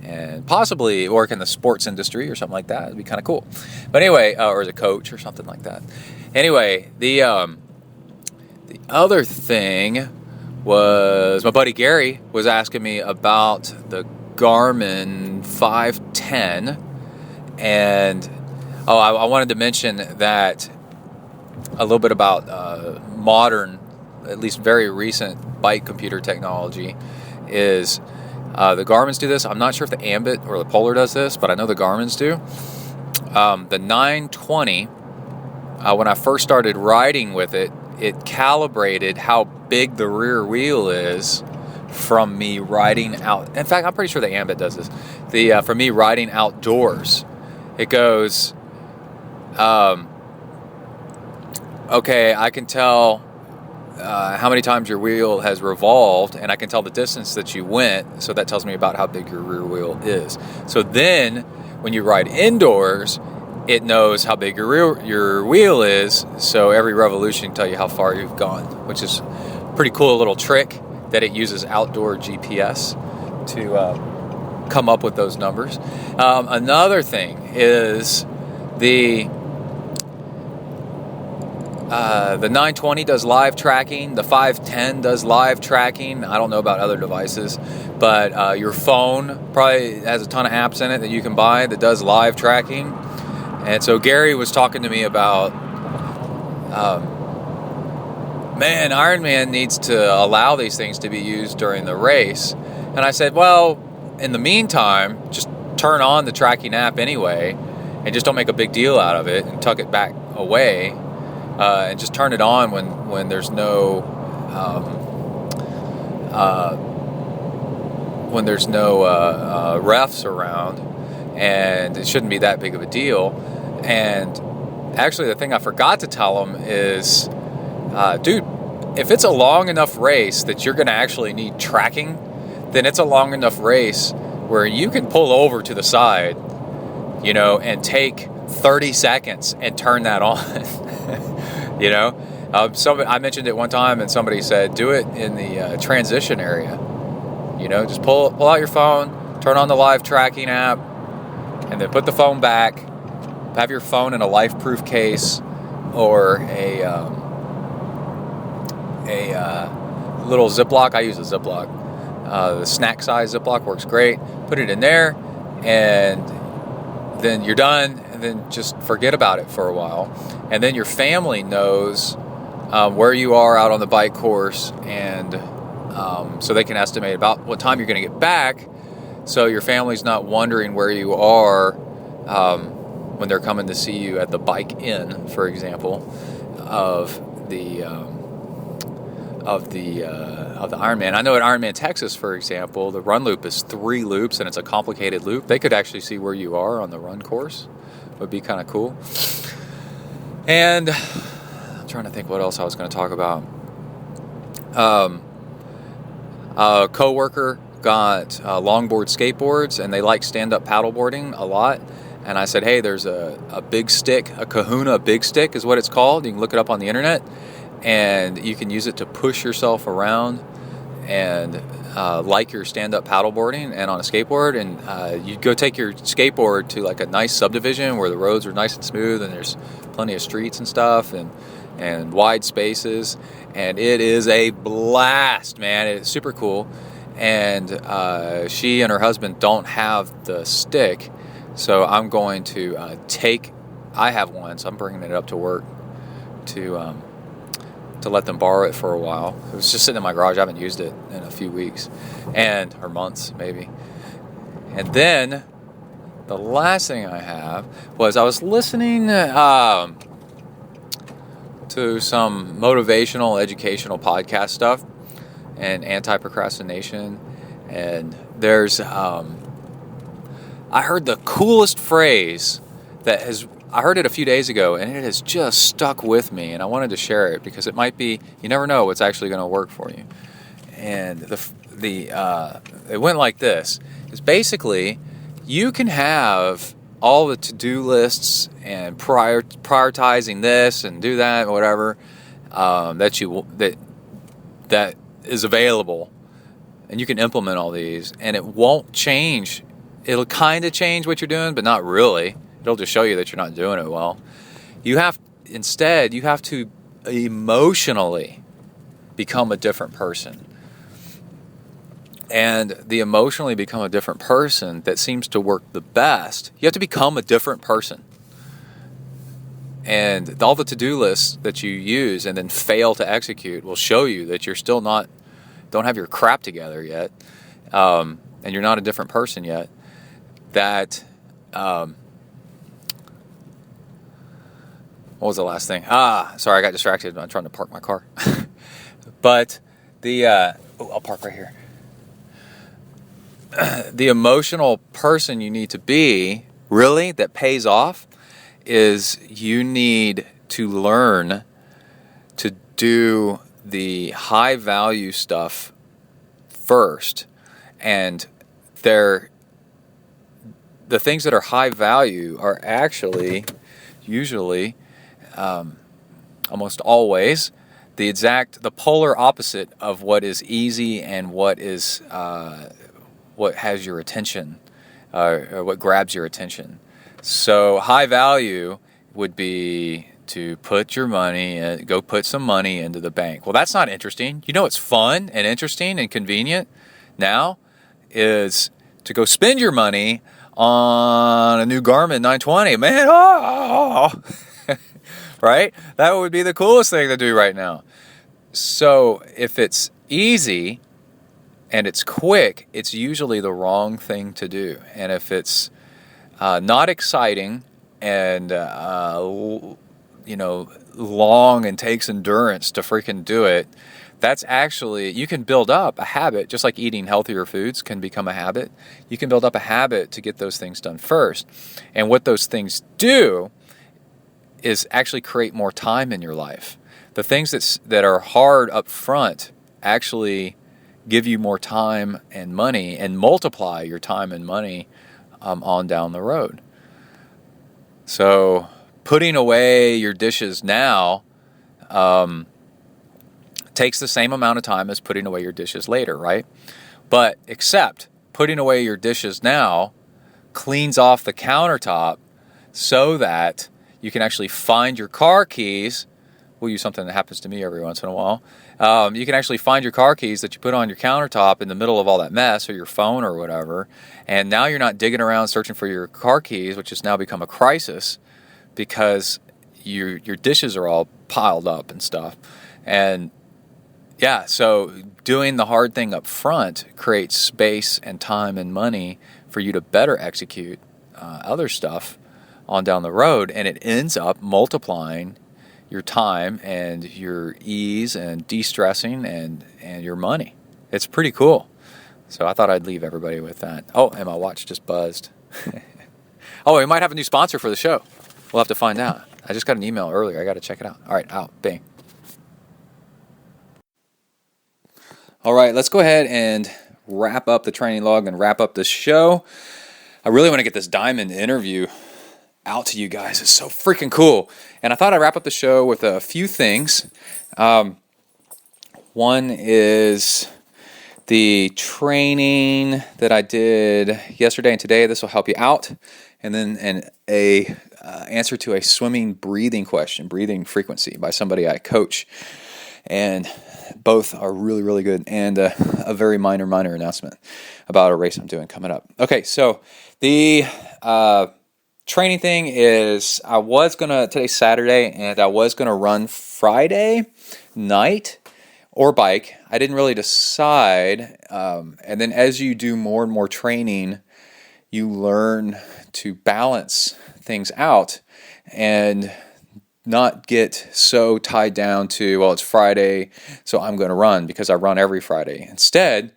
and possibly work in the sports industry or something like that. It'd be kind of cool. But anyway, or as a coach or something like that. Anyway, the other thing was my buddy Gary was asking me about the Garmin 510, and I wanted to mention that a little bit about modern, at least very recent bike computer technology is the Garmin's do this. I'm not sure if the Ambit or the Polar does this, but I know the Garmin's do. The 920, when I first started riding with it, it calibrated how big the rear wheel is from me riding out. In fact, I'm pretty sure the Ambit does this. From me riding outdoors, it goes, okay, I can tell how many times your wheel has revolved, and I can tell the distance that you went, so that tells me about how big your rear wheel is. So then, when you ride indoors, it knows how big your wheel is, so every revolution can tell you how far you've gone, which is a pretty cool little trick that it uses outdoor GPS to come up with those numbers. Another thing is the 920 does live tracking. The 510 does live tracking. I don't know about other devices, but your phone probably has a ton of apps in it that you can buy that does live tracking. And so Gary was talking to me about, man, Ironman needs to allow these things to be used during the race. And I said, well, in the meantime, just turn on the tracking app anyway, and just don't make a big deal out of it and tuck it back away. And just turn it on when there's no refs around, and it shouldn't be that big of a deal. And actually, the thing I forgot to tell him is, dude, if it's a long enough race that you're going to actually need tracking, then it's a long enough race where you can pull over to the side, and take 30 seconds and turn that on. I mentioned it one time, and somebody said, do it in the transition area. Just pull out your phone, turn on the live tracking app, and then put the phone back. Have your phone in a life-proof case or a little Ziploc. I use a Ziploc. The snack size Ziploc works great. Put it in there, and then you're done, and then just forget about it for a while. And then your family knows where you are out on the bike course, and so they can estimate about what time you're going to get back, so your family's not wondering where you are when they're coming to see you at the bike inn, for example, of the Ironman. I know at Ironman Texas, for example, the run loop is 3 loops, and it's a complicated loop. They could actually see where you are on the run course. Would be kind of cool. And I'm trying to think what else I was going to talk about. A coworker got longboard skateboards, and they like stand-up paddleboarding a lot. And I said, hey, there's a big stick, a Kahuna big stick is what it's called. You can look it up on the internet, and you can use it to push yourself around and like your stand-up paddleboarding and on a skateboard. And you go take your skateboard to like a nice subdivision where the roads are nice and smooth, and there's plenty of streets and stuff, and wide spaces, and it is a blast, man. It's super cool. And she and her husband don't have the stick, so I'm going to I have one, so I'm bringing it up to work to let them borrow it for a while. It was just sitting in my garage. I haven't used it in a few weeks or months maybe. And then the last thing I have was I was listening to some motivational, educational podcast stuff and anti-procrastination. And there's I heard the coolest phrase I heard it a few days ago, and it has just stuck with me, and I wanted to share it because it might be, you never know what's actually going to work for you. And it went like this. It's basically, you can have all the to-do lists and prioritizing this and do that and whatever that is available, and you can implement all these, and it won't change. It'll kind of change what you're doing, but not really. It'll just show you that you're not doing it well. You have to emotionally become a different person. And the emotionally become a different person that seems to work the best, you have to become a different person. And all the to-do lists that you use and then fail to execute will show you that you're still don't have your crap together yet, and you're not a different person yet. What was the last thing? Sorry, I got distracted. I'm trying to park my car. But I'll park right here. the emotional person you need to be, really, that pays off, is you need to learn to do the high value stuff first. And the things that are high value are actually usually, almost always, the polar opposite of what is easy and what is what has your attention, or what grabs your attention. So high value would be to go put some money into the bank. Well, that's not interesting. You know what's fun and interesting and convenient now is to go spend your money on a new Garmin 920. Man, right? That would be the coolest thing to do right now. So if it's easy and it's quick, it's usually the wrong thing to do. And if it's not exciting and long and takes endurance to freaking do it, that's actually, you can build up a habit, just like eating healthier foods can become a habit. You can build up a habit to get those things done first. And what those things do is actually create more time in your life. The things that are hard up front actually give you more time and money and multiply your time and money on down the road. So putting away your dishes now takes the same amount of time as putting away your dishes later, right? But except putting away your dishes now cleans off the countertop so that you can actually find your car keys. We'll use something that happens to me every once in a while. You can actually find your car keys that you put on your countertop in the middle of all that mess, or your phone or whatever. And now you're not digging around searching for your car keys, which has now become a crisis because your dishes are all piled up and stuff. And yeah, so doing the hard thing up front creates space and time and money for you to better execute other stuff on down the road, and it ends up multiplying your time and your ease and de-stressing and your money. It's pretty cool. So I thought I'd leave everybody with that. Oh, and my watch just buzzed. Oh, we might have a new sponsor for the show. We'll have to find out. I just got an email earlier. I got to check it out. All right, out. Bang. All right, let's go ahead and wrap up the training log and wrap up this show. I really want to get this Dimond interview out to you guys. It's so freaking cool. And I thought I'd wrap up the show with a few things. One is the training that I did yesterday and today. This will help you out. And then a answer to a swimming breathing question, breathing frequency, by somebody I coach. And both are really, really good. And a very minor announcement about a race I'm doing coming up. Okay, so the training thing is today's Saturday, and I was going to run Friday night or bike. I didn't really decide. And then as you do more and more training, you learn to balance things out and not get so tied down to, well, it's Friday, so I'm going to run because I run every Friday. Instead,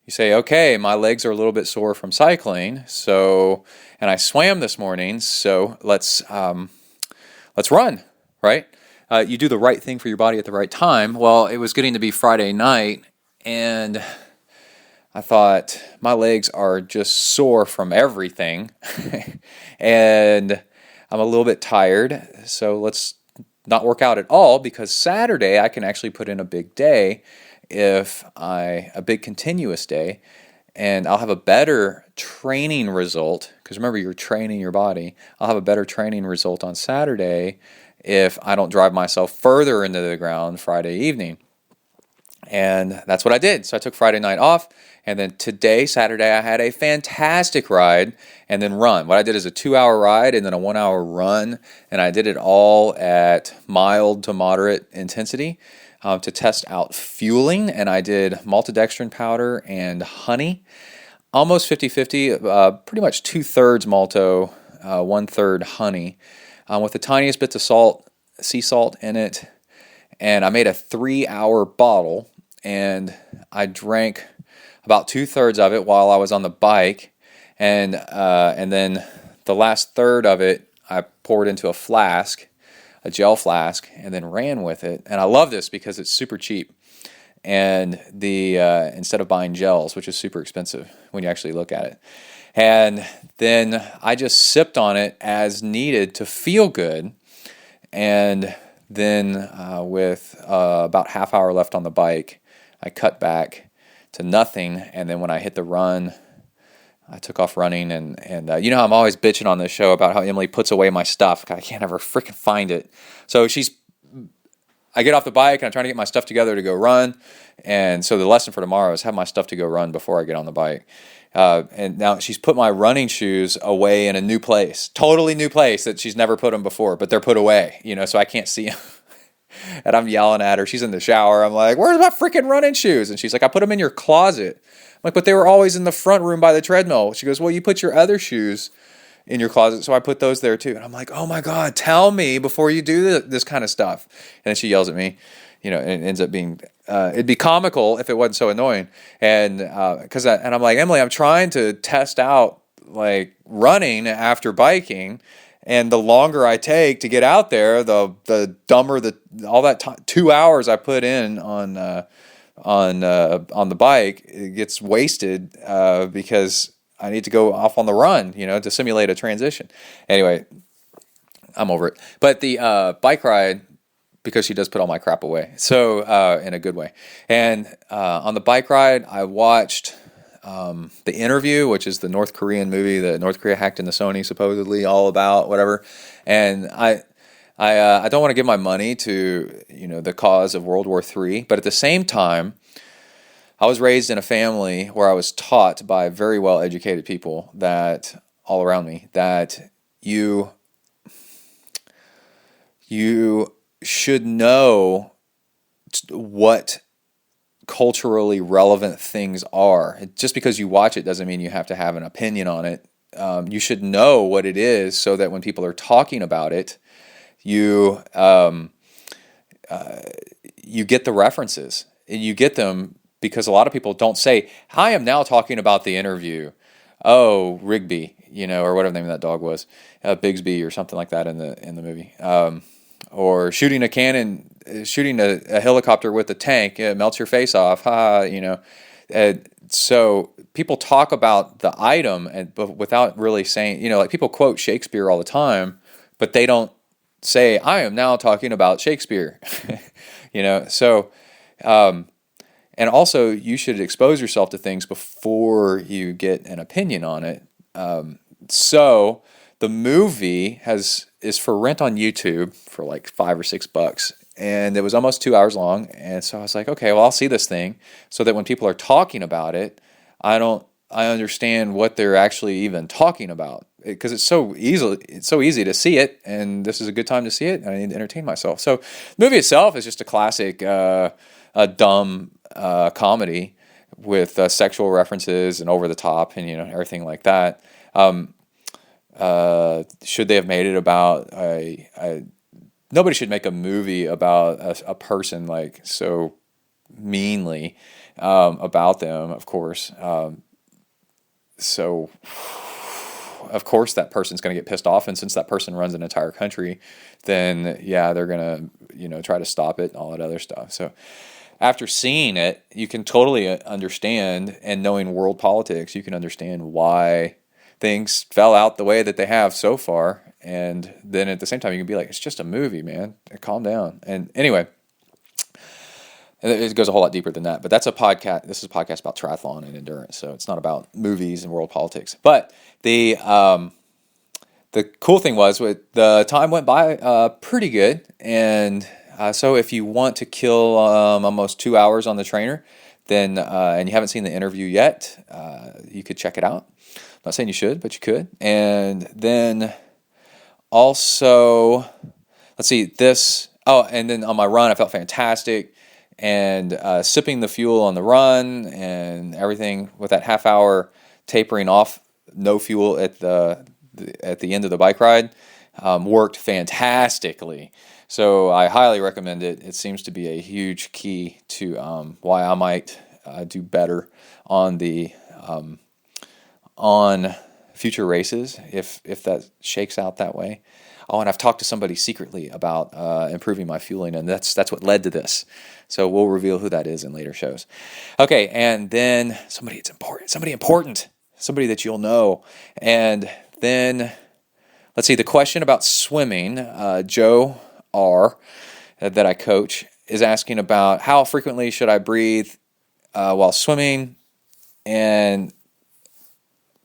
you say, okay, my legs are a little bit sore from cycling, and I swam this morning, so let's run, right? You do the right thing for your body at the right time. Well, it was getting to be Friday night, and I thought, my legs are just sore from everything, and I'm a little bit tired, so let's not work out at all, because Saturday I can actually put in a big day, a big continuous day, and I'll have a better training result, because remember, you're training your body. I'll have a better training result on Saturday if I don't drive myself further into the ground Friday evening. And that's what I did. So I took Friday night off, and then today, Saturday, I had a fantastic ride and then run. What I did is a 2-hour ride and then a 1-hour run, and I did it all at mild to moderate intensity to test out fueling, and I did maltodextrin powder and honey, almost 50-50, pretty much 2/3 malto, 1/3 honey, with the tiniest bits of sea salt in it. And I made a 3-hour bottle, and I drank about 2/3 of it while I was on the bike, and then the last third of it I poured into a flask, a gel flask, and then ran with it. And I love this because it's super cheap. And instead of buying gels, which is super expensive when you actually look at it. And then I just sipped on it as needed to feel good. And then with about half hour left on the bike, I cut back to nothing. And then when I hit the run, I took off running, and you know, I'm always bitching on this show about how Emily puts away my stuff. I can't ever freaking find it. So I get off the bike and I'm trying to get my stuff together to go run. And so the lesson for tomorrow is have my stuff to go run before I get on the bike. And now she's put my running shoes away in a new place, totally new place that she's never put them before, but they're put away, you know, so I can't see them. And I'm yelling at her. She's in the shower. I'm like, where's my freaking running shoes? And she's like, I put them in your closet. I'm like, but they were always in the front room by the treadmill. She goes, well, you put your other shoes in your closet, so I put those there too. And I'm like, oh my God, tell me before you do this kind of stuff. And then she yells at me, you know, and it ends up being, it'd be comical if it wasn't so annoying. And and I'm like, Emily, I'm trying to test out like running after biking. And the longer I take to get out there, the dumber all that 2 hours I put in on the bike, it gets wasted because I need to go off on the run, you know, to simulate a transition. Anyway, I'm over it. But the bike ride, because she does put all my crap away, so in a good way. And on the bike ride, I watched The Interview, which is the North Korean movie that North Korea hacked into Sony, supposedly all about whatever. And I don't want to give my money to, you know, the cause of World War III, but at the same time, I was raised in a family where I was taught by very well educated people that all around me that you should know what culturally relevant things are. Just because you watch it doesn't mean you have to have an opinion on it. You should know what it is so that when people are talking about it, you get the references. You get them because a lot of people don't say, I am now talking about The Interview. Oh, Rigby, you know, or whatever the name of that dog was, Bigsby or something like that in the movie. Or shooting a cannon, shooting a helicopter with a tank, it melts your face off, you know. So people talk about the item, but without really saying, you know, like people quote Shakespeare all the time, but they don't say, I am now talking about Shakespeare, you know. So, and also you should expose yourself to things before you get an opinion on it. So the movie is for rent on YouTube for like $5 or $6, and it was almost 2 hours long. And so I was like, okay, well, I'll see this thing so that when people are talking about it, I understand what they're actually even talking about, because it's so easy to see it, and this is a good time to see it, and I need to entertain myself. So the movie itself is just a classic, a dumb comedy with sexual references and over the top and, you know, everything like that. Should they have made it about nobody should make a movie about a person like so meanly about them, of course. So of course that person's going to get pissed off, and since that person runs an entire country, then yeah, they're going to, you know, try to stop it and all that other stuff. So after seeing it, you can totally understand, and knowing world politics, you can understand why things fell out the way that they have so far. And then at the same time, you can be like, it's just a movie, man. Calm down. And anyway, it goes a whole lot deeper than that. But that's a podcast. This is a podcast about triathlon and endurance. So it's not about movies and world politics. But the cool thing was, the time went by pretty good. And so if you want to kill almost 2 hours on the trainer, then and you haven't seen The Interview yet, you could check it out. I'm not saying you should, but you could. And then also, let's see, and then on my run, I felt fantastic. And sipping the fuel on the run and everything with that half hour tapering off, no fuel at the end of the bike ride, worked fantastically. So I highly recommend it. It seems to be a huge key to why I might do better on the on future races if that shakes out that way. Oh, and I've talked to somebody secretly about improving my fueling, and that's what led to this. So we'll reveal who that is in later shows. Okay, and then somebody important, somebody that you'll know. And then, let's see, the question about swimming, Joe R., that I coach, is asking about how frequently should I breathe while swimming, and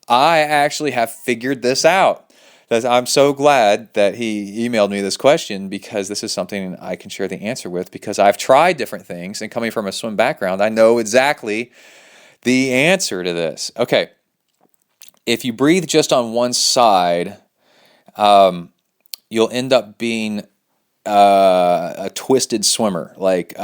I actually have figured this out. I'm so glad that he emailed me this question, because this is something I can share the answer with, because I've tried different things, and coming from a swim background, I know exactly the answer to this. Okay, if you breathe just on one side, you'll end up being a twisted swimmer. Like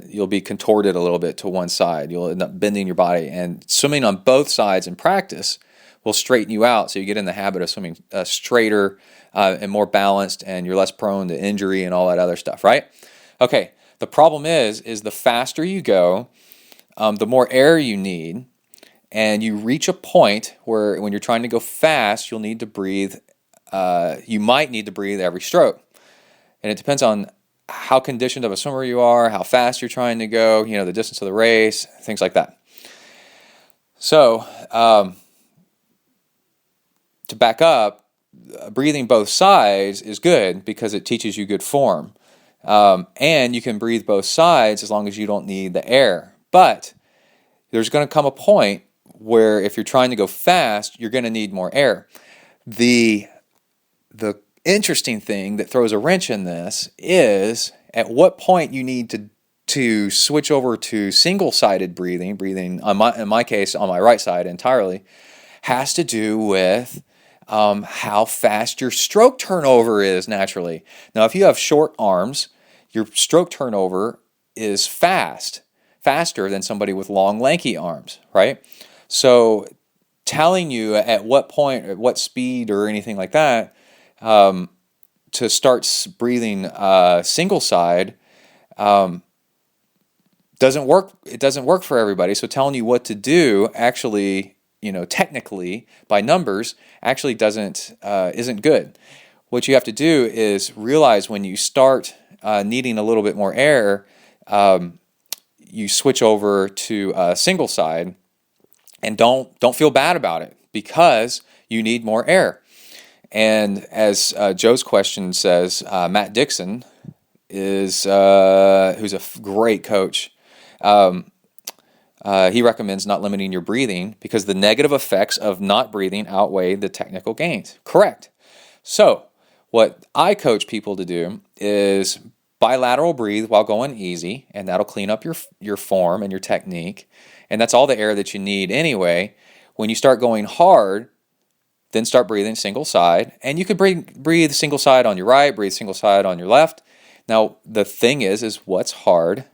you'll be contorted a little bit to one side. You'll end up bending your body, and swimming on both sides in practice will straighten you out, so you get in the habit of swimming straighter and more balanced, and you're less prone to injury and all that other stuff, right? Okay, the problem is the faster you go, the more air you need, and you reach a point where when you're trying to go fast, you'll need to breathe, you might need to breathe every stroke. And it depends on how conditioned of a swimmer you are, how fast you're trying to go, the distance of the race, things like that. So, to back up, breathing both sides is good because it teaches you good form. And you can breathe both sides as long as you don't need the air. But there's going to come a point where if you're trying to go fast, you're going to need more air. The interesting thing that throws a wrench in this is at what point you need to switch over to single-sided breathing in my case on my right side entirely, has to do with how fast your stroke turnover is naturally. Now, if you have short arms, your stroke turnover is faster than somebody with long, lanky arms, right? So telling you at what point, at what speed or anything like that, to start breathing single side doesn't work. It doesn't work for everybody. So telling you what to do actually, technically by numbers actually isn't good. What you have to do is realize when you start needing a little bit more air, you switch over to single side, and don't feel bad about it because you need more air. And as Joe's question says, Matt Dixon who's a great coach. He recommends not limiting your breathing because the negative effects of not breathing outweigh the technical gains. Correct. So what I coach people to do is bilateral breathe while going easy, and that'll clean up your form and your technique. And that's all the air that you need anyway. When you start going hard, then start breathing single side. And you could breathe single side on your right, breathe single side on your left. Now, the thing is what's hard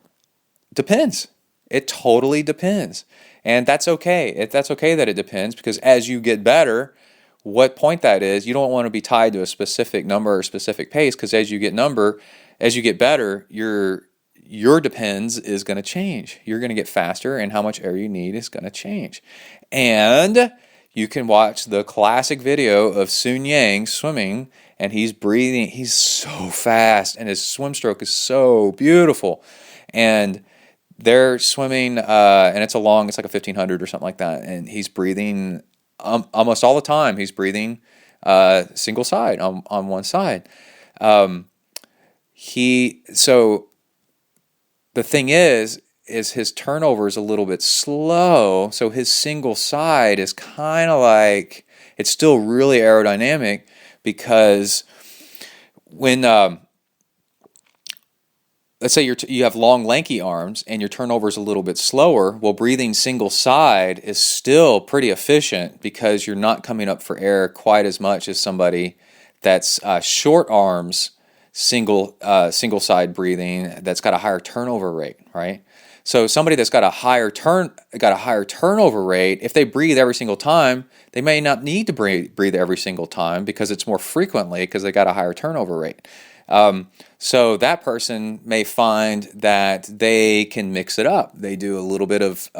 depends. It totally depends. And that's okay. That's okay that it depends, because as you get better, what point that is, you don't want to be tied to a specific number or specific pace, because as you get better, your depends is going to change. You're going to get faster, and how much air you need is going to change. And you can watch the classic video of Sun Yang swimming, and he's breathing. He's so fast, and his swim stroke is so beautiful. And they're swimming, and it's like a 1500 or something like that, and he's breathing almost all the time. He's breathing single side on one side. So the thing is his turnover is a little bit slow, so his single side is kind of like, it's still really aerodynamic, because when let's say you have long, lanky arms and your turnover is a little bit slower, well, breathing single side is still pretty efficient because you're not coming up for air quite as much as somebody that's short arms, single side breathing, that's got a higher turnover rate, right? So somebody that's got a higher turnover rate, if they breathe every single time, they may not need to breathe every single time because it's more frequently, because they got a higher turnover rate. So that person may find that they can mix it up. They do a little bit of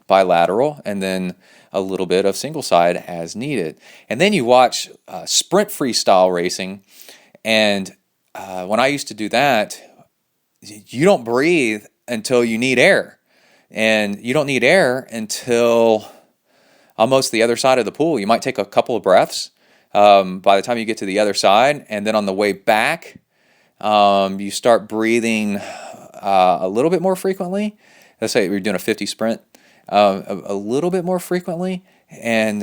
bilateral and then a little bit of single side as needed. And then you watch sprint freestyle racing, and when I used to do that, you don't breathe until you need air. And you don't need air until almost the other side of the pool. You might take a couple of breaths by the time you get to the other side, and then on the way back, you start breathing a little bit more frequently. Let's say you're doing a 50 sprint, a little bit more frequently, and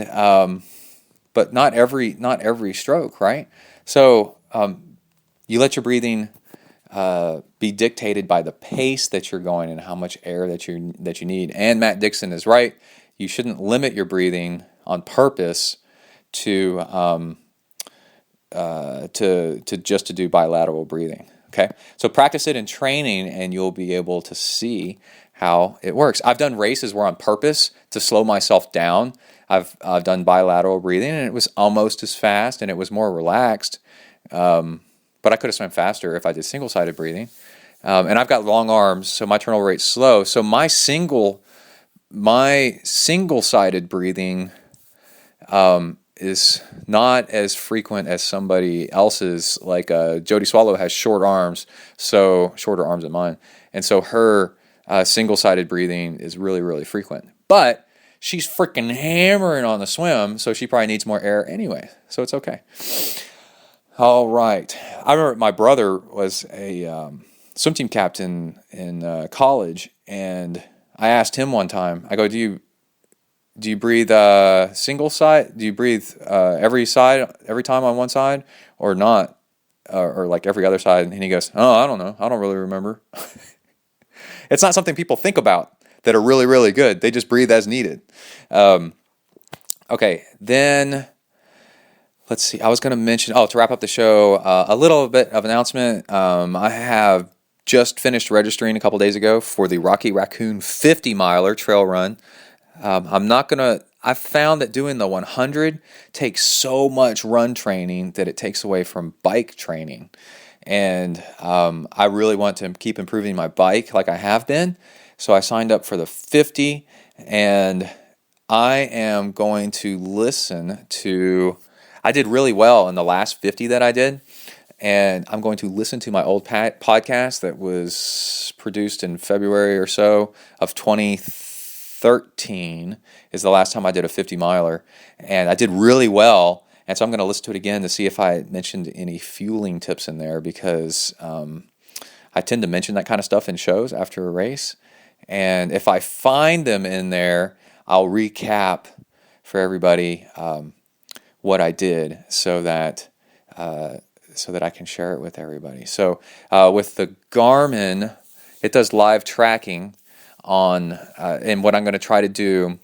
but not every stroke, right? So you let your breathing be dictated by the pace that you're going and how much air that you need. And Matt Dixon is right. You shouldn't limit your breathing on purpose to just to do bilateral breathing. Okay, so practice it in training, and you'll be able to see how it works. I've done races where on purpose to slow myself down, I've done bilateral breathing, and it was almost as fast, and it was more relaxed. But I could have swam faster if I did single-sided breathing. And I've got long arms, so my turnover rate's slow. So my single-sided breathing is not as frequent as somebody else's. Like Jody Swallow has shorter arms than mine, and so her single-sided breathing is really, really frequent. But she's freaking hammering on the swim, so she probably needs more air anyway. So it's okay. All right. I remember my brother was a swim team captain in college, and I asked him one time. I go, "Do you breathe single side? Do you breathe every time on one side, or not, or like every other side?" And he goes, "Oh, I don't know. I don't really remember." It's not something people think about that are really, really good. They just breathe as needed. Okay, then. Let's see. I was going to mention, to wrap up the show, a little bit of announcement. I have just finished registering a couple days ago for the Rocky Raccoon 50 miler trail run. I've found that doing the 100 takes so much run training that it takes away from bike training. And I really want to keep improving my bike like I have been. So I signed up for the 50, and I am going to listen to... I did really well in the last 50 that I did, and I'm going to listen to my old podcast that was produced in February or so of 2013 is the last time I did a 50 miler, and I did really well, and so I'm going to listen to it again to see if I mentioned any fueling tips in there, because I tend to mention that kind of stuff in shows after a race, and if I find them in there, I'll recap for everybody what I did so that I can share it with everybody. So with the Garmin, it does live tracking on, and what I'm going to try to do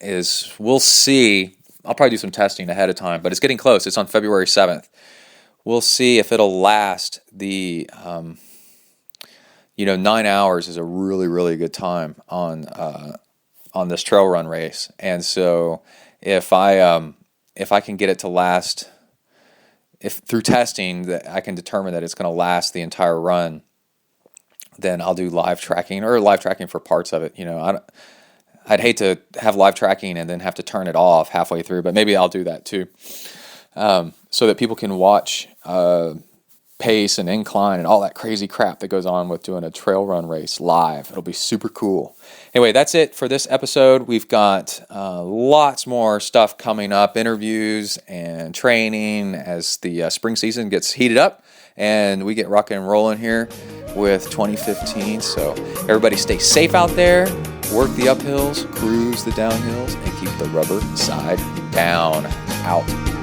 is we'll see. I'll probably do some testing ahead of time, but it's getting close. It's on February 7th. We'll see if it'll last. The 9 hours is a really, really good time on this trail run race, and so if I can get it to last, if through testing that I can determine that it's going to last the entire run, then I'll do live tracking for parts of it. I'd hate to have live tracking and then have to turn it off halfway through, but maybe I'll do that too, so that people can watch pace and incline and all that crazy crap that goes on with doing a trail run race live. It'll be super cool. Anyway, that's it for this episode. We've got lots more stuff coming up, interviews and training as the spring season gets heated up and we get rocking and rolling here with 2015. So everybody stay safe out there, work the uphills, cruise the downhills, and keep the rubber side down. Out.